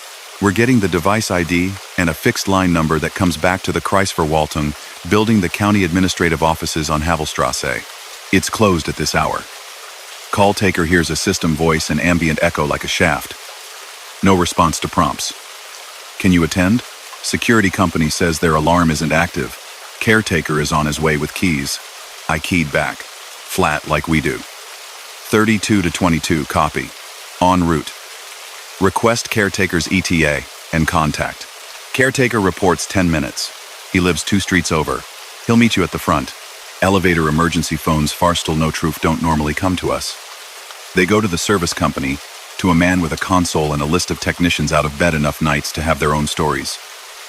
We're getting the device ID and a fixed line number that comes back to the Kreisverwaltung, building the county administrative offices on Havelstrasse. It's closed at this hour. Call taker hears a system voice and ambient echo like a shaft. No response to prompts. Can you attend? Security company says their alarm isn't active. Caretaker is on his way with keys. I keyed back. Flat like we do. 32 to 22, copy. En route. Request caretaker's ETA and contact. Caretaker reports 10 minutes. He lives 2 streets over. He'll meet you at the front. Elevator emergency phones Farstel no truth don't normally come to us. They go to the service company, to a man with a console and a list of technicians out of bed enough nights to have their own stories.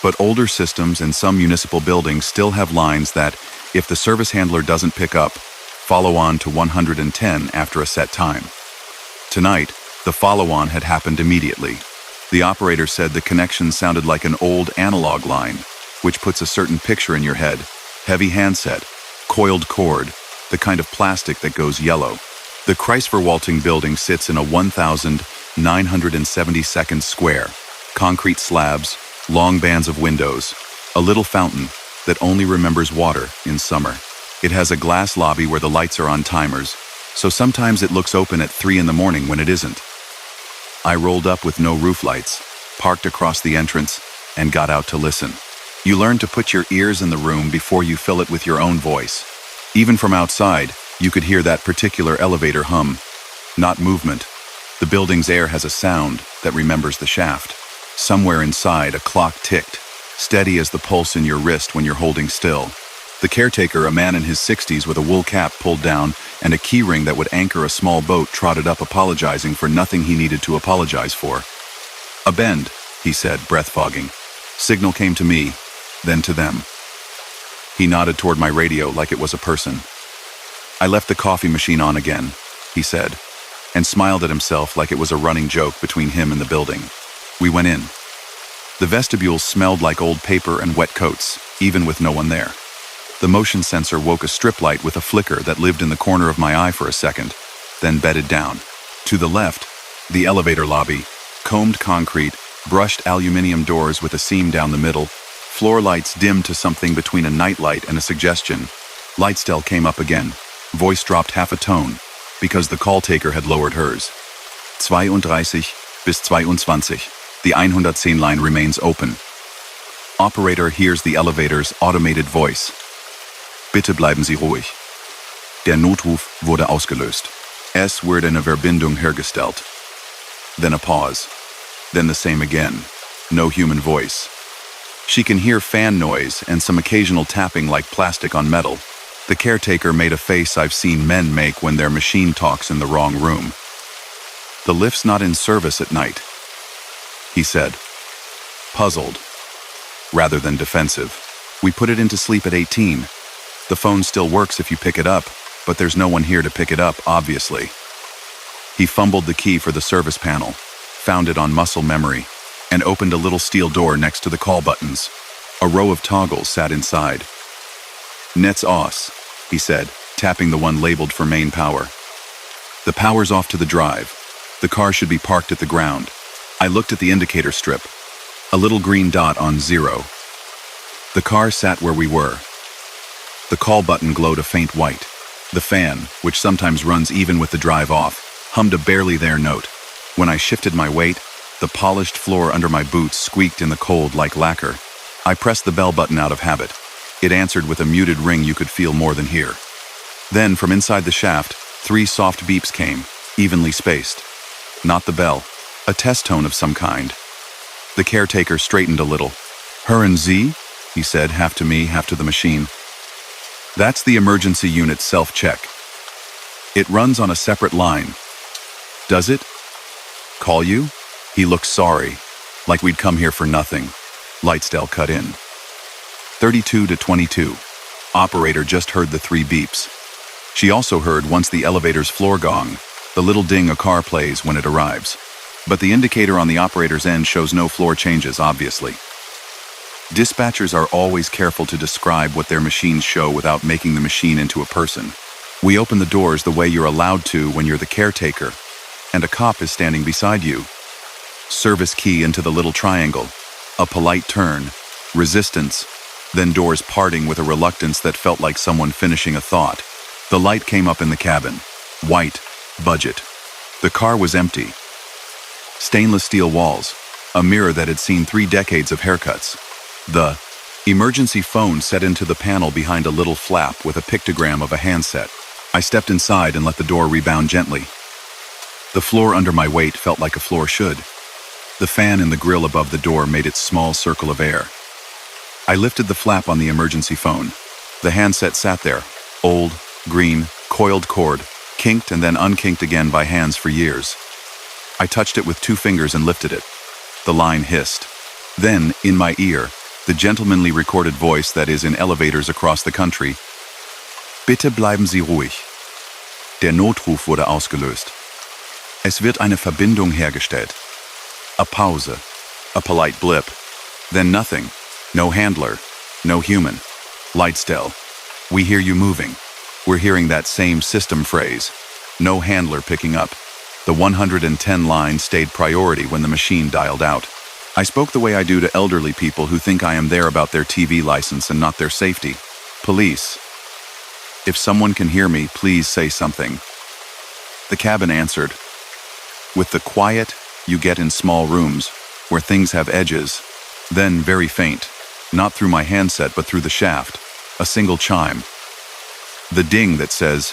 But older systems in some municipal buildings still have lines that, if the service handler doesn't pick up, follow on to 110 after a set time. Tonight, the follow-on had happened immediately. The operator said the connection sounded like an old analog line, which puts a certain picture in your head. Heavy handset, coiled cord, the kind of plastic that goes yellow. The Kreisverwaltung building sits in a 1,972nd square. Concrete slabs, long bands of windows, a little fountain that only remembers water in summer. It has a glass lobby where the lights are on timers, so sometimes it looks open at 3 in the morning when it isn't. I rolled up with no roof lights, parked across the entrance, and got out to listen. You learn to put your ears in the room before you fill it with your own voice. Even from outside, you could hear that particular elevator hum. Not movement. The building's air has a sound that remembers the shaft. Somewhere inside, a clock ticked, steady as the pulse in your wrist when you're holding still. The caretaker, a man in his 60s with a wool cap pulled down and a keyring that would anchor a small boat, trotted up apologizing for nothing he needed to apologize for. A bend, he said, breath fogging. Signal came to me, then to them. He nodded toward my radio like it was a person. I left the coffee machine on again, he said, and smiled at himself like it was a running joke between him and the building. We went in. The vestibule smelled like old paper and wet coats, even with no one there. The motion sensor woke a strip light with a flicker that lived in the corner of my eye for a second, then bedded down. To the left, the elevator lobby, combed concrete, brushed aluminium doors with a seam down the middle, floor lights dimmed to something between a nightlight and a suggestion. Lightstelle came up again. Voice dropped half a tone, because the call taker had lowered hers. 32 bis 22. The 110 line remains open. Operator hears the elevator's automated voice. Bitte bleiben Sie ruhig. Der Notruf wurde ausgelöst. Es wurde eine Verbindung hergestellt. Then a pause. Then the same again. No human voice. She can hear fan noise and some occasional tapping like plastic on metal. The caretaker made a face I've seen men make when their machine talks in the wrong room. The lift's not in service at night, he said. Puzzled, rather than defensive. We put it into sleep at 18. The phone still works if you pick it up, but there's no one here to pick it up, obviously. He fumbled the key for the service panel, found it on muscle memory, and opened a little steel door next to the call buttons. A row of toggles sat inside. Netz aus, he said, tapping the one labeled for main power. The power's off to the drive. The car should be parked at the ground. I looked at the indicator strip. A little green dot on 0. The car sat where we were. The call button glowed a faint white. The fan, which sometimes runs even with the drive off, hummed a barely there note. When I shifted my weight, the polished floor under my boots squeaked in the cold like lacquer. I pressed the bell button out of habit. It answered with a muted ring you could feel more than hear. Then, from inside the shaft, 3 soft beeps came, evenly spaced. Not the bell, a test tone of some kind. The caretaker straightened a little. "Hören Sie?" he said, half to me, half to the machine. "That's the emergency unit self-check. It runs on a separate line." "Does it? Call you?" He looked sorry, like we'd come here for nothing. Lightsdale cut in. 32 to 22. Operator just heard the 3 beeps. She also heard once the elevator's floor gong, the little ding a car plays when it arrives. But the indicator on the operator's end shows no floor changes, obviously. Dispatchers are always careful to describe what their machines show without making the machine into a person. We open the doors the way you're allowed to when you're the caretaker, and a cop is standing beside you. Service key into the little triangle. A polite turn. Resistance. Then doors parting with a reluctance that felt like someone finishing a thought. The light came up in the cabin. White. Budget. The car was empty. Stainless steel walls. A mirror that had seen 3 decades of haircuts. The emergency phone set into the panel behind a little flap with a pictogram of a handset. I stepped inside and let the door rebound gently. The floor under my weight felt like a floor should. The fan in the grill above the door made its small circle of air. I lifted the flap on the emergency phone. The handset sat there, old, green, coiled cord, kinked and then unkinked again by hands for years. I touched it with 2 fingers and lifted it. The line hissed. Then, in my ear, the gentlemanly recorded voice that is in elevators across the country. "Bitte bleiben Sie ruhig. Der Notruf wurde ausgelöst. Es wird eine Verbindung hergestellt." A pause. A polite blip. Then nothing. No handler. No human. Lightsdale. "We hear you moving." We're hearing that same system phrase. No handler picking up. The 110 line stayed priority when the machine dialed out. I spoke the way I do to elderly people who think I am there about their TV license and not their safety. "Police. If someone can hear me, please say something." The cabin answered. With the quiet you get in small rooms, where things have edges. Then, very faint, not through my handset but through the shaft, a single chime. The ding that says,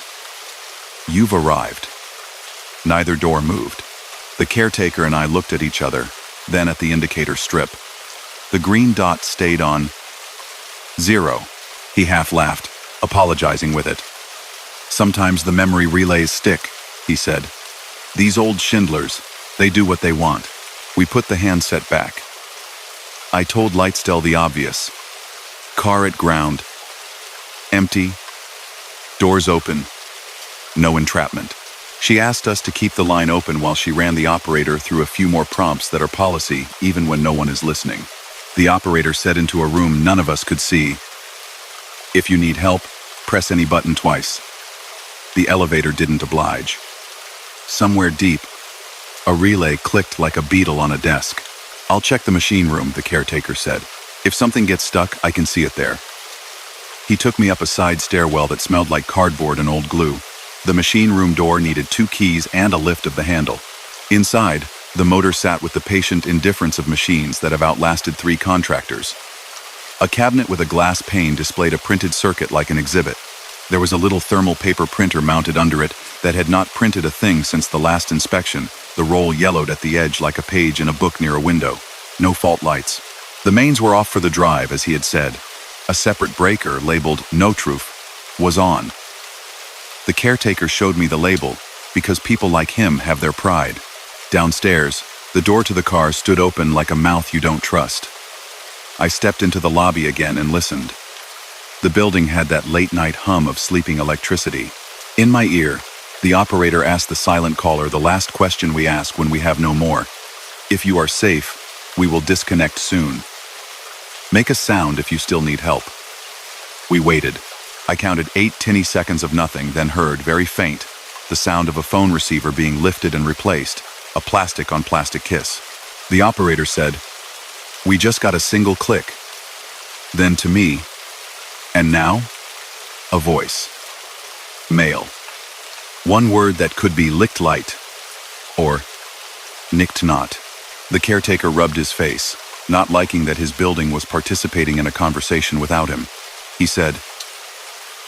"You've arrived." Neither door moved. The caretaker and I looked at each other, then at the indicator strip. The green dot stayed on 0. He half laughed, apologizing with it. "Sometimes the memory relays stick," he said. "These old Schindlers, they do what they want." We put the handset back. I told Lightsdale the obvious. Car at ground. Empty. Doors open. No entrapment. She asked us to keep the line open while she ran the operator through a few more prompts that are policy even when no one is listening. The operator said into a room none of us could see, "If you need help, press any button twice." The elevator didn't oblige. Somewhere deep, a relay clicked like a beetle on a desk. "I'll check the machine room," the caretaker said. "If something gets stuck, I can see it there." He took me up a side stairwell that smelled like cardboard and old glue. The machine room door needed 2 keys and a lift of the handle. Inside, the motor sat with the patient indifference of machines that have outlasted 3 contractors. A cabinet with a glass pane displayed a printed circuit like an exhibit. There was a little thermal paper printer mounted under it that had not printed a thing since the last inspection, the roll yellowed at the edge like a page in a book near a window. No fault lights. The mains were off for the drive, as he had said. A separate breaker, labeled Notruf, was on. The caretaker showed me the label, because people like him have their pride. Downstairs, the door to the car stood open like a mouth you don't trust. I stepped into the lobby again and listened. The building had that late-night hum of sleeping electricity. In my ear, the operator asked the silent caller the last question we ask when we have no more. "If you are safe, we will disconnect soon. Make a sound if you still need help." We waited. I counted 8 tinny seconds of nothing, then heard, very faint, the sound of a phone receiver being lifted and replaced, a plastic on plastic kiss. The operator said, "We just got a single click." Then to me, "And now?" A voice. Male. One word that could be licked light, or nicked not. The caretaker rubbed his face, not liking that his building was participating in a conversation without him. He said,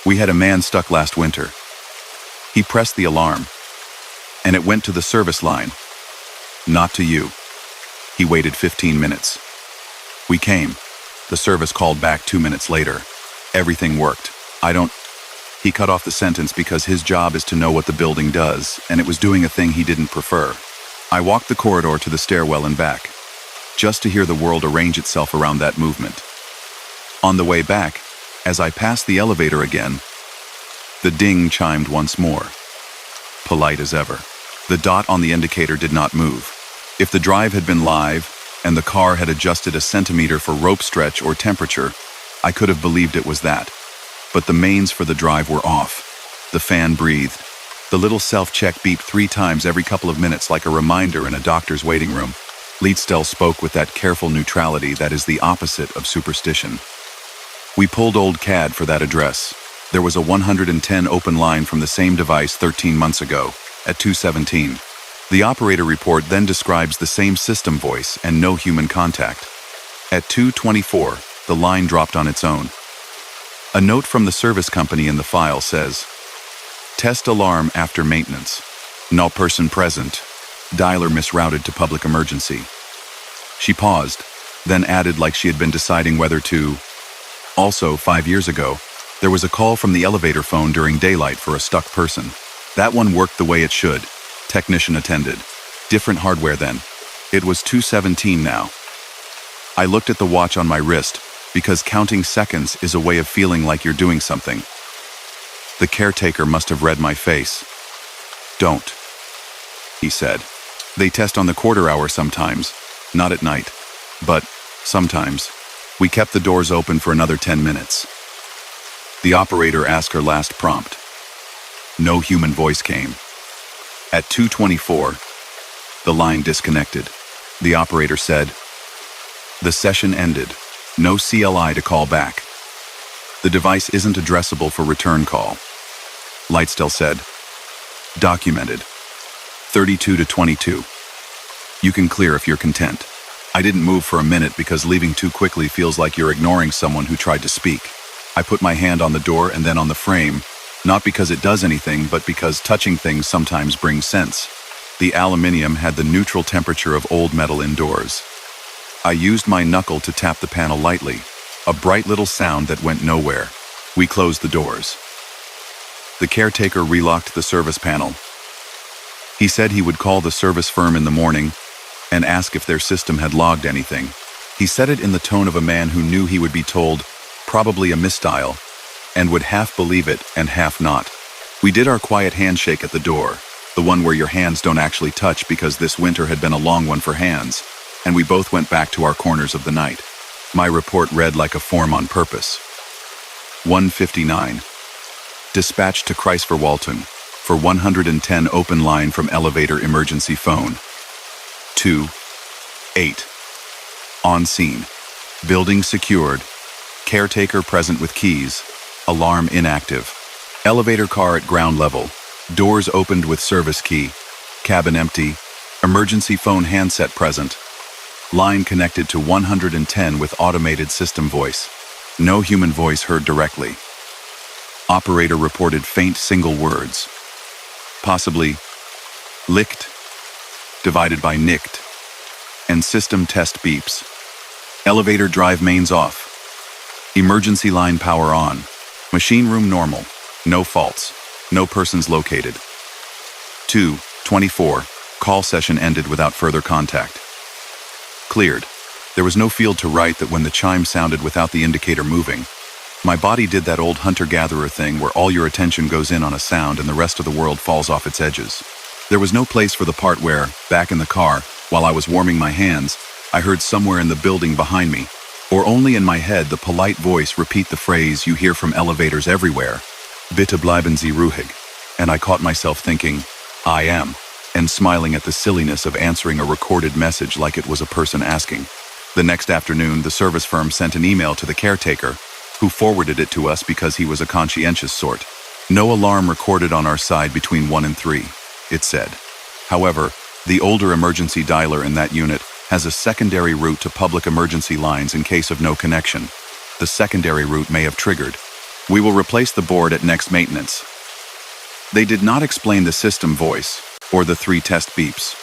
"We had a man stuck last winter." He pressed the alarm, and it went to the service line. "Not to you." He waited 15 minutes. "We came." The service called back 2 minutes later. "Everything worked. I don't..." He cut off the sentence because his job is to know what the building does, and it was doing a thing he didn't prefer. I walked the corridor to the stairwell and back, just to hear the world arrange itself around that movement. On the way back, as I passed the elevator again, the ding chimed once more. Polite as ever. The dot on the indicator did not move. If the drive had been live, and the car had adjusted a centimeter for rope stretch or temperature, I could have believed it was that. But the mains for the drive were off. The fan breathed. The little self-check beeped 3 times every couple of minutes like a reminder in a doctor's waiting room. Leedstel spoke with that careful neutrality that is the opposite of superstition. We pulled Old CAD for that address. There was a 110 open line from the same device 13 months ago, at 217. The operator report then describes the same system voice and no human contact. At 224, the line dropped on its own. A note from the service company in the file says, "Test alarm after maintenance. No person present. Dialer misrouted to public emergency." She paused, then added like she had been deciding whether to. Also, 5 years ago, there was a call from the elevator phone during daylight for a stuck person. That one worked the way it should. Technician attended. Different hardware then. It was 217 now. I looked at the watch on my wrist, because counting seconds is a way of feeling like you're doing something. The caretaker must have read my face. "Don't," he said. "They test on the quarter hour sometimes, not at night, but sometimes." We kept the doors open for another 10 minutes. The operator asked her last prompt. No human voice came. At 224, the line disconnected. The operator said, "The session ended. No CLI to call back. The device isn't addressable for return call." Leedstel said, "Documented. 32 to 22. You can clear if you're content." I didn't move for a minute because leaving too quickly feels like you're ignoring someone who tried to speak. I put my hand on the door and then on the frame, not because it does anything, but because touching things sometimes brings sense. The aluminium had the neutral temperature of old metal indoors. I used my knuckle to tap the panel lightly, a bright little sound that went nowhere. We closed the doors. The caretaker relocked the service panel. He said he would call the service firm in the morning and ask if their system had logged anything. He said it in the tone of a man who knew he would be told, probably a misdial, and would half believe it and half not. We did our quiet handshake at the door, the one where your hands don't actually touch because this winter had been a long one for hands, and we both went back to our corners of the night. My report read like a form on purpose. 159. Dispatched to Chrysler-Walton for 110 open line from elevator emergency phone. 2:08. On scene. Building secured. Caretaker present with keys. Alarm inactive. Elevator car at ground level. Doors opened with service key. Cabin empty. Emergency phone handset present. Line connected to 110 with automated system voice. No human voice heard directly. Operator reported faint single words. Possibly licked, divided by nicked, and system test beeps. Elevator drive mains off. Emergency line power on. Machine room normal. No faults. No persons located. 2:24. Call session ended without further contact. Cleared. There was no field to write that when the chime sounded without the indicator moving. My body did that old hunter-gatherer thing where all your attention goes in on a sound and the rest of the world falls off its edges. There was no place for the part where, back in the car, while I was warming my hands, I heard somewhere in the building behind me, or only in my head, the polite voice repeat the phrase you hear from elevators everywhere. Bitte bleiben Sie ruhig. and I caught myself thinking, I am, and smiling at the silliness of answering a recorded message like it was a person asking. The next afternoon, the service firm sent an email to the caretaker, who forwarded it to us because he was a conscientious sort. No alarm recorded on our side between 1 and 3, it said. However, the older emergency dialer in that unit has a secondary route to public emergency lines in case of no connection. The secondary route may have triggered. We will replace the board at next maintenance. They did not explain the system voice, or the 3 test beeps,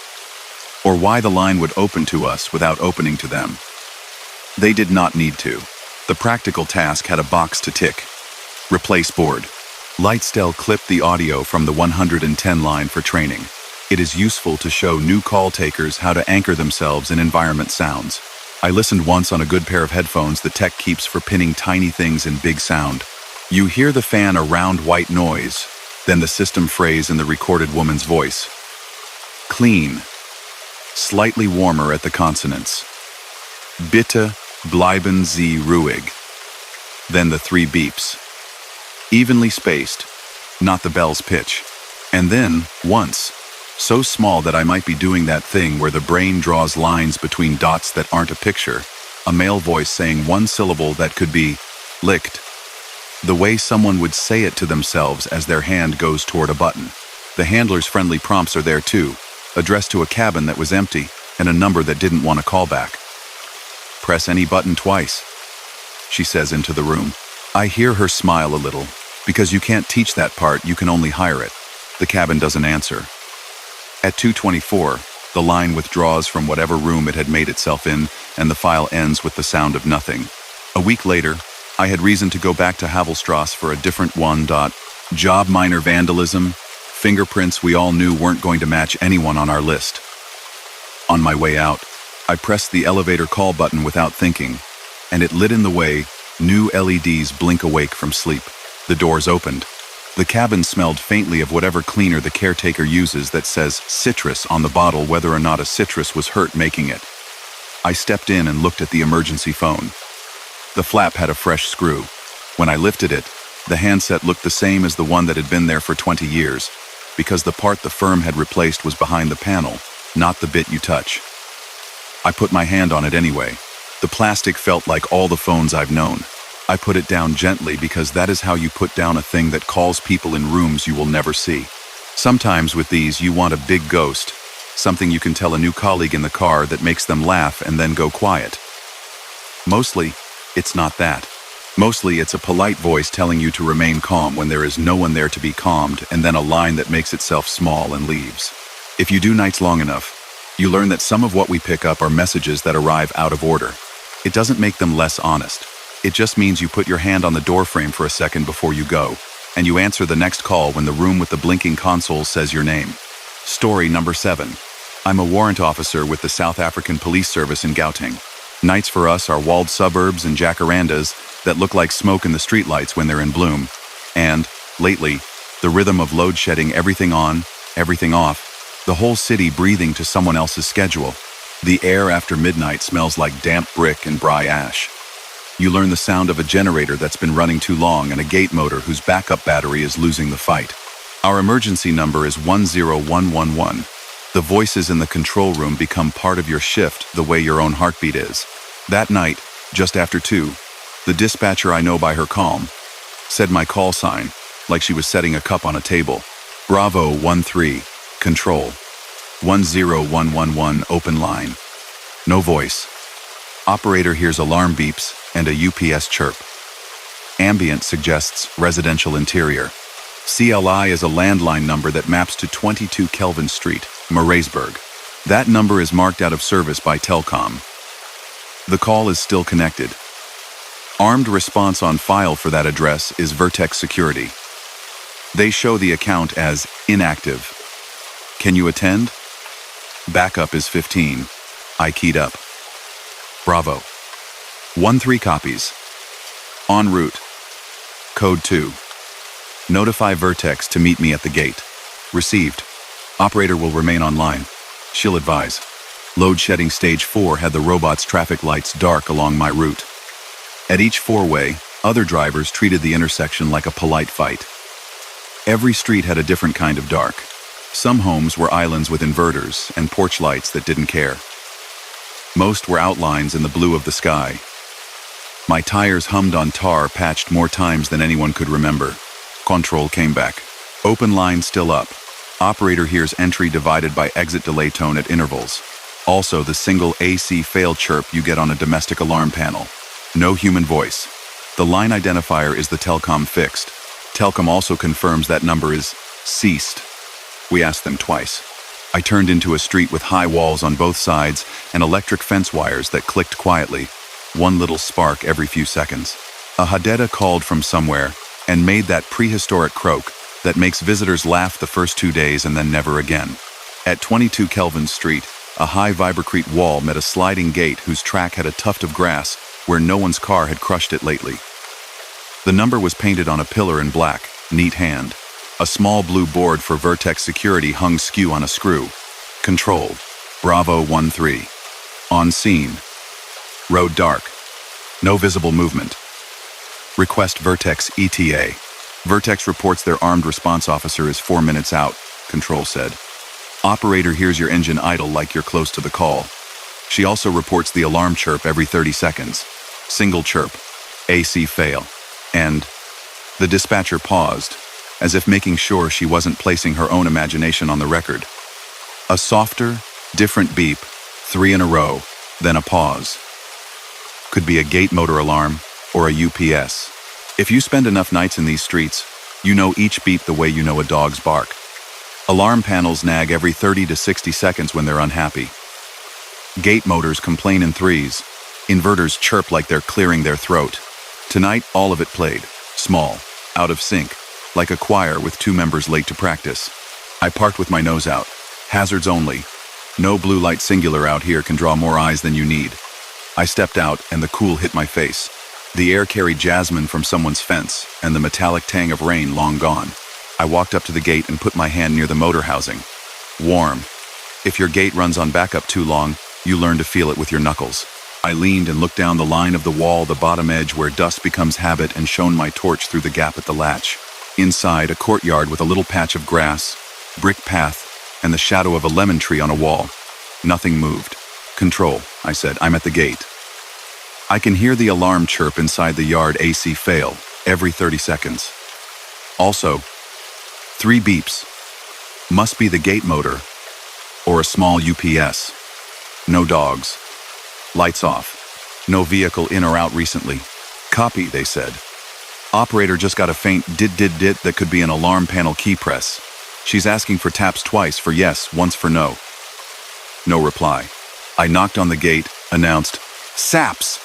or why the line would open to us without opening to them. They did not need to. The practical task had a box to tick. Replace board. Lightstell clipped the audio from the 110 line for training. It is useful to show new call takers how to anchor themselves in environment sounds. I listened once on a good pair of headphones the tech keeps for pinning tiny things in big sound. You hear the fan a round white noise, then the system phrase in the recorded woman's voice. Clean. Slightly warmer at the consonants. Bitte bleiben Sie ruhig. Then the 3 beeps. Evenly spaced, not the bell's pitch. And then, once, so small that I might be doing that thing where the brain draws lines between dots that aren't a picture, a male voice saying one syllable that could be licked. The way someone would say it to themselves as their hand goes toward a button. The handler's friendly prompts are there too, addressed to a cabin that was empty and a number that didn't want a call back. Press any button twice, she says into the room. I hear her smile a little, because you can't teach that part, you can only hire it. The cabin doesn't answer. At 2:24, the line withdraws from whatever room it had made itself in, and the file ends with the sound of nothing. A week later, I had reason to go back to Havelstrasse for a different one. Job minor vandalism, fingerprints we all knew weren't going to match anyone on our list. On my way out, I pressed the elevator call button without thinking, and it lit in the way. New LEDs blink awake from sleep. The doors opened. The cabin smelled faintly of whatever cleaner the caretaker uses that says citrus on the bottle, whether or not a citrus was hurt making it. I stepped in and looked at the emergency phone. The flap had a fresh screw. When I lifted it, the handset looked the same as the one that had been there for 20 years, because the part the firm had replaced was behind the panel, not the bit you touch. I put my hand on it anyway. The plastic felt like all the phones I've known. I put it down gently because that is how you put down a thing that calls people in rooms you will never see. Sometimes with these you want a big ghost, something you can tell a new colleague in the car that makes them laugh and then go quiet. Mostly, it's not that. Mostly it's a polite voice telling you to remain calm when there is no one there to be calmed, and then a line that makes itself small and leaves. If you do nights long enough, you learn that some of what we pick up are messages that arrive out of order. It doesn't make them less honest. It just means you put your hand on the doorframe for a second before you go, and you answer the next call when the room with the blinking console says your name. Story number 7. I'm a warrant officer with the South African Police Service in Gauteng. Nights for us are walled suburbs and jacarandas that look like smoke in the streetlights when they're in bloom. And, lately, the rhythm of load shedding, everything on, everything off, the whole city breathing to someone else's schedule. The air after midnight smells like damp brick and dry ash. You learn the sound of a generator that's been running too long and a gate motor whose backup battery is losing the fight. Our emergency number is 10111. The voices in the control room become part of your shift the way your own heartbeat is. That night, just after 2, the dispatcher I know by her calm said my call sign, like she was setting a cup on a table. Bravo 13, control. 10111, open line. No voice. Operator hears alarm beeps and a UPS chirp. Ambience suggests residential interior. CLI is a landline number that maps to 22 Kelvin Street, Mareisburg. That number is marked out of service by Telcom. The call is still connected. Armed response on file for that address is Vertex Security. They show the account as inactive. Can you attend? Backup is 15. I keyed up. Bravo. 13 copies. En route. Code 2. Notify Vertex to meet me at the gate. Received. Operator will remain online. She'll advise. Load shedding stage 4 had the robot's traffic lights dark along my route. At each four-way, other drivers treated the intersection like a polite fight. Every street had a different kind of dark. Some homes were islands with inverters and porch lights that didn't care. Most were outlines in the blue of the sky. My tires hummed on tar patched more times than anyone could remember. Control came back. Open line still up. Operator hears entry divided by exit delay tone at intervals. Also the single AC fail chirp you get on a domestic alarm panel. No human voice. The line identifier is the Telcom fixed. Telcom also confirms that number is ceased. We asked them twice. I turned into a street with high walls on both sides and electric fence wires that clicked quietly, one little spark every few seconds. A hadeda called from somewhere and made that prehistoric croak that makes visitors laugh the first 2 days and then never again. At 22 Kelvin Street, a high vibrecrete wall met a sliding gate whose track had a tuft of grass where no one's car had crushed it lately. The number was painted on a pillar in black, neat hand. A small blue board for Vertex security hung skew on a screw. Control, Bravo 13. On scene. Road dark. No visible movement. Request Vertex ETA. Vertex reports their armed response officer is 4 minutes out, Control said. Operator hears your engine idle like you're close to the call. She also reports the alarm chirp every 30 seconds. Single chirp. AC fail. And the dispatcher paused, as if making sure she wasn't placing her own imagination on the record. A softer, different beep, 3 in a row, then a pause. Could be a gate motor alarm or a UPS. If you spend enough nights in these streets, you know each beep the way you know a dog's bark. Alarm panels nag every 30 to 60 seconds when they're unhappy. Gate motors complain in threes. Inverters chirp like they're clearing their throat. Tonight, all of it played. Small, out of sync, like a choir with 2 members late to practice. I parked with my nose out. Hazards only. No blue light singular out here can draw more eyes than you need. I stepped out and the cool hit my face. The air carried jasmine from someone's fence and the metallic tang of rain long gone. I walked up to the gate and put my hand near the motor housing. Warm. If your gate runs on backup too long, you learn to feel it with your knuckles. I leaned and looked down the line of the wall, the bottom edge where dust becomes habit, and shone my torch through the gap at the latch. Inside, a courtyard with a little patch of grass, brick path, and the shadow of a lemon tree on a wall. Nothing moved. Control, I said, I'm at the gate. I can hear the alarm chirp inside the yard AC fail every 30 seconds. Also, 3 beeps. Must be the gate motor or a small UPS. No dogs. Lights off. No vehicle in or out recently. Copy, they said. Operator just got a faint dit that could be an alarm panel key press. She's asking for taps twice for yes, once for no. No reply. I knocked on the gate, announced, SAPS!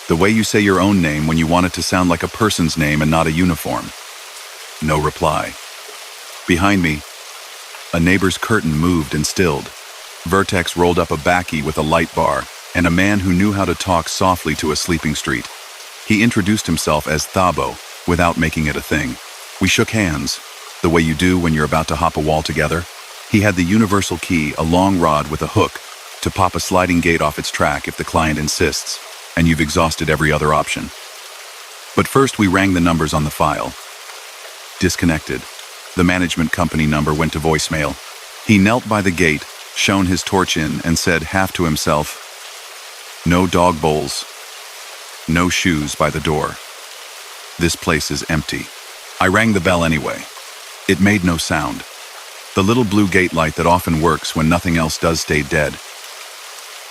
The way you say your own name when you want it to sound like a person's name and not a uniform. No reply. Behind me, a neighbor's curtain moved and stilled. Vertex rolled up a baccy with a light bar and a man who knew how to talk softly to a sleeping street. He introduced himself as Thabo without making it a thing. We shook hands, the way you do when you're about to hop a wall together. He had the universal key, a long rod with a hook, to pop a sliding gate off its track if the client insists, and you've exhausted every other option. But first we rang the numbers on the file. Disconnected. The management company number went to voicemail. He knelt by the gate, shone his torch in, and said half to himself, no dog bowls. No shoes by the door. This place is empty. I rang the bell anyway. It made no sound. The little blue gate light that often works when nothing else does stayed dead.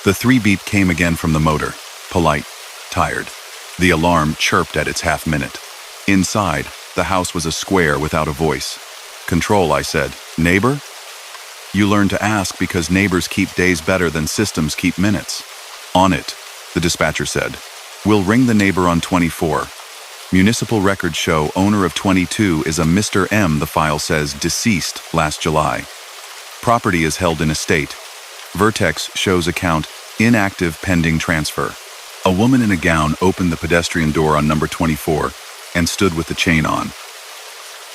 The 3 beep came again from the motor, polite, tired. The alarm chirped at its half minute. Inside, the house was a square without a voice. Control, I said. Neighbor? You learn to ask because neighbors keep days better than systems keep minutes. On it, the dispatcher said. We'll ring the neighbor on 24. Municipal records show owner of 22 is a Mr. M, the file says, deceased last July. Property is held in estate. Vertex shows account inactive pending transfer. A woman in a gown opened the pedestrian door on number 24 and stood with the chain on.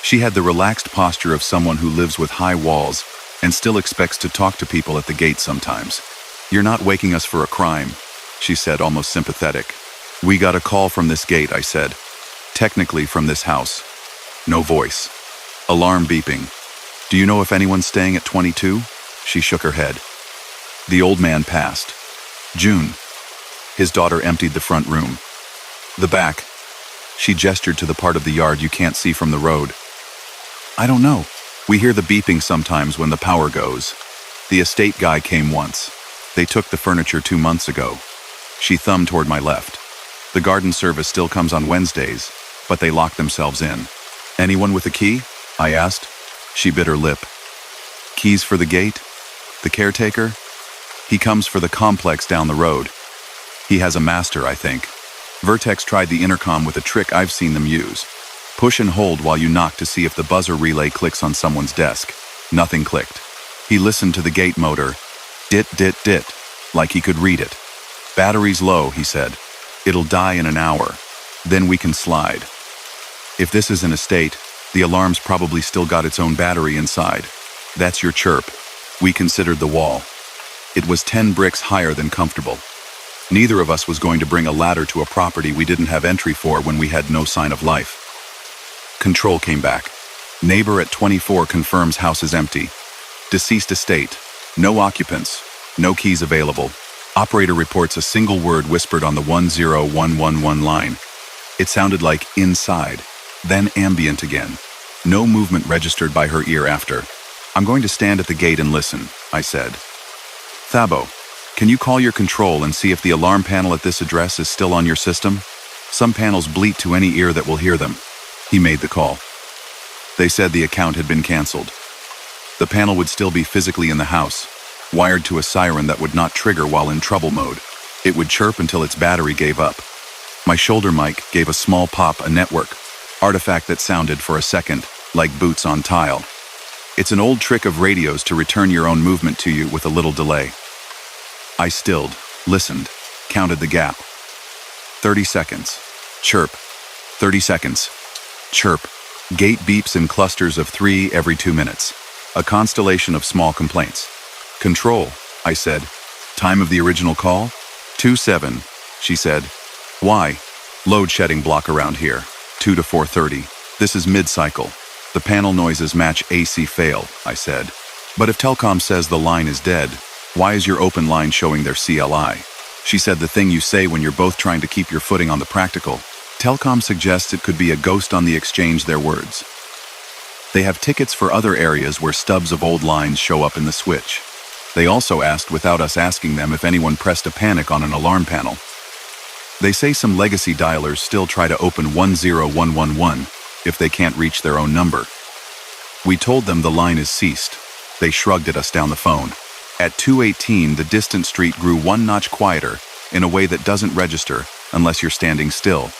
She had the relaxed posture of someone who lives with high walls and still expects to talk to people at the gate sometimes. You're not waking us for a crime, she said, almost sympathetic. We got a call from this gate, I said. Technically from this house. No voice. Alarm beeping. Do you know if anyone's staying at 22? She shook her head. The old man passed. June. His daughter emptied the front room. The back. She gestured to the part of the yard you can't see from the road. I don't know. We hear the beeping sometimes when the power goes. The estate guy came once. They took the furniture 2 months ago. She thumbed toward my left. The garden service still comes on Wednesdays, but they lock themselves in. Anyone with a key? I asked. She bit her lip. Keys for the gate? The caretaker? He comes for the complex down the road. He has a master, I think. Vertex tried the intercom with a trick I've seen them use. Push and hold while you knock to see if the buzzer relay clicks on someone's desk. Nothing clicked. He listened to the gate motor. Dit, dit, dit, like he could read it. Battery's low, he said. It'll die in an hour. Then we can slide. If this is an estate, the alarm's probably still got its own battery inside. That's your chirp. We considered the wall. It was 10 bricks higher than comfortable. Neither of us was going to bring a ladder to a property we didn't have entry for when we had no sign of life. Control came back. Neighbor at 24 confirms house is empty. Deceased estate. No occupants. No keys available. Operator reports a single word whispered on the 10111 line. It sounded like inside, then ambient again. No movement registered by her ear after. I'm going to stand at the gate and listen, I said. Thabo, can you call your control and see if the alarm panel at this address is still on your system? Some panels bleat to any ear that will hear them. He made the call. They said the account had been canceled. The panel would still be physically in the house, wired to a siren that would not trigger while in trouble mode. It would chirp until its battery gave up. My shoulder mic gave a small pop, a network artifact that sounded for a second like boots on tile. It's an old trick of radios to return your own movement to you with a little delay. I stilled, listened, counted the gap. 30 seconds. Chirp. 30 seconds. Chirp. Gate beeps in clusters of 3 every 2 minutes. A constellation of small complaints. Control, I said. Time of the original call? 2:07, she said. Why? Load shedding block around here. 2 to 4:30. This is mid-cycle. The panel noises match AC fail, I said. But if Telcom says the line is dead, why is your open line showing their CLI? She said the thing you say when you're both trying to keep your footing on the practical. Telcom suggests it could be a ghost on the exchange, their words. They have tickets for other areas where stubs of old lines show up in the switch. They also asked without us asking them if anyone pressed a panic on an alarm panel. They say some legacy dialers still try to open 10111 if they can't reach their own number. We told them the line is ceased. They shrugged at us down the phone. At 2:18, the distant street grew 1 notch quieter in a way that doesn't register unless you're standing still.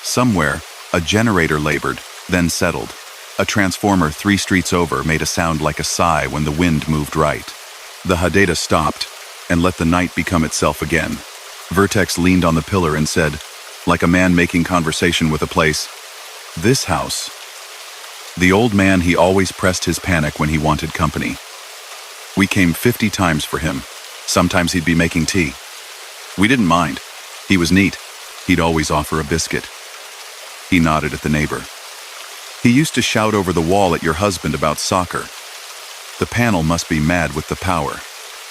Somewhere, a generator labored, then settled. A transformer 3 streets over made a sound like a sigh when the wind moved right. The Hadeda stopped and let the night become itself again. Vertex leaned on the pillar and said, like a man making conversation with a place, "This house." The old man, he always pressed his panic when he wanted company. We came 50 times for him. Sometimes he'd be making tea. We didn't mind. He was neat. He'd always offer a biscuit. He nodded at the neighbor. He used to shout over the wall at your husband about soccer. The panel must be mad with the power.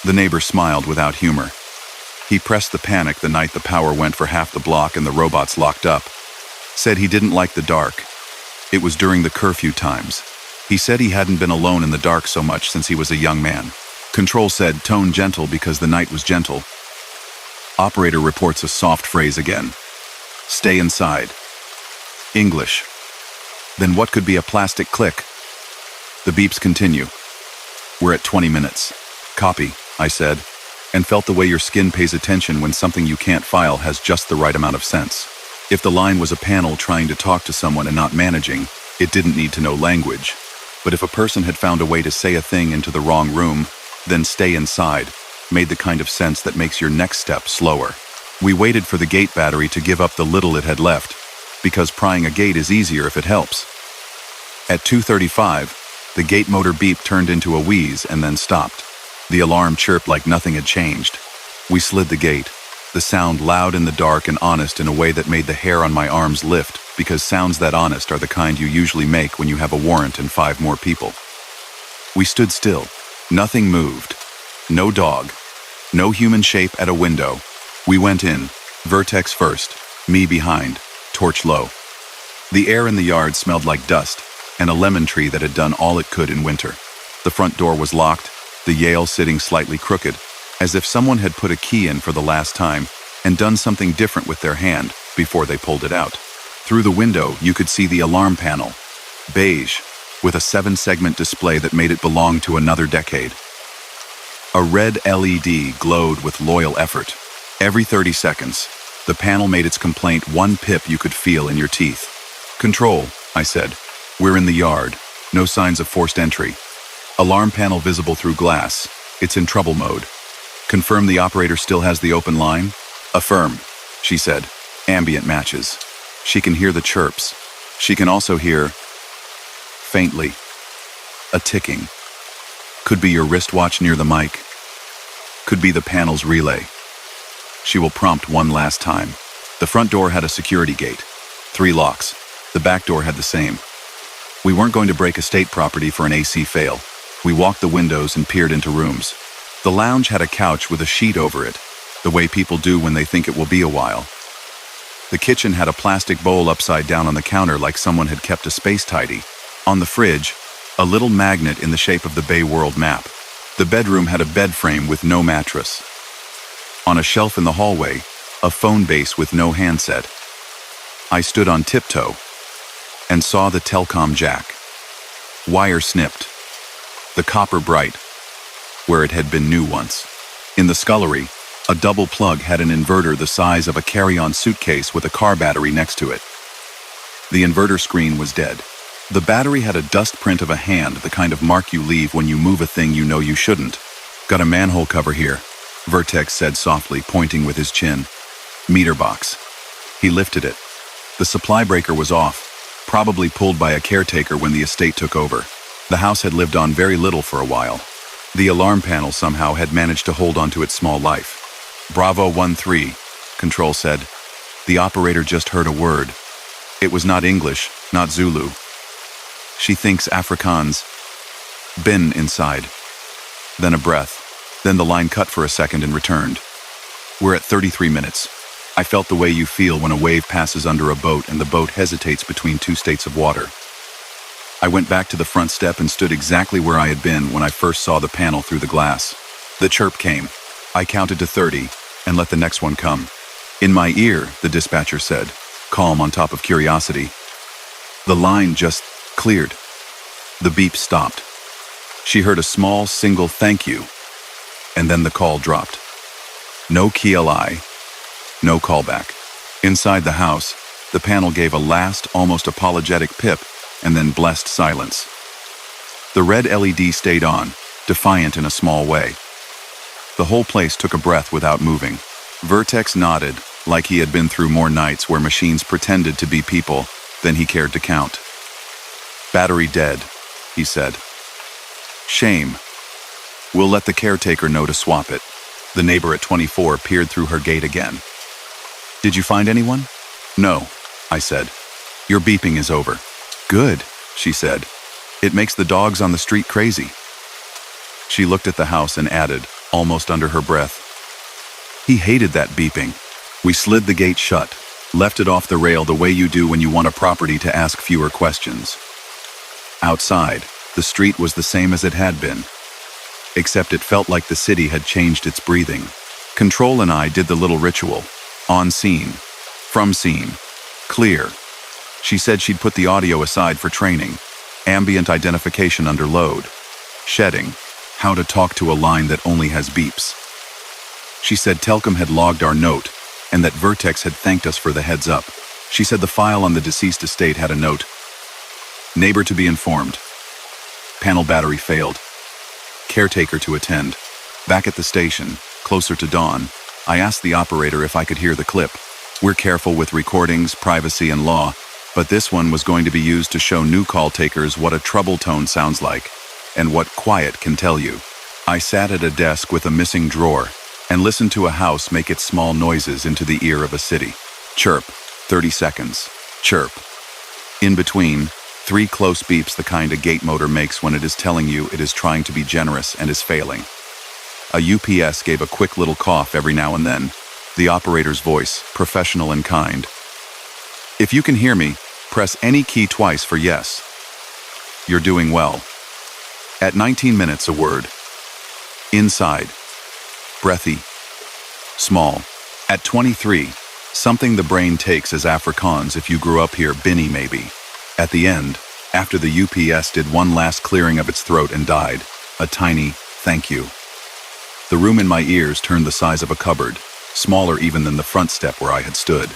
The neighbor smiled without humor. He pressed the panic the night the power went for half the block and the robots locked up. Said he didn't like the dark. It was during the curfew times. He said he hadn't been alone in the dark so much since he was a young man. Control said tone gentle because the night was gentle. Operator reports a soft phrase again. Stay inside. English. Then what could be a plastic click? The beeps continue. We're at 20 minutes. Copy, I said, and felt the way your skin pays attention when something you can't file has just the right amount of sense. If the line was a panel trying to talk to someone and not managing, it didn't need to know language. But if a person had found a way to say a thing into the wrong room, then stay inside, made the kind of sense that makes your next step slower. We waited for the gate battery to give up the little it had left, because prying a gate is easier if it helps. At 2:35, the gate motor beep turned into a wheeze and then stopped. The alarm chirped like nothing had changed. We slid the gate, the sound loud in the dark and honest in a way that made the hair on my arms lift because sounds that honest are the kind you usually make when you have a warrant and 5 more people. We stood still. Nothing moved. No dog. No human shape at a window. We went in, Vertex first, me behind, torch low. The air in the yard smelled like dust and a lemon tree that had done all it could in winter. The front door was locked, the Yale sitting slightly crooked, as if someone had put a key in for the last time and done something different with their hand before they pulled it out. Through the window, you could see the alarm panel, beige, with a 7-segment display that made it belong to another decade. A red LED glowed with loyal effort. Every 30 seconds, the panel made its complaint 1 pip you could feel in your teeth. "Control," I said. "We're in the yard. No signs of forced entry. Alarm panel visible through glass. It's in trouble mode. Confirm the operator still has the open line?" "Affirm," she said. Ambient matches. She can hear the chirps. She can also hear, faintly, a ticking. Could be your wristwatch near the mic. Could be the panel's relay. She will prompt one last time. The front door had a security gate. 3 locks. The back door had the same. We weren't going to break estate property for an AC fail. We walked the windows and peered into rooms. The lounge had a couch with a sheet over it, the way people do when they think it will be a while. The kitchen had a plastic bowl upside down on the counter like someone had kept a space tidy. On the fridge, a little magnet in the shape of the Bay World map. The bedroom had a bed frame with no mattress. On a shelf in the hallway, a phone base with no handset. I stood on tiptoe and saw the telecom jack. Wire snipped. The copper bright, where it had been new once. In the scullery, a double plug had an inverter the size of a carry-on suitcase with a car battery next to it. The inverter screen was dead. The battery had a dust print of a hand, the kind of mark you leave when you move a thing you know you shouldn't. "Got a manhole cover here," Vertex said softly, pointing with his chin. "Meter box." He lifted it. The supply breaker was off, probably pulled by a caretaker when the estate took over. The house had lived on very little for a while. The alarm panel somehow had managed to hold on to its small life. "Bravo 1-3, Control said. The operator just heard a word. It was not English, not Zulu. She thinks Afrikaans. Bin inside." Then a breath. Then the line cut for a second and returned. "We're at 33 minutes. I felt the way you feel when a wave passes under a boat and the boat hesitates between 2 states of water." I went back to the front step and stood exactly where I had been when I first saw the panel through the glass. The chirp came. I counted to 30 and let the next one come. "In my ear," the dispatcher said, calm on top of curiosity. The line just cleared. The beep stopped. She heard a small single thank you, and then the call dropped. No KLI, no callback. Inside the house, the panel gave a last, almost apologetic pip, and then blessed silence. The red LED stayed on, defiant in a small way. The whole place took a breath without moving. Vertex nodded, like he had been through more nights where machines pretended to be people than he cared to count. "Battery dead," he said. "Shame. We'll let the caretaker know to swap it." The neighbor at 24 peered through her gate again. "Did you find anyone?" "No," I said. "Your beeping is over." "Good," she said. "It makes the dogs on the street crazy." She looked at the house and added, almost under her breath, "He hated that beeping." We slid the gate shut, left it off the rail the way you do when you want a property to ask fewer questions. Outside, the street was the same as it had been, except it felt like the city had changed its breathing. Control and I did the little ritual. On scene. From scene. Clear. She said she'd put the audio aside for training. Ambient identification under load. Shedding. How to talk to a line that only has beeps. She said Telcom had logged our note, and that Vertex had thanked us for the heads up. She said the file on the deceased estate had a note. Neighbor to be informed. Panel battery failed. Caretaker to attend. Back at the station, closer to dawn, I asked the operator if I could hear the clip. We're careful with recordings, privacy, and law, but this one was going to be used to show new call takers what a treble tone sounds like, and what quiet can tell you. I sat at a desk with a missing drawer, and listened to a house make its small noises into the ear of a city. Chirp, 30 seconds. chirp. In between, 3 close beeps, the kind a gate motor makes when it is telling you it is trying to be generous and is failing. A UPS gave a quick little cough every now and then. The operator's voice, professional and kind. If you can hear me, press any key twice for yes. You're doing well. At 19 minutes, a word. Inside. Breathy. Small. At 23, something the brain takes as Afrikaans if you grew up here, Binny maybe. At the end, after the UPS did one last clearing of its throat and died, a tiny thank you. The room in my ears turned the size of a cupboard, smaller even than the front step where I had stood.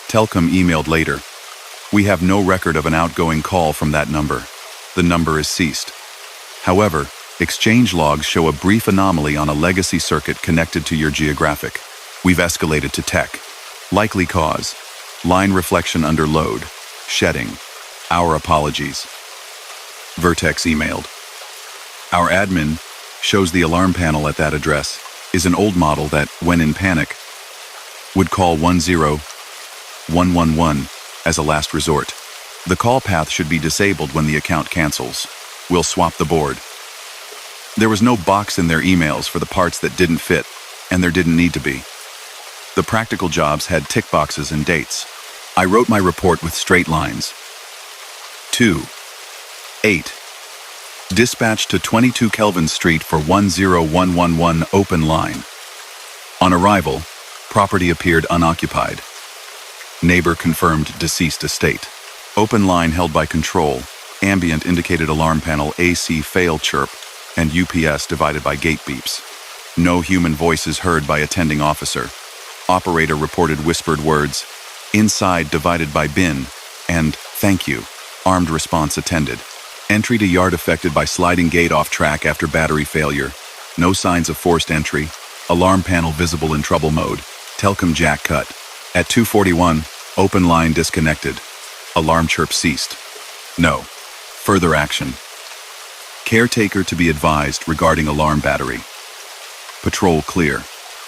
Telkom emailed later. We have no record of an outgoing call from that number. The number is ceased. However, exchange logs show a brief anomaly on a legacy circuit connected to your geographic. We've escalated to tech. Likely cause: line reflection under load. Shedding. Our apologies. Vertex emailed. Our admin shows the alarm panel at that address is an old model that, when in panic, would call 10111 as a last resort. The call path should be disabled when the account cancels. We'll swap the board. There was no box in their emails for the parts that didn't fit, and there didn't need to be. The practical jobs had tick boxes and dates. I wrote my report with straight lines. 2-8. Dispatched to 22 Kelvin Street for 10111 open line. On arrival, property appeared unoccupied. Neighbor confirmed deceased estate. Open line held by control. Ambient indicated alarm panel AC fail chirp, and UPS divided by gate beeps. No human voices heard by attending officer. Operator reported whispered words, inside divided by bin, and thank you. Armed response attended. Entry to yard affected by sliding gate off track after battery failure. No signs of forced entry. Alarm panel visible in trouble mode. Telkom jack cut. At 2:41, open line disconnected. Alarm chirp ceased. No. Further action. Caretaker to be advised regarding alarm battery. Patrol clear.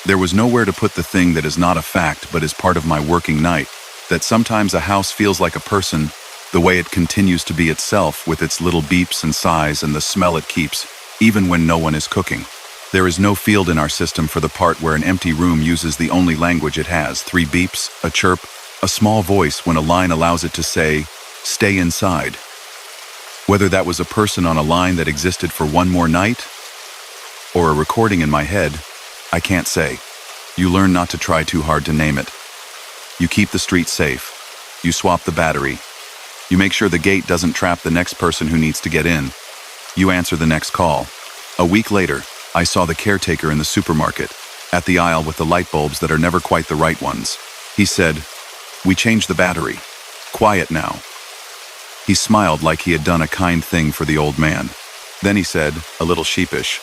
There was nowhere to put the thing that is not a fact but is part of my working night, that sometimes a house feels like a person, the way it continues to be itself with its little beeps and sighs and the smell it keeps, even when no one is cooking. There is no field in our system for the part where an empty room uses the only language it has, 3 beeps, a chirp, a small voice when a line allows it to say, stay inside. Whether that was a person on a line that existed for one more night, or a recording in my head, I can't say. You learn not to try too hard to name it. You keep the street safe. You swap the battery. You make sure the gate doesn't trap the next person who needs to get in. You answer the next call. A week later, I saw the caretaker in the supermarket, at the aisle with the light bulbs that are never quite the right ones. He said, we changed the battery. Quiet now. He smiled like he had done a kind thing for the old man. Then he said, a little sheepish,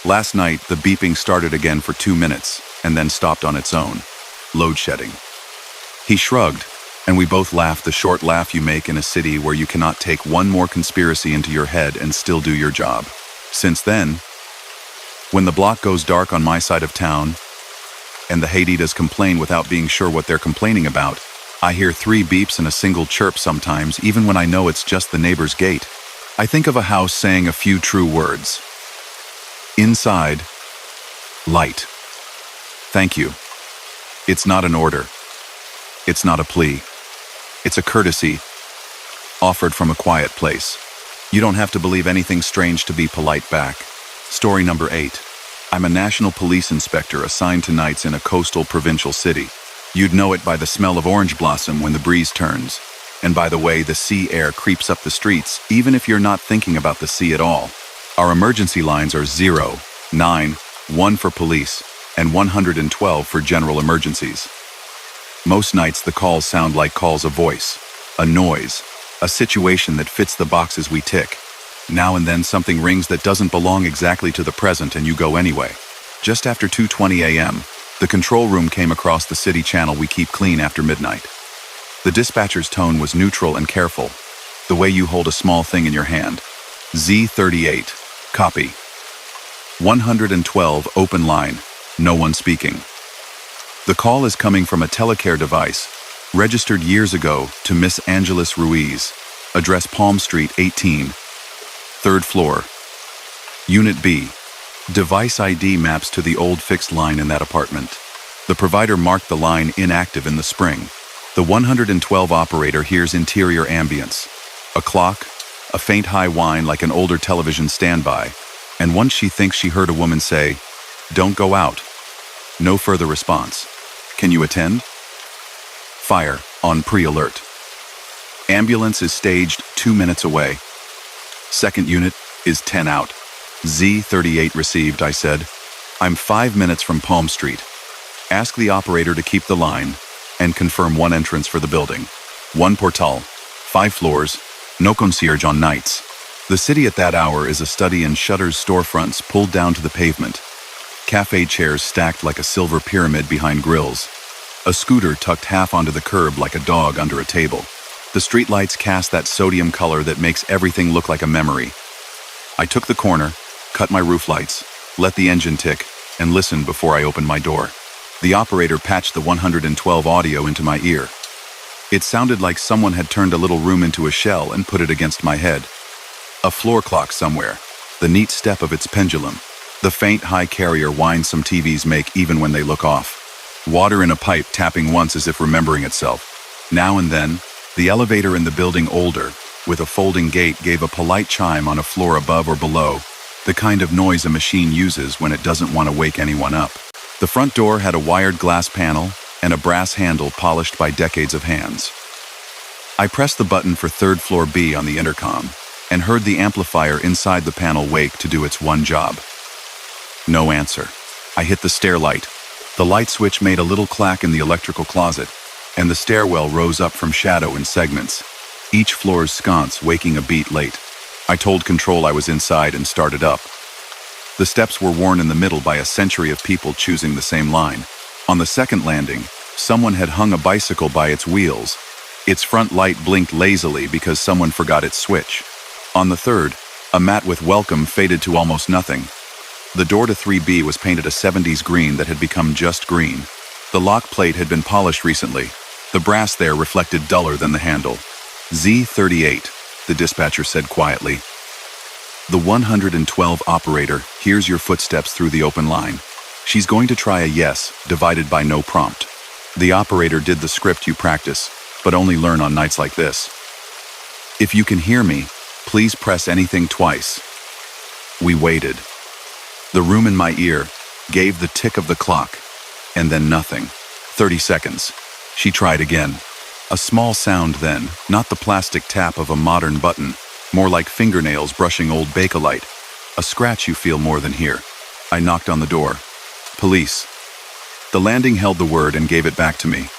last night the beeping started again for 2 minutes and then stopped on its own. Load shedding. He shrugged, and we both laughed, the short laugh you make in a city where you cannot take one more conspiracy into your head and still do your job. Since then, when the block goes dark on my side of town, and the Haditas complain without being sure what they're complaining about, I hear 3 beeps and a single chirp sometimes, even when I know it's just the neighbor's gate. I think of a house saying a few true words. Inside, light. Thank you. It's not an order. It's not a plea. It's a courtesy, offered from a quiet place. You don't have to believe anything strange to be polite back. Story number 8. I'm a national police inspector assigned to nights in a coastal provincial city. You'd know it by the smell of orange blossom when the breeze turns, and by the way the sea air creeps up the streets, even if you're not thinking about the sea at all. Our emergency lines are 0, 9, 1 for police, and 112 for general emergencies. Most nights the calls sound like calls, a voice, a noise, a situation that fits the boxes we tick. Now and then something rings that doesn't belong exactly to the present and you go anyway. Just after 2:20 a.m., the control room came across the city channel we keep clean after midnight. The dispatcher's tone was neutral and careful, the way you hold a small thing in your hand. Z38, copy. 112 open line, no one speaking. The call is coming from a telecare device, Registered years ago to Miss Angeles Ruiz. Address Palm Street 18. Third floor. Unit B. Device ID maps to the old fixed line in that apartment. The provider marked the line inactive in the spring. The 112 operator hears interior ambience. A clock, a faint high whine like an older television standby, and once she thinks she heard a woman say, "Don't go out." No further response. Can you attend? Fire, on pre-alert. Ambulance is staged 2 minutes away. Second unit is 10 out. Z38 received, I said. I'm 5 minutes from Palm Street. Ask the operator to keep the line and confirm one entrance for the building. One portal, 5 floors, no concierge on nights. The city at that hour is a study in shutters, storefronts pulled down to the pavement. Cafe chairs stacked like a silver pyramid behind grills. A scooter tucked half onto the curb like a dog under a table. The streetlights cast that sodium color that makes everything look like a memory. I took the corner, cut my roof lights, let the engine tick, and listened before I opened my door. The operator patched the 112 audio into my ear. It sounded like someone had turned a little room into a shell and put it against my head. A floor clock somewhere, the neat step of its pendulum, the faint high carrier whine some TVs make even when they look off. Water in a pipe tapping once as if remembering itself. Now and then, the elevator in the building older, with a folding gate, gave a polite chime on a floor above or below, the kind of noise a machine uses when it doesn't want to wake anyone up. The front door had a wired glass panel and a brass handle polished by decades of hands. I pressed the button for third floor B on the intercom and heard the amplifier inside the panel wake to do its one job. No answer. I hit the stair light. The light switch made a little clack in the electrical closet, and the stairwell rose up from shadow in segments, each floor's sconce waking a beat late. I told Control I was inside and started up. The steps were worn in the middle by a century of people choosing the same line. On the second landing, someone had hung a bicycle by its wheels. Its front light blinked lazily because someone forgot its switch. On the third, a mat with welcome faded to almost nothing. The door to 3B was painted a 70s green that had become just green. The lock plate had been polished recently. The brass there reflected duller than the handle. Z38, the dispatcher said quietly. The 112 operator hears your footsteps through the open line. She's going to try a yes, divided by no prompt. The operator did the script you practice, but only learn on nights like this. If you can hear me, please press anything twice. We waited. The room in my ear gave the tick of the clock, and then nothing. 30 seconds. She tried again. A small sound then, not the plastic tap of a modern button, more like fingernails brushing old Bakelite. A scratch you feel more than hear. I knocked on the door. Police. The landing held the word and gave it back to me.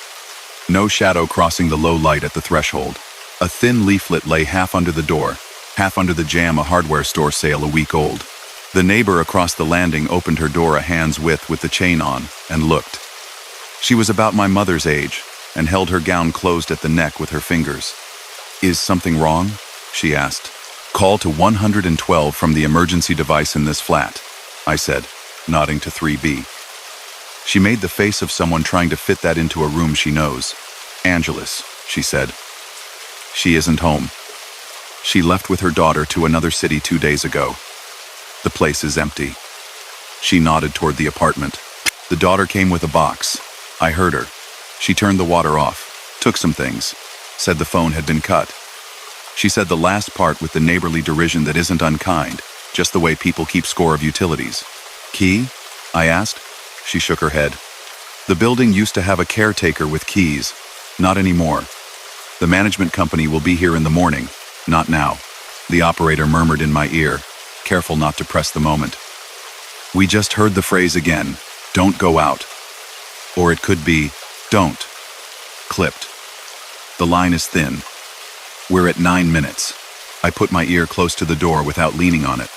No shadow crossing the low light at the threshold. A thin leaflet lay half under the door, half under the jam, a hardware store sale a week old. The neighbor across the landing opened her door a hand's width with the chain on and looked. She was about my mother's age and held her gown closed at the neck with her fingers. Is something wrong? She asked. Call to 112 from the emergency device in this flat, I said, nodding to 3B. She made the face of someone trying to fit that into a room she knows. Angeles, she said. She isn't home. She left with her daughter to another city 2 days ago. The place is empty. She nodded toward the apartment. The daughter came with a box. I heard her. She turned the water off, took some things, said the phone had been cut. She said the last part with the neighborly derision that isn't unkind, just the way people keep score of utilities. Key? I asked. She shook her head. The building used to have a caretaker with keys. Not anymore. The management company will be here in the morning. Not now. The operator murmured in my ear, careful not to press the moment. We just heard the phrase again, don't go out. Or it could be, don't. Clipped. The line is thin. We're at 9 minutes. I put my ear close to the door without leaning on it.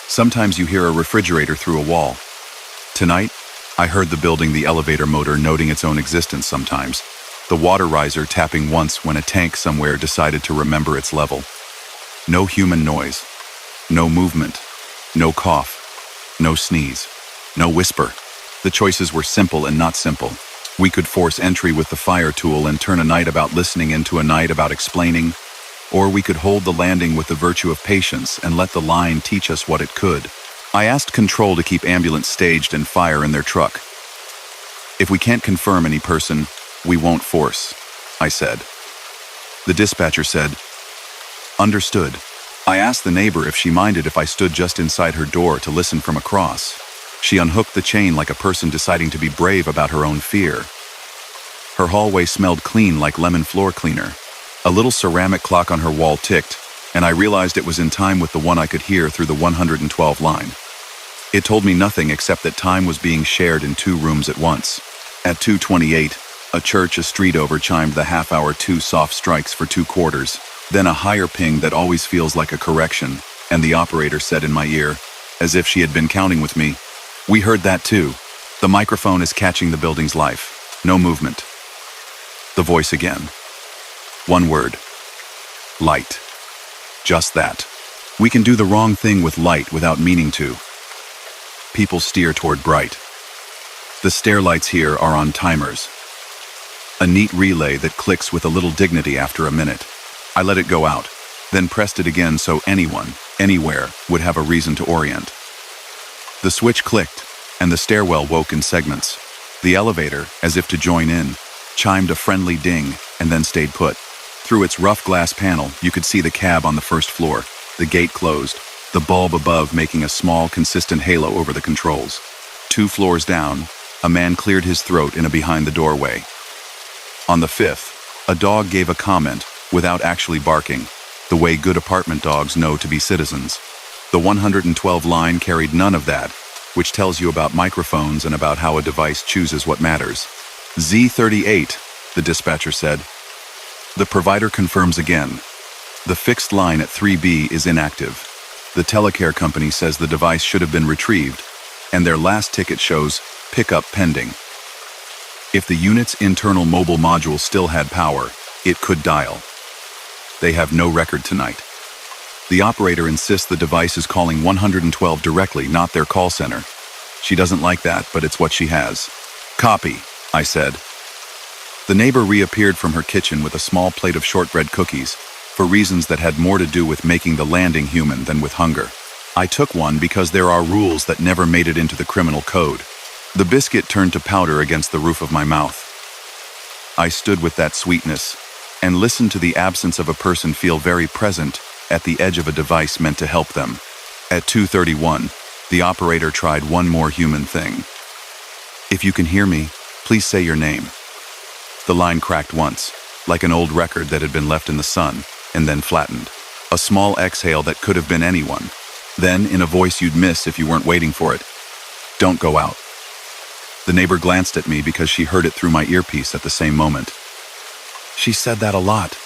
Sometimes you hear a refrigerator through a wall. Tonight, I heard the building, the elevator motor noting its own existence sometimes, the water riser tapping once when a tank somewhere decided to remember its level. No human noise. No movement, no cough, no sneeze, no whisper. The choices were simple and not simple. We could force entry with the fire tool and turn a night about listening into a night about explaining, or we could hold the landing with the virtue of patience and let the line teach us what it could. I asked Control to keep ambulance staged and fire in their truck. If we can't confirm any person, we won't force, I said. The dispatcher said, "Understood." I asked the neighbor if she minded if I stood just inside her door to listen from across. She unhooked the chain like a person deciding to be brave about her own fear. Her hallway smelled clean like lemon floor cleaner. A little ceramic clock on her wall ticked, and I realized it was in time with the one I could hear through the 112 line. It told me nothing except that time was being shared in 2 rooms at once. At 2:28, a church a street over chimed the half-hour 2 soft strikes for 2 quarters, then a higher ping that always feels like a correction, and the operator said in my ear, as if she had been counting with me, "We heard that too. The microphone is catching the building's life. No movement." The voice again. One word. Light. Just that. We can do the wrong thing with light without meaning to. People steer toward bright. The stair lights here are on timers. A neat relay that clicks with a little dignity after a minute. I let it go out, then pressed it again so anyone, anywhere, would have a reason to orient. The switch clicked, and the stairwell woke in segments. The elevator, as if to join in, chimed a friendly ding and then stayed put. Through its rough glass panel, you could see the cab on the first floor, the gate closed, the bulb above making a small, consistent halo over the controls. 2 floors down, a man cleared his throat in a behind the doorway. On the 5th, a dog gave a comment without actually barking, the way good apartment dogs know to be citizens. The 112 line carried none of that, which tells you about microphones and about how a device chooses what matters. Z38, the dispatcher said. The provider confirms again. The fixed line at 3B is inactive. The telecare company says the device should have been retrieved, and their last ticket shows pickup pending. If the unit's internal mobile module still had power, it could dial. They have no record tonight. The operator insists the device is calling 112 directly, not their call center. She doesn't like that, but it's what she has. Copy, I said. The neighbor reappeared from her kitchen with a small plate of shortbread cookies, for reasons that had more to do with making the landing human than with hunger. I took one because there are rules that never made it into the criminal code. The biscuit turned to powder against the roof of my mouth. I stood with that sweetness and listened to the absence of a person feel very present at the edge of a device meant to help them. At 2:31, the operator tried one more human thing. If you can hear me, please say your name. The line cracked once, like an old record that had been left in the sun, and then flattened. A small exhale that could have been anyone. Then, in a voice you'd miss if you weren't waiting for it, "Don't go out." The neighbor glanced at me because she heard it through my earpiece at the same moment. "She said that a lot,"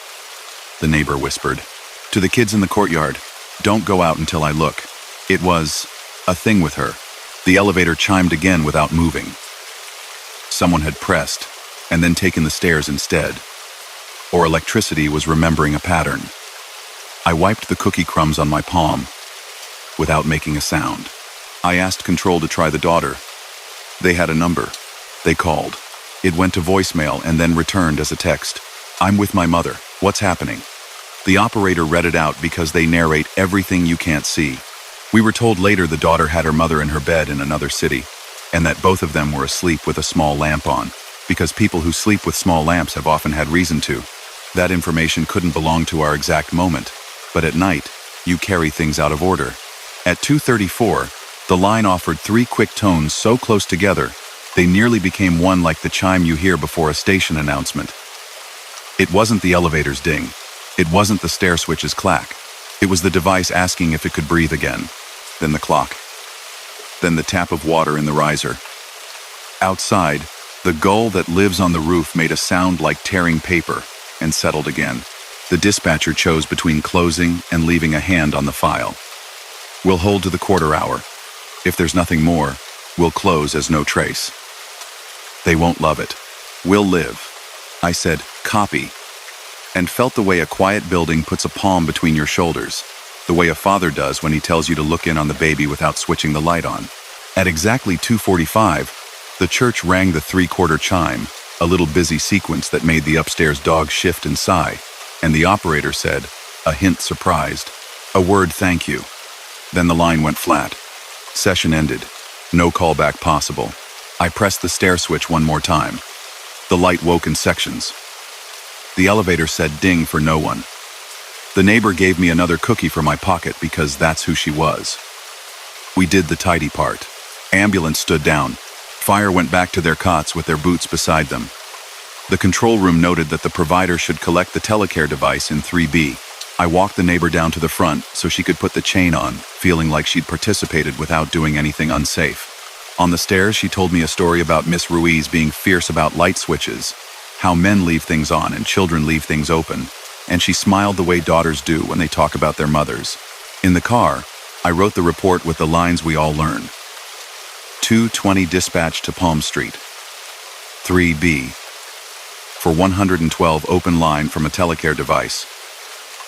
the neighbor whispered. To the kids in the courtyard, "Don't go out until I look." It was a thing with her. The elevator chimed again without moving. Someone had pressed, and then taken the stairs instead. Or electricity was remembering a pattern. I wiped the cookie crumbs on my palm, without making a sound. I asked Control to try the daughter. They had a number. They called. It went to voicemail and then returned as a text. "I'm with my mother. What's happening?" The operator read it out because they narrate everything you can't see. We were told later the daughter had her mother in her bed in another city, and that both of them were asleep with a small lamp on, because people who sleep with small lamps have often had reason to. That information couldn't belong to our exact moment, but at night, you carry things out of order. At 2:34, the line offered 3 quick tones so close together, they nearly became one, like the chime you hear before a station announcement. It wasn't the elevator's ding. It wasn't the stair switch's clack. It was the device asking if it could breathe again. Then the clock. Then the tap of water in the riser. Outside, the gull that lives on the roof made a sound like tearing paper and settled again. The dispatcher chose between closing and leaving a hand on the file. "We'll hold to the quarter hour. If there's nothing more, we'll close as no trace." They won't love it. "We'll live." I said, "Copy," and felt the way a quiet building puts a palm between your shoulders, the way a father does when he tells you to look in on the baby without switching the light on. At exactly 2:45, the church rang the 3/4 chime, a little busy sequence that made the upstairs dog shift and sigh, and the operator said, a hint surprised, a word thank you. Then the line went flat. Session ended. No callback possible. I pressed the stair switch one more time. The light woke in sections. The elevator said ding for no one. The neighbor gave me another cookie for my pocket because that's who she was. We did the tidy part. Ambulance stood down. Fire went back to their cots with their boots beside them. The control room noted that the provider should collect the telecare device in 3B. I walked the neighbor down to the front so she could put the chain on, feeling like she'd participated without doing anything unsafe. On the stairs, she told me a story about Miss Ruiz being fierce about light switches, how men leave things on and children leave things open, and she smiled the way daughters do when they talk about their mothers. In the car, I wrote the report with the lines we all learn. 2:20 dispatch to Palm Street. 3B. For 112 open line from a telecare device.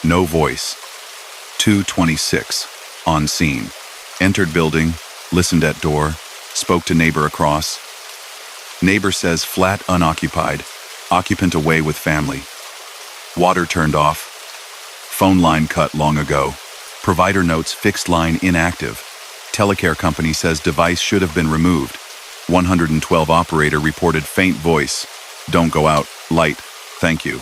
No voice. 2:26. On scene. Entered building, listened at door, spoke to neighbor across. Neighbor says flat unoccupied, occupant away with family. Water turned off. Phone line cut long ago. Provider notes fixed line inactive. Telecare company says device should have been removed. 112 operator reported faint voice. Don't go out, light, thank you.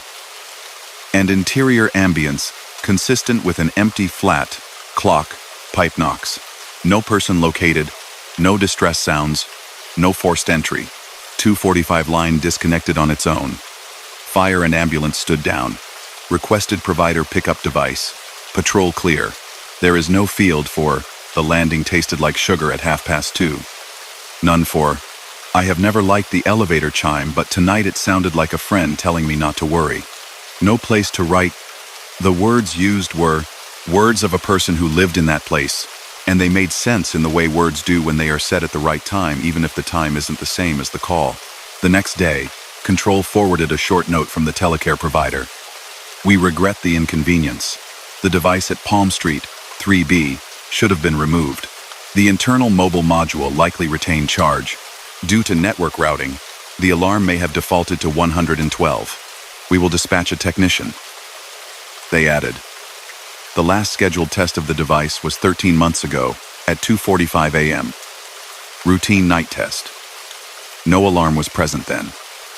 And interior ambience, consistent with an empty flat, clock, pipe knocks. No person located, no distress sounds, no forced entry. 245 line disconnected on its own. Fire and ambulance stood down. Requested provider pickup device. Patrol clear. There is no field for, the landing tasted like sugar at 2:30. None for, I have never liked the elevator chime, but tonight it sounded like a friend telling me not to worry. No place to write. The words used were words of a person who lived in that place, and they made sense in the way words do when they are said at the right time, even if the time isn't the same as the call. The next day, Control forwarded a short note from the telecare provider. We regret the inconvenience. The device at Palm Street, 3B, should have been removed. The internal mobile module likely retained charge. Due to network routing, the alarm may have defaulted to 112. We will dispatch a technician. They added. The last scheduled test of the device was 13 months ago at 2:45 a.m. Routine night test. No alarm was present then.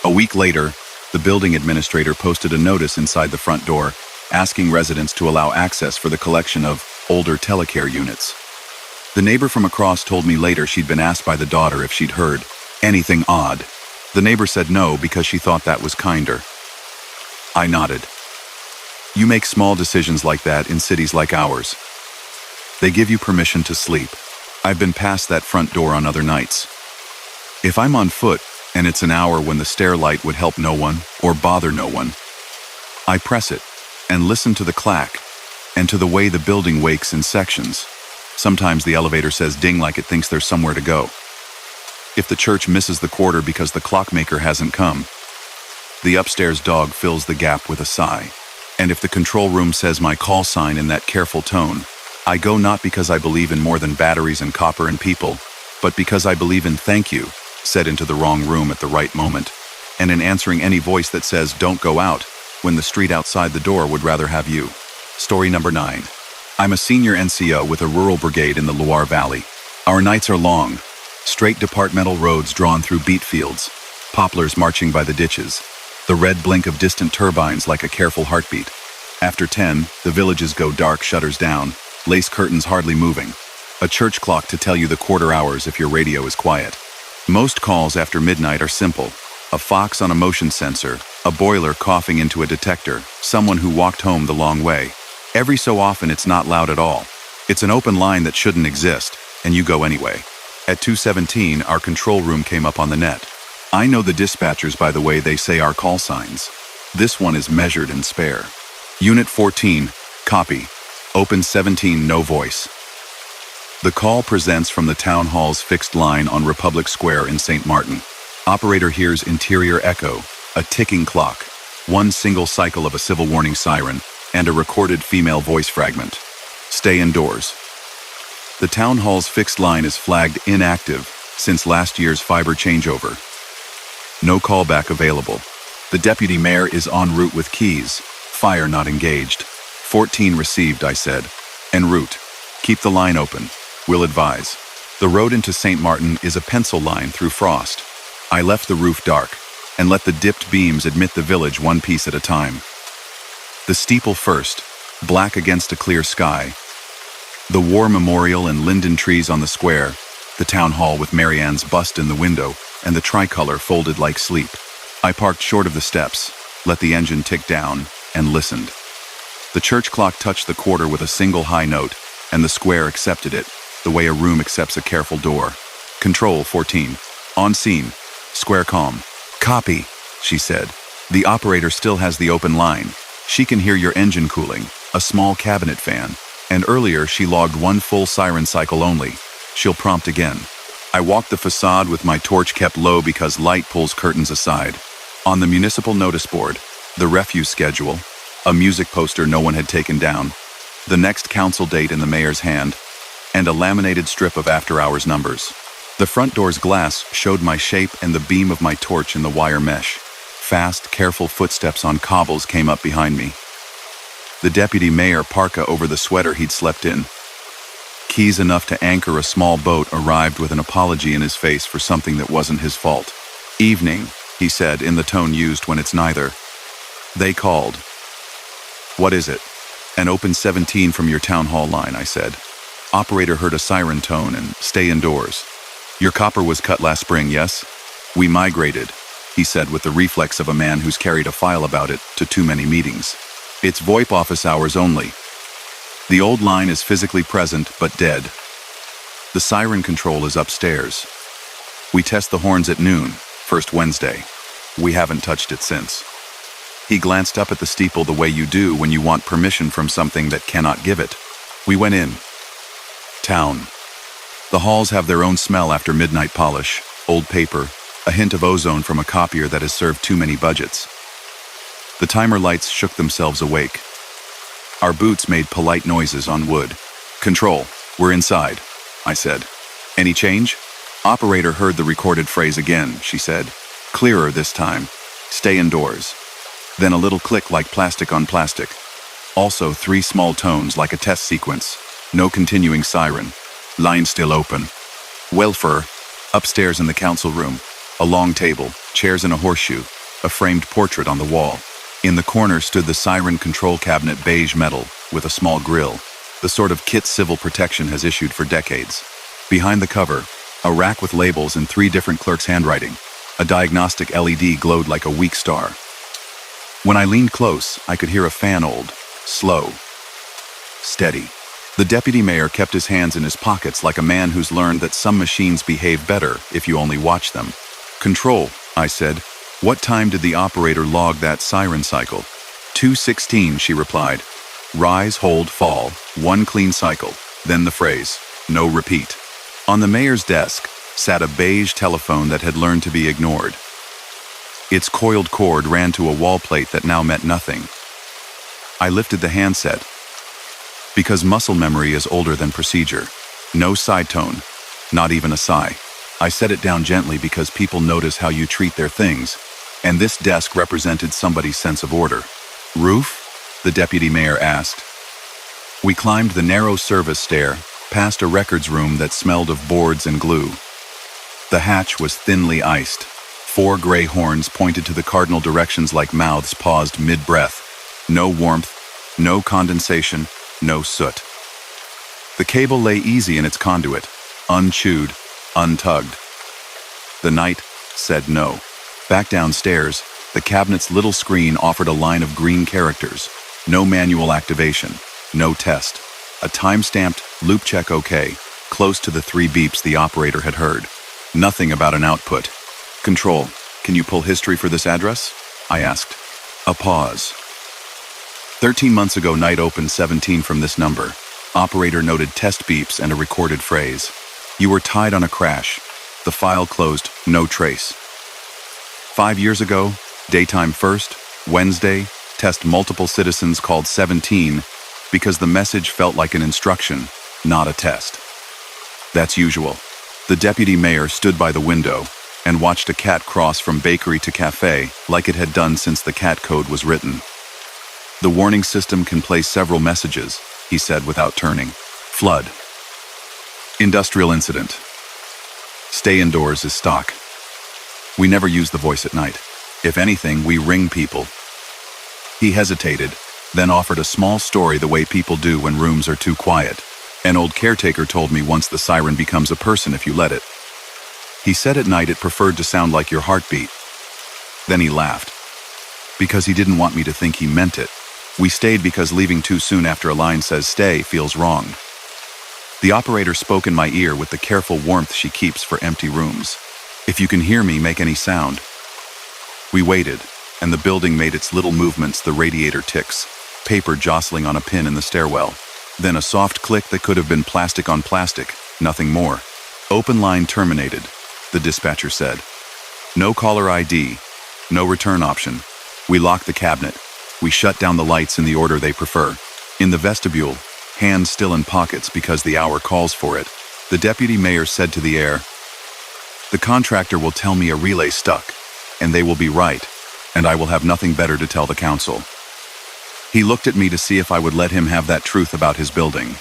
A week later, the building administrator posted a notice inside the front door asking residents to allow access for the collection of older telecare units. The neighbor from across told me later she'd been asked by the daughter if she'd heard anything odd. The neighbor said no because she thought that was kinder. I nodded. You make small decisions like that in cities like ours. They give you permission to sleep. I've been past that front door on other nights. If I'm on foot and it's an hour when the stair light would help no one or bother no one, I press it and listen to the clack and to the way the building wakes in sections. Sometimes the elevator says ding like it thinks there's somewhere to go. If the church misses the quarter because the clockmaker hasn't come, the upstairs dog fills the gap with a sigh. And if the control room says my call sign in that careful tone, I go not because I believe in more than batteries and copper and people, but because I believe in thank you, said into the wrong room at the right moment, and in answering any voice that says don't go out, when the street outside the door would rather have you. Story number 9. I'm a senior NCO with a rural brigade in the Loire Valley. Our nights are long, straight departmental roads drawn through beet fields, poplars marching by the ditches, the red blink of distant turbines like a careful heartbeat. After 10, the villages go dark, shutters down, lace curtains hardly moving, a church clock to tell you the quarter hours if your radio is quiet. Most calls after midnight are simple. A fox on a motion sensor, a boiler coughing into a detector, someone who walked home the long way. Every so often it's not loud at all. It's an open line that shouldn't exist, and you go anyway. At 2:17, our control room came up on the net. I know the dispatchers by the way they say our call signs. This one is measured and spare. Unit 14, copy. Open 17, no voice. The call presents from the town hall's fixed line on Republic Square in St. Martin. Operator hears interior echo, a ticking clock, one single cycle of a civil warning siren, and a recorded female voice fragment. Stay indoors. The town hall's fixed line is flagged inactive since last year's fiber changeover. No callback available. The deputy mayor is en route with keys. Fire not engaged. 14 received, I said. En route. Keep the line open. Will advise. The road into St. Martin is a pencil line through frost. I left the roof dark and let the dipped beams admit the village one piece at a time. The steeple first, black against a clear sky. The war memorial and linden trees on the square, the town hall with Marianne's bust in the window, and the tricolor folded like sleep. I parked short of the steps, let the engine tick down, and listened. The church clock touched the quarter with a single high note, and the square accepted it, the way a room accepts a careful door. Control 14. On scene. Square calm. Copy, she said. The operator still has the open line. She can hear your engine cooling, a small cabinet fan, and earlier she logged one full siren cycle only. She'll prompt again. I walked the facade with my torch kept low because light pulls curtains aside. On the municipal notice board, the refuse schedule, a music poster no one had taken down, the next council date in the mayor's hand, and a laminated strip of after-hours numbers. The front door's glass showed my shape and the beam of my torch in the wire mesh. Fast, careful footsteps on cobbles came up behind me. The deputy mayor parka over the sweater he'd slept in. Keys enough to anchor a small boat arrived with an apology in his face for something that wasn't his fault. Evening, he said in the tone used when it's neither. They called. What is it? An open 17 from your town hall line, I said. Operator heard a siren tone and stay indoors. Your copper was cut last spring, yes? We migrated, he said with the reflex of a man who's carried a file about it to too many meetings. It's VoIP office hours only. The old line is physically present but dead. The siren control is upstairs. We test the horns at noon, first Wednesday. We haven't touched it since. He glanced up at the steeple the way you do when you want permission from something that cannot give it. We went in. Town. The halls have their own smell after midnight polish, old paper, a hint of ozone from a copier that has served too many budgets. The timer lights shook themselves awake. Our boots made polite noises on wood. Control, we're inside, I said. Any change? Operator heard the recorded phrase again, she said. Clearer this time. Stay indoors. Then a little click like plastic on plastic. Also 3 small tones like a test sequence. No continuing siren. Line still open. Welfare. Upstairs in the council room. A long table, chairs in a horseshoe, a framed portrait on the wall. In the corner stood the siren control cabinet, beige metal, with a small grill, the sort of kit civil protection has issued for decades. Behind the cover, a rack with labels in 3 different clerks' handwriting. A diagnostic LED glowed like a weak star. When I leaned close, I could hear a fan old, slow, steady. The deputy mayor kept his hands in his pockets like a man who's learned that some machines behave better if you only watch them. Control, I said. What time did the operator log that siren cycle? 2:16, she replied. Rise, hold, fall, 1 clean cycle, then the phrase, no repeat. On the mayor's desk sat a beige telephone that had learned to be ignored. Its coiled cord ran to a wall plate that now meant nothing. I lifted the handset, because muscle memory is older than procedure. No side tone, not even a sigh. I set it down gently because people notice how you treat their things, and this desk represented somebody's sense of order. Roof? The deputy mayor asked. We climbed the narrow service stair, past a records room that smelled of boards and glue. The hatch was thinly iced. 4 gray horns pointed to the cardinal directions like mouths paused mid-breath. No warmth, no condensation, no soot. The cable lay easy in its conduit, unchewed, untugged. The night said no. Back downstairs, the cabinet's little screen offered a line of green characters. No manual activation, no test. A time-stamped loop check OK, close to the 3 beeps the operator had heard. Nothing about an output. Control, can you pull history for this address? I asked. A pause. 13 months ago, night opened 17 from this number. Operator noted test beeps and a recorded phrase. You were tied on a crash. The file closed, no trace. 5 years ago, daytime first, Wednesday, test multiple citizens called 17 because the message felt like an instruction, not a test. That's usual. The deputy mayor stood by the window, and watched a cat cross from bakery to cafe like it had done since the cat code was written. The warning system can play several messages, he said without turning. Flood. Industrial incident. Stay indoors is stock. We never use the voice at night. If anything, we ring people. He hesitated, then offered a small story the way people do when rooms are too quiet. An old caretaker told me once the siren becomes a person if you let it. He said at night it preferred to sound like your heartbeat. Then he laughed. Because he didn't want me to think he meant it. We stayed because leaving too soon after a line says stay feels wrong. The operator spoke in my ear with the careful warmth she keeps for empty rooms. If you can hear me, make any sound. We waited, and the building made its little movements, the radiator ticks, paper jostling on a pin in the stairwell. Then a soft click that could have been plastic on plastic, nothing more. Open line terminated, the dispatcher said. No caller ID, no return option. We lock the cabinet. We shut down the lights in the order they prefer. In the vestibule, hands still in pockets because the hour calls for it, the deputy mayor said to the air, "The contractor will tell me a relay stuck, and they will be right, and I will have nothing better to tell the council." He looked at me to see if I would let him have that truth about his building.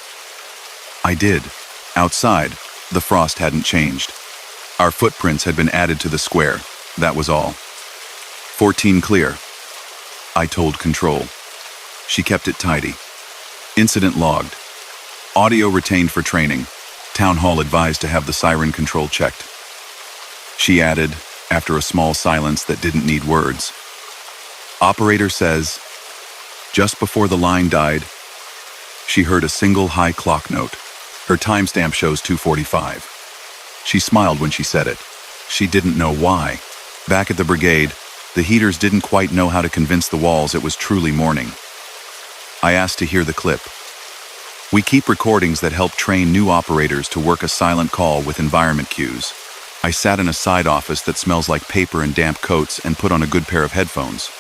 I did. Outside, the frost hadn't changed. Our footprints had been added to the square, that was all. 14 clear. I told Control. She kept it tidy. Incident logged. Audio retained for training. Town Hall advised to have the siren control checked. She added, after a small silence that didn't need words. Operator says, just before the line died, she heard a single high clock note. Her timestamp shows 2:45. She smiled when she said it. She didn't know why. Back at the brigade, the heaters didn't quite know how to convince the walls it was truly morning. I asked to hear the clip. We keep recordings that help train new operators to work a silent call with environment cues. I sat in a side office that smells like paper and damp coats and put on a good pair of headphones.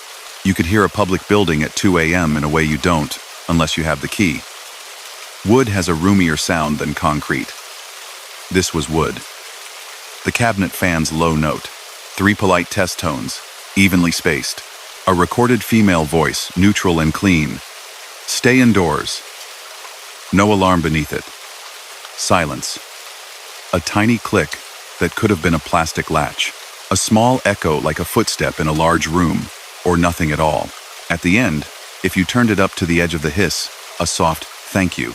You could hear a public building at 2 a.m. in a way you don't, unless you have the key. Wood has a roomier sound than concrete. This was wood. The cabinet fan's low note. 3 polite test tones, evenly spaced. A recorded female voice, neutral and clean. Stay indoors. No alarm beneath it. Silence. A tiny click that could have been a plastic latch. A small echo like a footstep in a large room, or nothing at all. At the end, if you turned it up to the edge of the hiss, a soft thank you.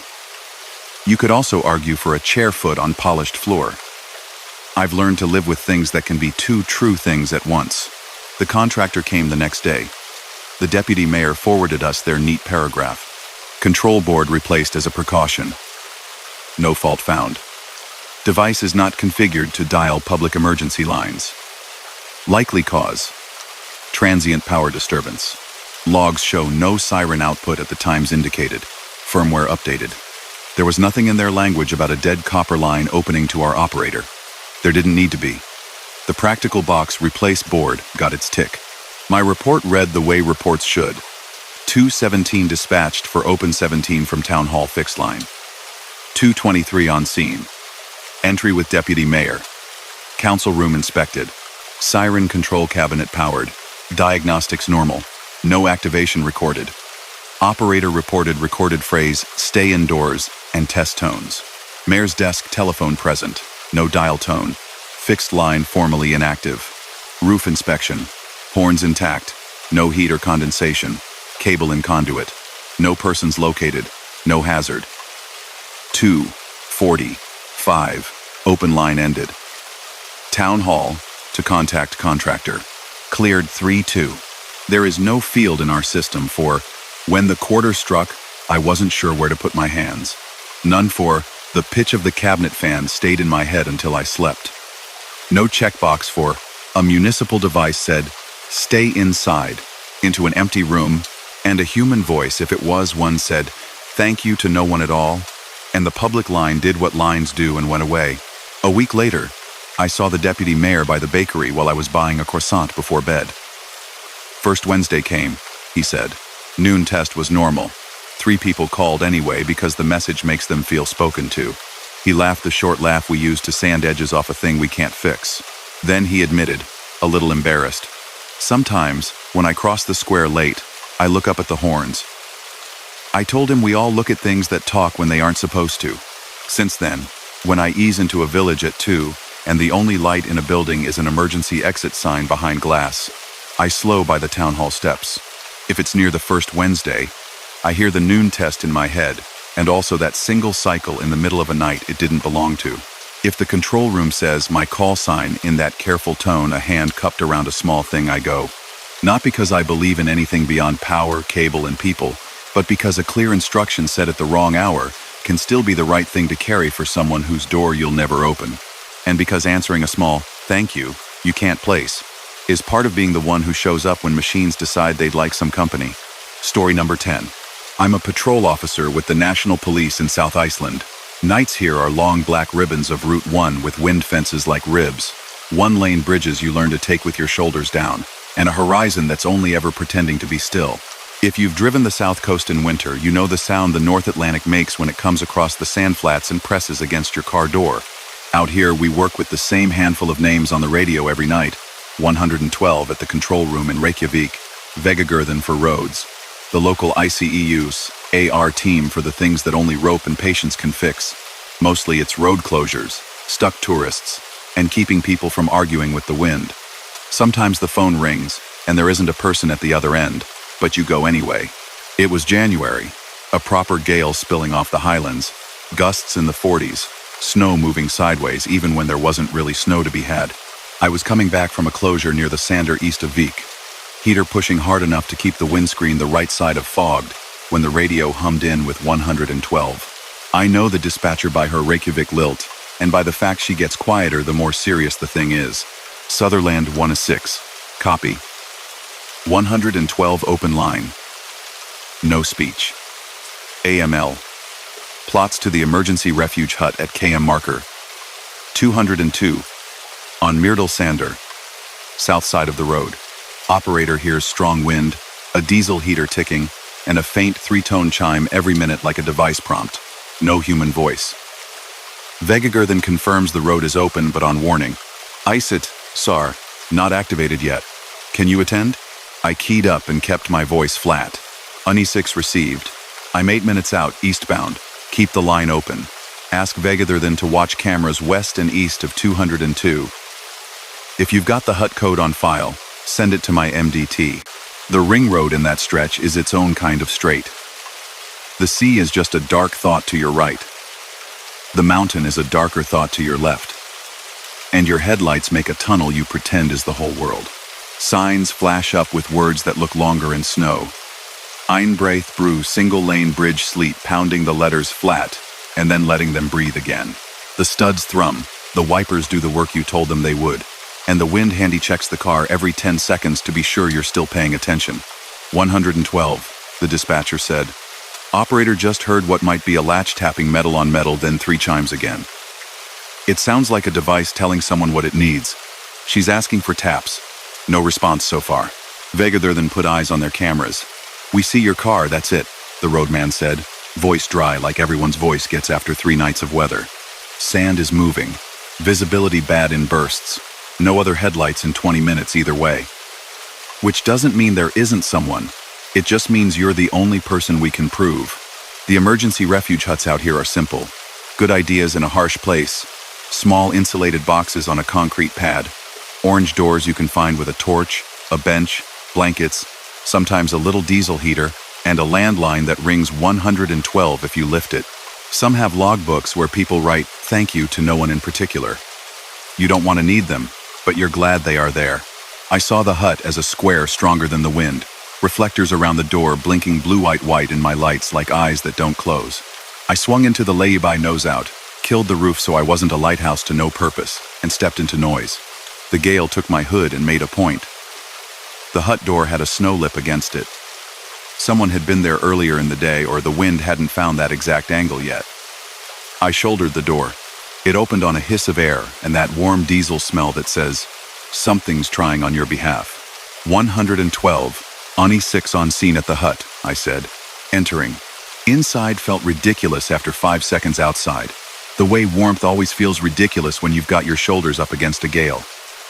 You could also argue for a chair foot on polished floor. I've learned to live with things that can be two true things at once. The contractor came the next day. The deputy mayor forwarded us their neat paragraph. Control board replaced as a precaution. No fault found. Device is not configured to dial public emergency lines. Likely cause. Transient power disturbance. Logs show no siren output at the times indicated. Firmware updated. There was nothing in their language about a dead copper line opening to our operator. There didn't need to be. The practical box replace board got its tick. My report read the way reports should. 217 dispatched for open 17 from Town Hall fixed line. 223 on scene. Entry with deputy mayor. Council room inspected. Siren control cabinet powered. Diagnostics normal. No activation recorded. Operator reported recorded phrase, stay indoors, and test tones. Mayor's desk telephone present. No dial tone. Fixed line formally inactive. Roof inspection. Horns intact. No heat or condensation. Cable and conduit. No persons located. No hazard. 2:45. Open line ended. Town Hall to contact contractor. Cleared 3-2. There is no field in our system for when the quarter struck, I wasn't sure where to put my hands. None for the pitch of the cabinet fan stayed in my head until I slept. No checkbox for a municipal device said, stay inside, into an empty room, and a human voice, if it was one, said, thank you to no one at all, and the public line did what lines do and went away. A week later, I saw the deputy mayor by the bakery while I was buying a croissant before bed. First Wednesday came, he said. Noon test was normal. 3 people called anyway because the message makes them feel spoken to. He laughed the short laugh we use to sand edges off a thing we can't fix. Then he admitted, a little embarrassed. Sometimes, when I cross the square late, I look up at the horns. I told him we all look at things that talk when they aren't supposed to. Since then, when I ease into a village at 2, and the only light in a building is an emergency exit sign behind glass, I slow by the town hall steps. If it's near the first Wednesday, I hear the noon test in my head, and also that single cycle in the middle of a night it didn't belong to. If the control room says my call sign in that careful tone, a hand cupped around a small thing, I go. Not because I believe in anything beyond power, cable, and people, but because a clear instruction set at the wrong hour can still be the right thing to carry for someone whose door you'll never open. And because answering a small, thank you can't place, is part of being the one who shows up when machines decide they'd like some company. Story number 10. I'm a patrol officer with the National Police in South Iceland. Nights here are long black ribbons of Route 1 with wind fences like ribs, one-lane bridges you learn to take with your shoulders down, and a horizon that's only ever pretending to be still. If you've driven the South Coast in winter, you know the sound the North Atlantic makes when it comes across the sand flats and presses against your car door. Out here, we work with the same handful of names on the radio every night. 112 at the control room in Reykjavik, Vegagerðin for roads, the local ICEU's AR team for the things that only rope and patience can fix. Mostly it's road closures, stuck tourists, and keeping people from arguing with the wind. Sometimes the phone rings, and there isn't a person at the other end, but you go anyway. It was January, a proper gale spilling off the highlands, gusts in the 40s, snow moving sideways even when there wasn't really snow to be had. I was coming back from a closure near the Sander east of Vik, heater pushing hard enough to keep the windscreen the right side of fogged, when the radio hummed in with 112. I know the dispatcher by her Reykjavik lilt, and by the fact she gets quieter the more serious the thing is. Sutherland 1-6. Copy. 112 open line. No speech. AML. Plots to the emergency refuge hut at KM marker. 202. On Myrdal Sander. South side of the road. Operator hears strong wind, a diesel heater ticking, and a faint 3-tone chime every minute like a device prompt. No human voice. Vegagerðin confirms the road is open but on warning. ICET, SAR, not activated yet. Can you attend? I keyed up and kept my voice flat. UNI6 received. I'm 8 minutes out, eastbound. Keep the line open. Ask Vegagerðin to watch cameras west and east of 202. If you've got the hut code on file, send it to my MDT. The ring road in that stretch is its own kind of straight. The sea is just a dark thought to your right. The mountain is a darker thought to your left. And your headlights make a tunnel you pretend is the whole world. Signs flash up with words that look longer in snow. Einbreath brew single-lane bridge sleet pounding the letters flat, and then letting them breathe again. The studs thrum, the wipers do the work you told them they would, and the wind handy checks the car every 10 seconds to be sure you're still paying attention. 112, the dispatcher said. Operator just heard what might be a latch tapping metal on metal, then 3 chimes again. It sounds like a device telling someone what it needs. She's asking for taps. No response so far. Vegagerðin put eyes on their cameras. We see your car, that's it, the roadman said, voice dry like everyone's voice gets after 3 nights of weather. Sand is moving. Visibility bad in bursts. No other headlights in 20 minutes either way. Which doesn't mean there isn't someone. It just means you're the only person we can prove. The emergency refuge huts out here are simple. Good ideas in a harsh place. Small insulated boxes on a concrete pad. Orange doors you can find with a torch, a bench, blankets, sometimes a little diesel heater, and a landline that rings 112 if you lift it. Some have logbooks where people write thank you to no one in particular. You don't want to need them, but you're glad they are there. I saw the hut as a square stronger than the wind, reflectors around the door blinking blue-white-white in my lights like eyes that don't close. I swung into the lay-by nose out, killed the roof so I wasn't a lighthouse to no purpose, and stepped into noise. The gale took my hood and made a point. The hut door had a snow lip against it. Someone had been there earlier in the day, or the wind hadn't found that exact angle yet. I shouldered the door. It opened on a hiss of air and that warm diesel smell that says, something's trying on your behalf. 112, UNI6 on scene at the hut, I said, entering. Inside felt ridiculous after 5 seconds outside. The way warmth always feels ridiculous when you've got your shoulders up against a gale.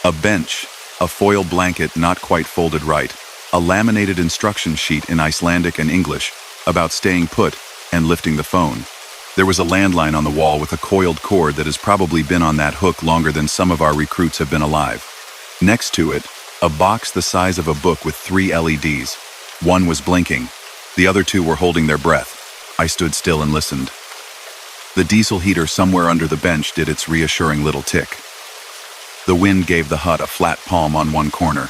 A bench, a foil blanket not quite folded right, a laminated instruction sheet in Icelandic and English about staying put and lifting the phone. There was a landline on the wall with a coiled cord that has probably been on that hook longer than some of our recruits have been alive. Next to it, a box the size of a book with 3 LEDs. One was blinking. The other 2 were holding their breath. I stood still and listened. The diesel heater somewhere under the bench did its reassuring little tick. The wind gave the hut a flat palm on one corner,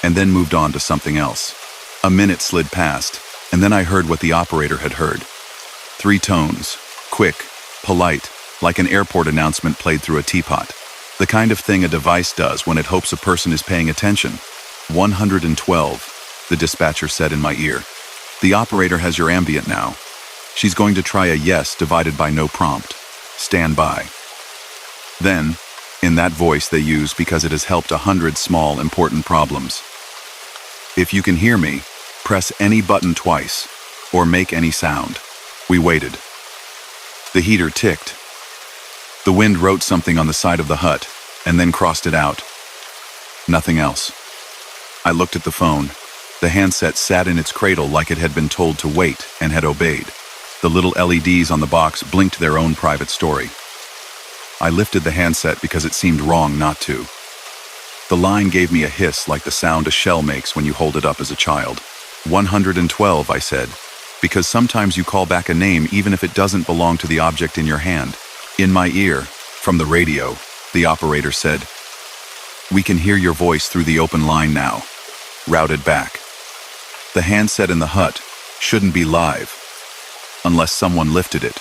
and then moved on to something else. A minute slid past, and then I heard what the operator had heard. 3 tones, quick, polite, like an airport announcement played through a teapot. The kind of thing a device does when it hopes a person is paying attention. 112, the dispatcher said in my ear. The operator has your ambient now. She's going to try a yes divided by no prompt. Stand by. Then, in that voice they use because it has helped 100 small, important problems. If you can hear me, press any button twice, or make any sound. We waited. The heater ticked. The wind wrote something on the side of the hut, and then crossed it out. Nothing else. I looked at the phone. The handset sat in its cradle like it had been told to wait and had obeyed. The little LEDs on the box blinked their own private story. I lifted the handset because it seemed wrong not to. The line gave me a hiss like the sound a shell makes when you hold it up as a child. 112, I said, because sometimes you call back a name even if it doesn't belong to the object in your hand. In my ear, from the radio, the operator said, "We can hear your voice through the open line now." Routed back. The handset in the hut shouldn't be live, unless someone lifted it.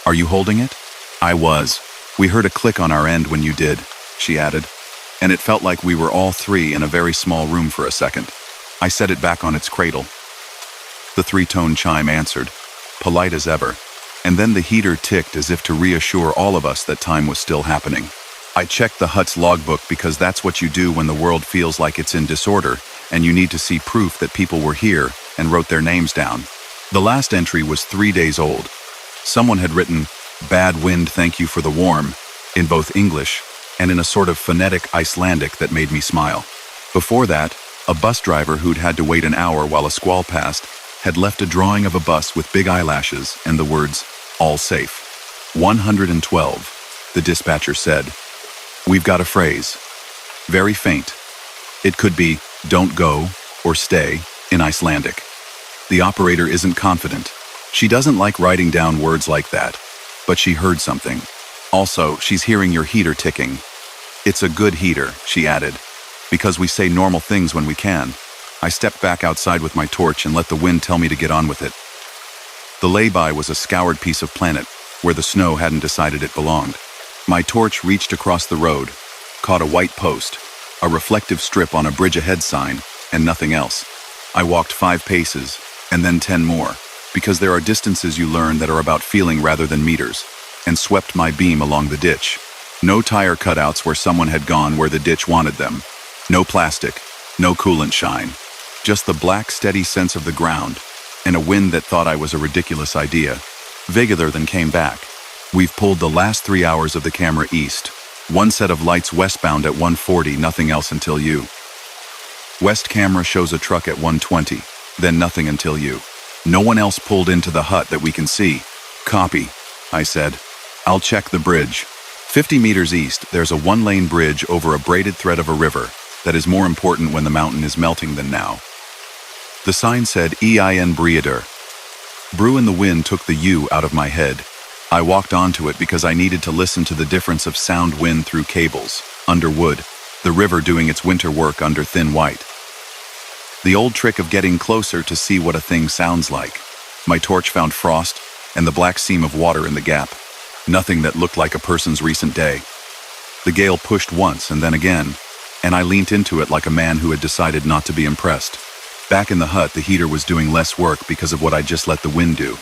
Are you holding it? I was. We heard a click on our end when you did, she added, and it felt like we were all 3 in a very small room for a second. I set it back on its cradle. The 3-tone chime answered, polite as ever, and then the heater ticked as if to reassure all of us that time was still happening. I checked the hut's logbook because that's what you do when the world feels like it's in disorder and you need to see proof that people were here, and wrote their names down. The last entry was 3 days old. Someone had written, "Bad wind, thank you for the warm," in both English and in a sort of phonetic Icelandic that made me smile. Before that, a bus driver who'd had to wait an hour while a squall passed had left a drawing of a bus with big eyelashes and the words, "All safe." 112, the dispatcher said. We've got a phrase. Very faint. It could be, "Don't go," or "Stay," in Icelandic. The operator isn't confident. She doesn't like writing down words like that, but she heard something. Also, she's hearing your heater ticking. It's a good heater, she added, because we say normal things when we can. I stepped back outside with my torch and let the wind tell me to get on with it. The lay-by was a scoured piece of planet where the snow hadn't decided it belonged. My torch reached across the road, caught a white post, a reflective strip on a bridge ahead sign, and nothing else. I walked 5 paces, and then 10 more, because there are distances you learn that are about feeling rather than meters, and swept my beam along the ditch. No tire cutouts where someone had gone where the ditch wanted them. No plastic, no coolant shine. Just the black, steady sense of the ground, and a wind that thought I was a ridiculous idea. Vaguer than came back. We've pulled the last 3 hours of the camera east. 1 set of lights westbound at 140, nothing else until you. West camera shows a truck at 120, then nothing until you. No one else pulled into the hut that we can see. Copy, I said. I'll check the bridge. 50 meters east, there's a 1-lane bridge over a braided thread of a river that is more important when the mountain is melting than now. The sign said Ein Breeder. Brew in the wind took the U out of my head. I walked onto it because I needed to listen to the difference of sound wind through cables, under wood, the river doing its winter work under thin white. The old trick of getting closer to see what a thing sounds like. My torch found frost and the black seam of water in the gap. Nothing that looked like a person's recent day. The gale pushed once and then again, and I leant into it like a man who had decided not to be impressed. Back in the hut, the heater was doing less work because of what I just let the wind do.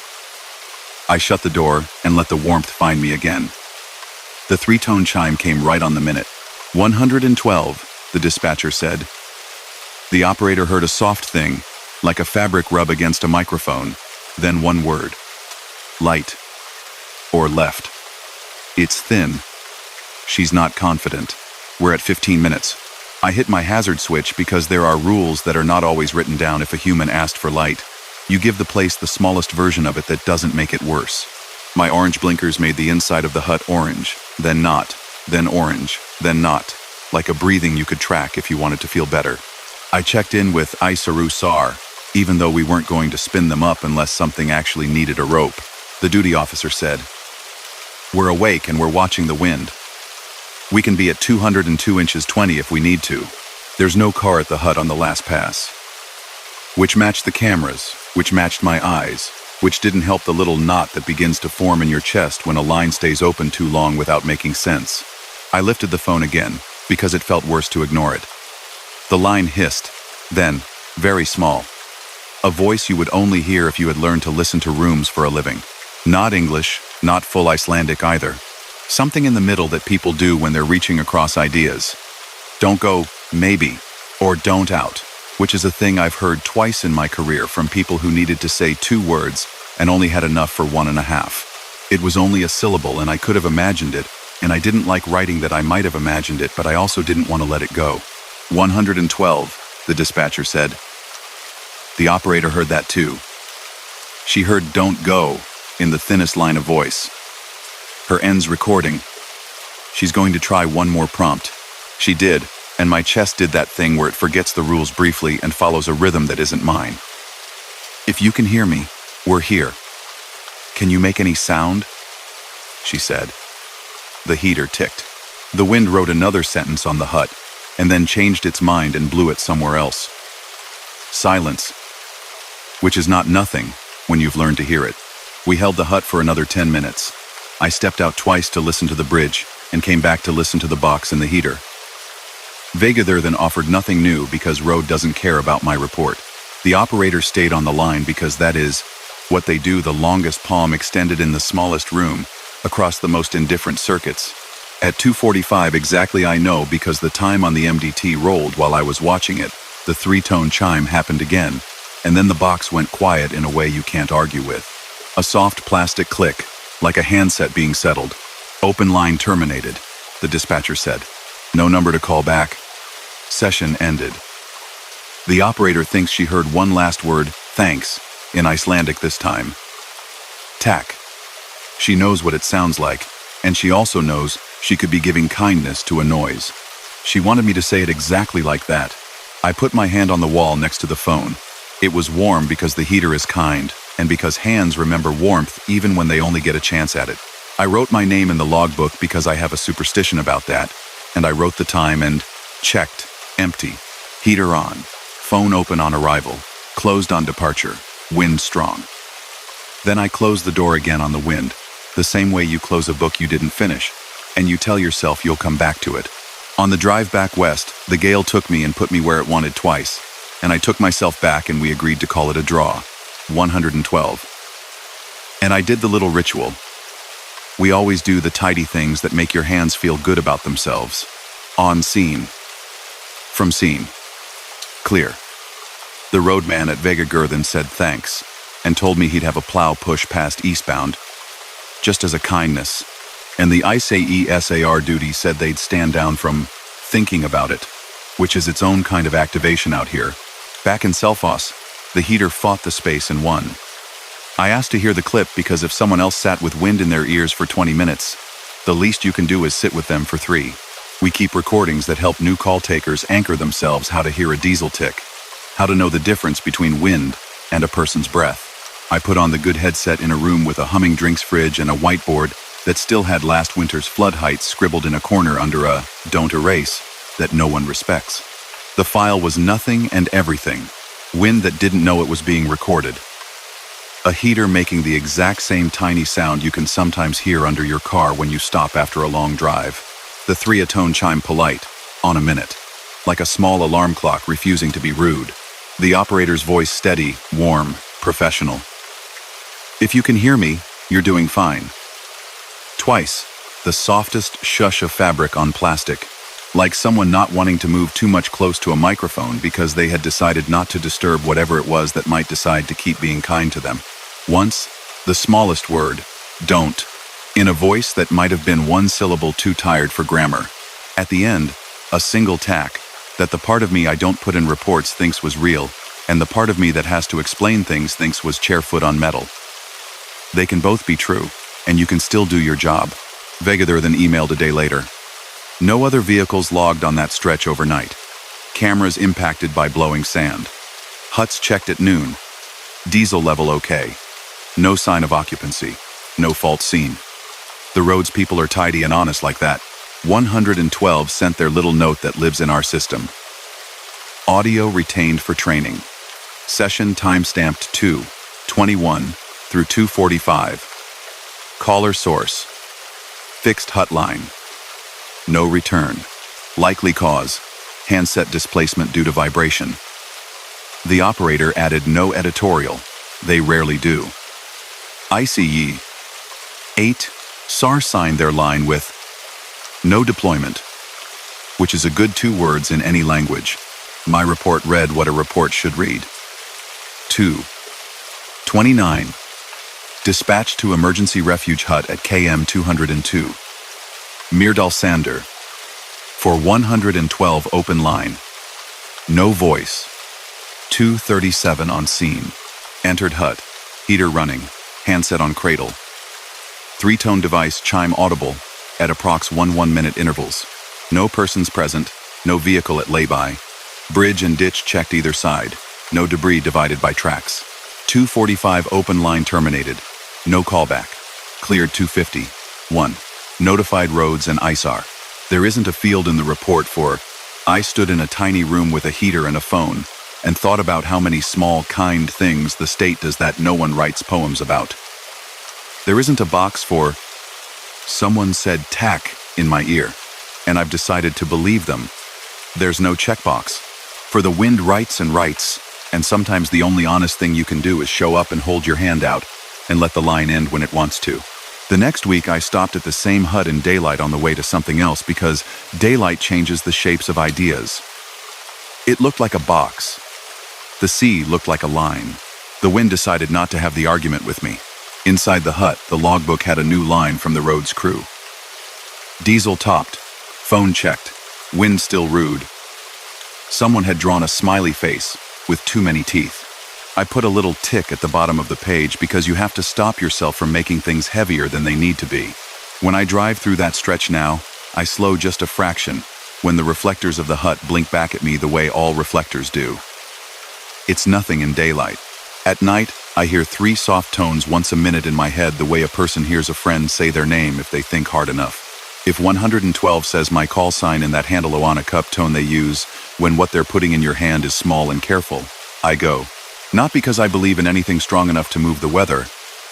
I shut the door and let the warmth find me again. The 3-tone chime came right on the minute. 112, the dispatcher said. The operator heard a soft thing, like a fabric rub against a microphone, then one word. Light. Or left. It's thin. She's not confident. We're at 15 minutes. I hit my hazard switch because there are rules that are not always written down if a human asked for light. You give the place the smallest version of it that doesn't make it worse. My orange blinkers made the inside of the hut orange, then not, then orange, then not, like a breathing you could track if you wanted to feel better. I checked in with Isaru Sar, even though we weren't going to spin them up unless something actually needed a rope. The duty officer said, "We're awake and we're watching the wind. We can be at 202 inches 20 if we need to. There's no car at the hut on the last pass." Which matched the cameras, which matched my eyes, which didn't help the little knot that begins to form in your chest when a line stays open too long without making sense. I lifted the phone again, because it felt worse to ignore it. The line hissed, then, very small. A voice you would only hear if you had learned to listen to rooms for a living. Not English, not full Icelandic either. Something in the middle that people do when they're reaching across ideas. Don't go, maybe, or don't out, which is a thing I've heard twice in my career from people who needed to say 2 words and only had enough for 1.5. It was only a syllable and I could have imagined it, and I didn't like writing that I might have imagined it, but I also didn't want to let it go. 112, the dispatcher said. The operator heard that too. She heard "don't go" in the thinnest line of voice. Her ends recording. She's going to try one more prompt. She did, and my chest did that thing where it forgets the rules briefly and follows a rhythm that isn't mine. "If you can hear me, we're here. Can you make any sound?" she said. The heater ticked. The wind wrote another sentence on the hut, and then changed its mind and blew it somewhere else. Silence. Which is not nothing when you've learned to hear it. We held the hut for another 10 minutes. I stepped out twice to listen to the bridge and came back to listen to the box and the heater. Vega there then offered nothing new because Road doesn't care about my report. The operator stayed on the line because that is what they do, the longest palm extended in the smallest room across the most indifferent circuits. At 2:45 exactly I know because the time on the MDT rolled while I was watching it. The 3-tone chime happened again, and then the box went quiet in a way you can't argue with. A soft plastic click, like a handset being settled. "Open line terminated," the dispatcher said. "No number to call back." Session ended. The operator thinks she heard one last word, "thanks," in Icelandic this time. Tack. She knows what it sounds like, and she also knows she could be giving kindness to a noise. She wanted me to say it exactly like that. I put my hand on the wall next to the phone. It was warm because the heater is kind, and because hands remember warmth even when they only get a chance at it. I wrote my name in the logbook because I have a superstition about that, and I wrote the time and checked. Empty. Heater on. Phone open on arrival. Closed on departure. Wind strong. Then I closed the door again on the wind, the same way you close a book you didn't finish, and you tell yourself you'll come back to it. On the drive back west, the gale took me and put me where it wanted twice, and I took myself back and we agreed to call it a draw. 112. And I did the little ritual. We always do the tidy things that make your hands feel good about themselves. On scene. From scene. Clear. The roadman at Vegagur then said thanks, and told me he'd have a plow push past eastbound, just as a kindness. And the ICESAR duty said they'd stand down from thinking about it, which is its own kind of activation out here. Back in Selfoss, the heater fought the space and won. I asked to hear the clip because if someone else sat with wind in their ears for 20 minutes, the least you can do is sit with them for 3. We keep recordings that help new call takers anchor themselves how to hear a diesel tick, how to know the difference between wind and a person's breath. I put on the good headset in a room with a humming drinks fridge and a whiteboard that still had last winter's flood heights scribbled in a corner under a "don't erase" that no one respects. The file was nothing and everything. Wind that didn't know it was being recorded. A heater making the exact same tiny sound you can sometimes hear under your car when you stop after a long drive. The 3-tone chime polite, on a minute, like a small alarm clock refusing to be rude. The operator's voice steady, warm, professional. "If you can hear me, you're doing fine." Twice, the softest shush of fabric on plastic, like someone not wanting to move too much close to a microphone because they had decided not to disturb whatever it was that might decide to keep being kind to them. Once, the smallest word, "don't," in a voice that might have been 1 syllable too tired for grammar. At the end, A single tack that the part of me I don't put in reports thinks was real, and the part of me that has to explain things thinks was chairfoot on metal. They can both be true, and you can still do your job. Vaguer than emailed a day later. No other vehicles logged on that stretch overnight. Cameras impacted by blowing sand. Huts checked at noon. Diesel level okay. No sign of occupancy. No fault seen. The roads people are tidy and honest like that. 112 sent their little note that lives in our system. Audio retained for training. Session timestamped 2:21 through 2:45. Caller source. Fixed hut line. No return. Likely cause. Handset displacement due to vibration. The operator added no editorial. They rarely do. ICE. 8. SAR signed their line with no deployment, which is a good 2 words in any language. My report read what a report should read. 2:29. Dispatched to emergency refuge hut at KM 202. Myrdal Sander. For 112 open line. No voice. 2:37 on scene. Entered hut. Heater running. Handset on cradle. 3-tone device chime audible at approx 1 minute intervals. No persons present. No vehicle at lay-by. Bridge and ditch checked either side. No debris divided by tracks. 2:45 open line terminated. No callback. Cleared 250. 1. Notified roads and ISAR. There isn't a field in the report for I stood in a tiny room with a heater and a phone and thought about how many small, kind things the state does that no one writes poems about. There isn't a box for someone said tack in my ear, and I've decided to believe them. There's no checkbox. For the wind writes and writes, and sometimes the only honest thing you can do is show up and hold your hand out and let the line end when it wants to. The next week I stopped at the same hut in daylight on the way to something else because daylight changes the shapes of ideas. It looked like a box. The sea looked like a line. The wind decided not to have the argument with me. Inside the hut, the logbook had a new line from the road's crew. Diesel topped. Phone checked. Wind still rude. Someone had drawn a smiley face with too many teeth. I put a little tick at the bottom of the page because you have to stop yourself from making things heavier than they need to be. When I drive through that stretch now, I slow just a fraction when the reflectors of the hut blink back at me the way all reflectors do. It's nothing in daylight. At night, I hear 3 soft tones once a minute in my head the way a person hears a friend say their name if they think hard enough. If 112 says my call sign in that Handaloana cup tone they use when what they're putting in your hand is small and careful, I go. Not because I believe in anything strong enough to move the weather,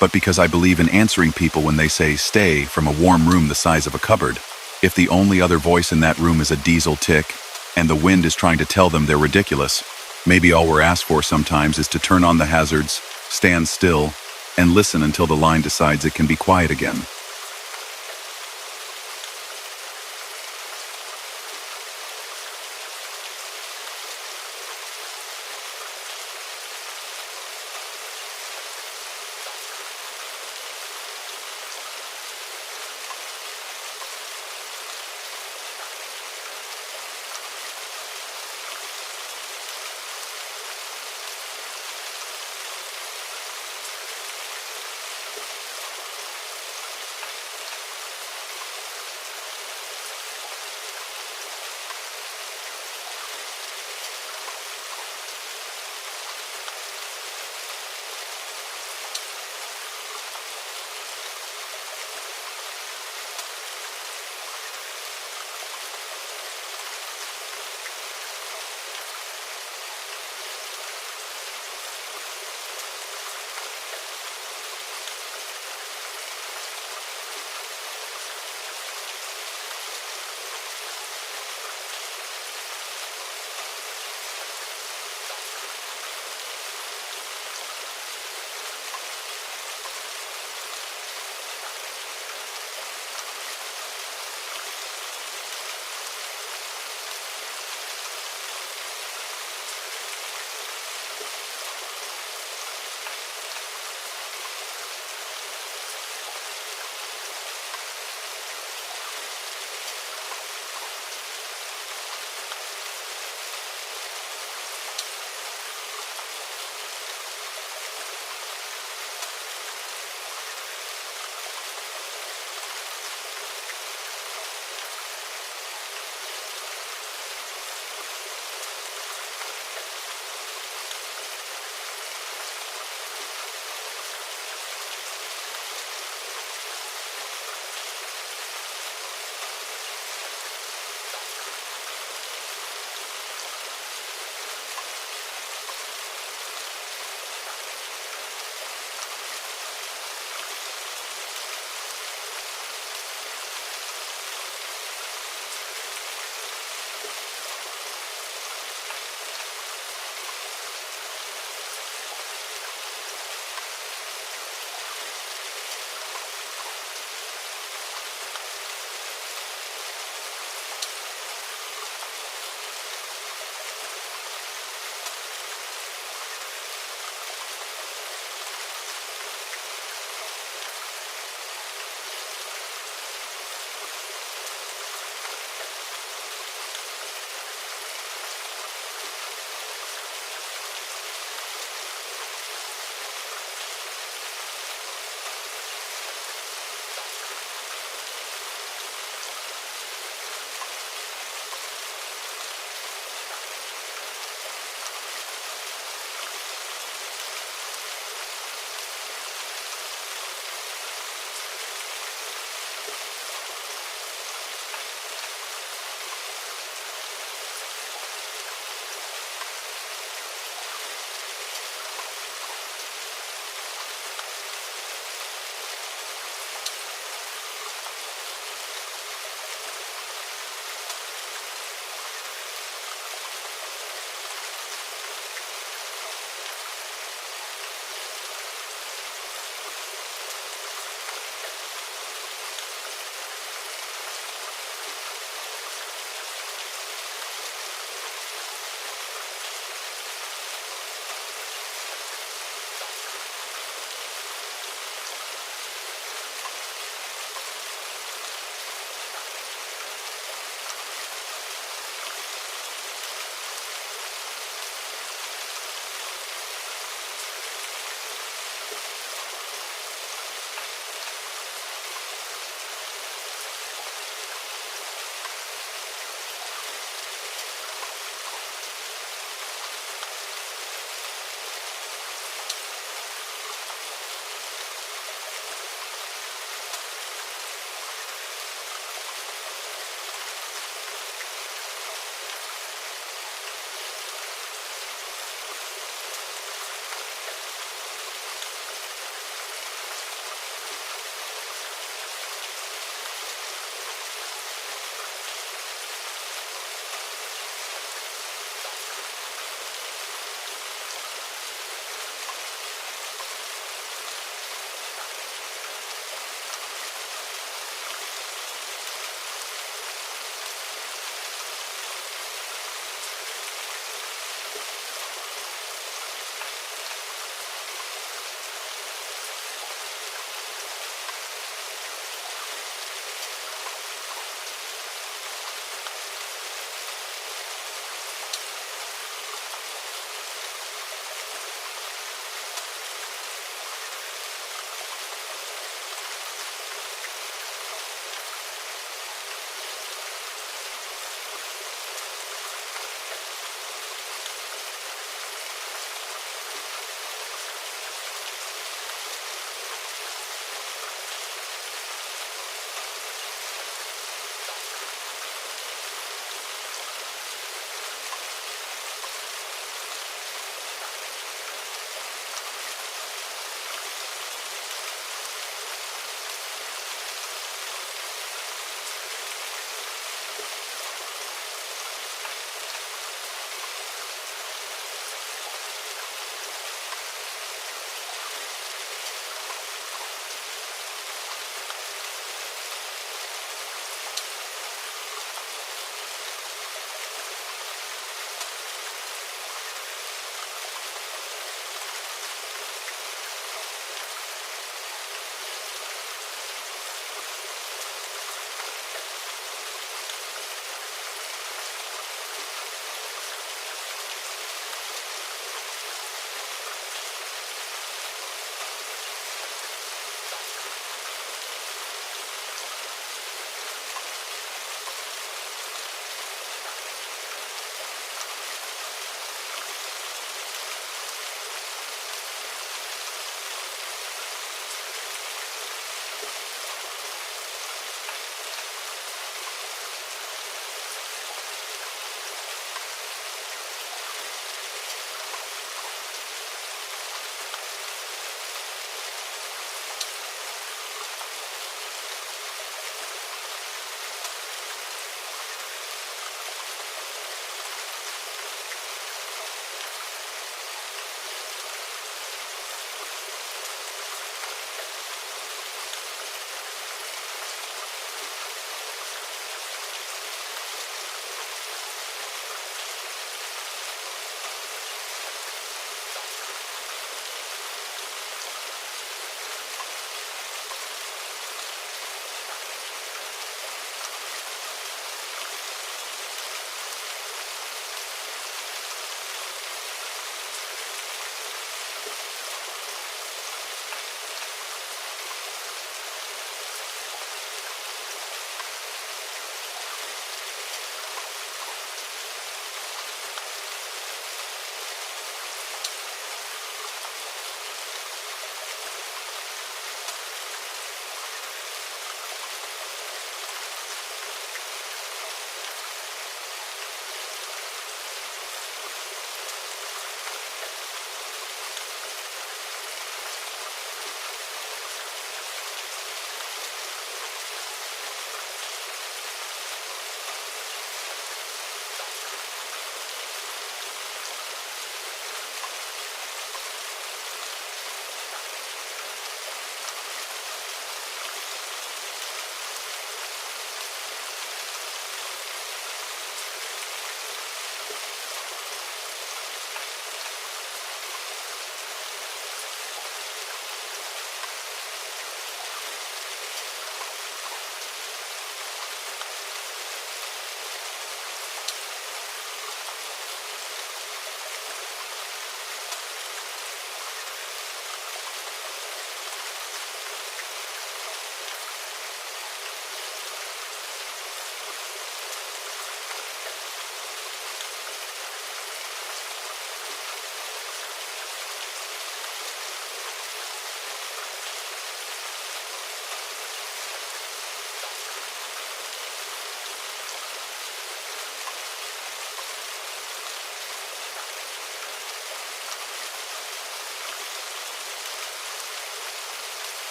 but because I believe in answering people when they say stay from a warm room the size of a cupboard. If the only other voice in that room is a diesel tick, and the wind is trying to tell them they're ridiculous, maybe all we're asked for sometimes is to turn on the hazards, stand still, and listen until the line decides it can be quiet again.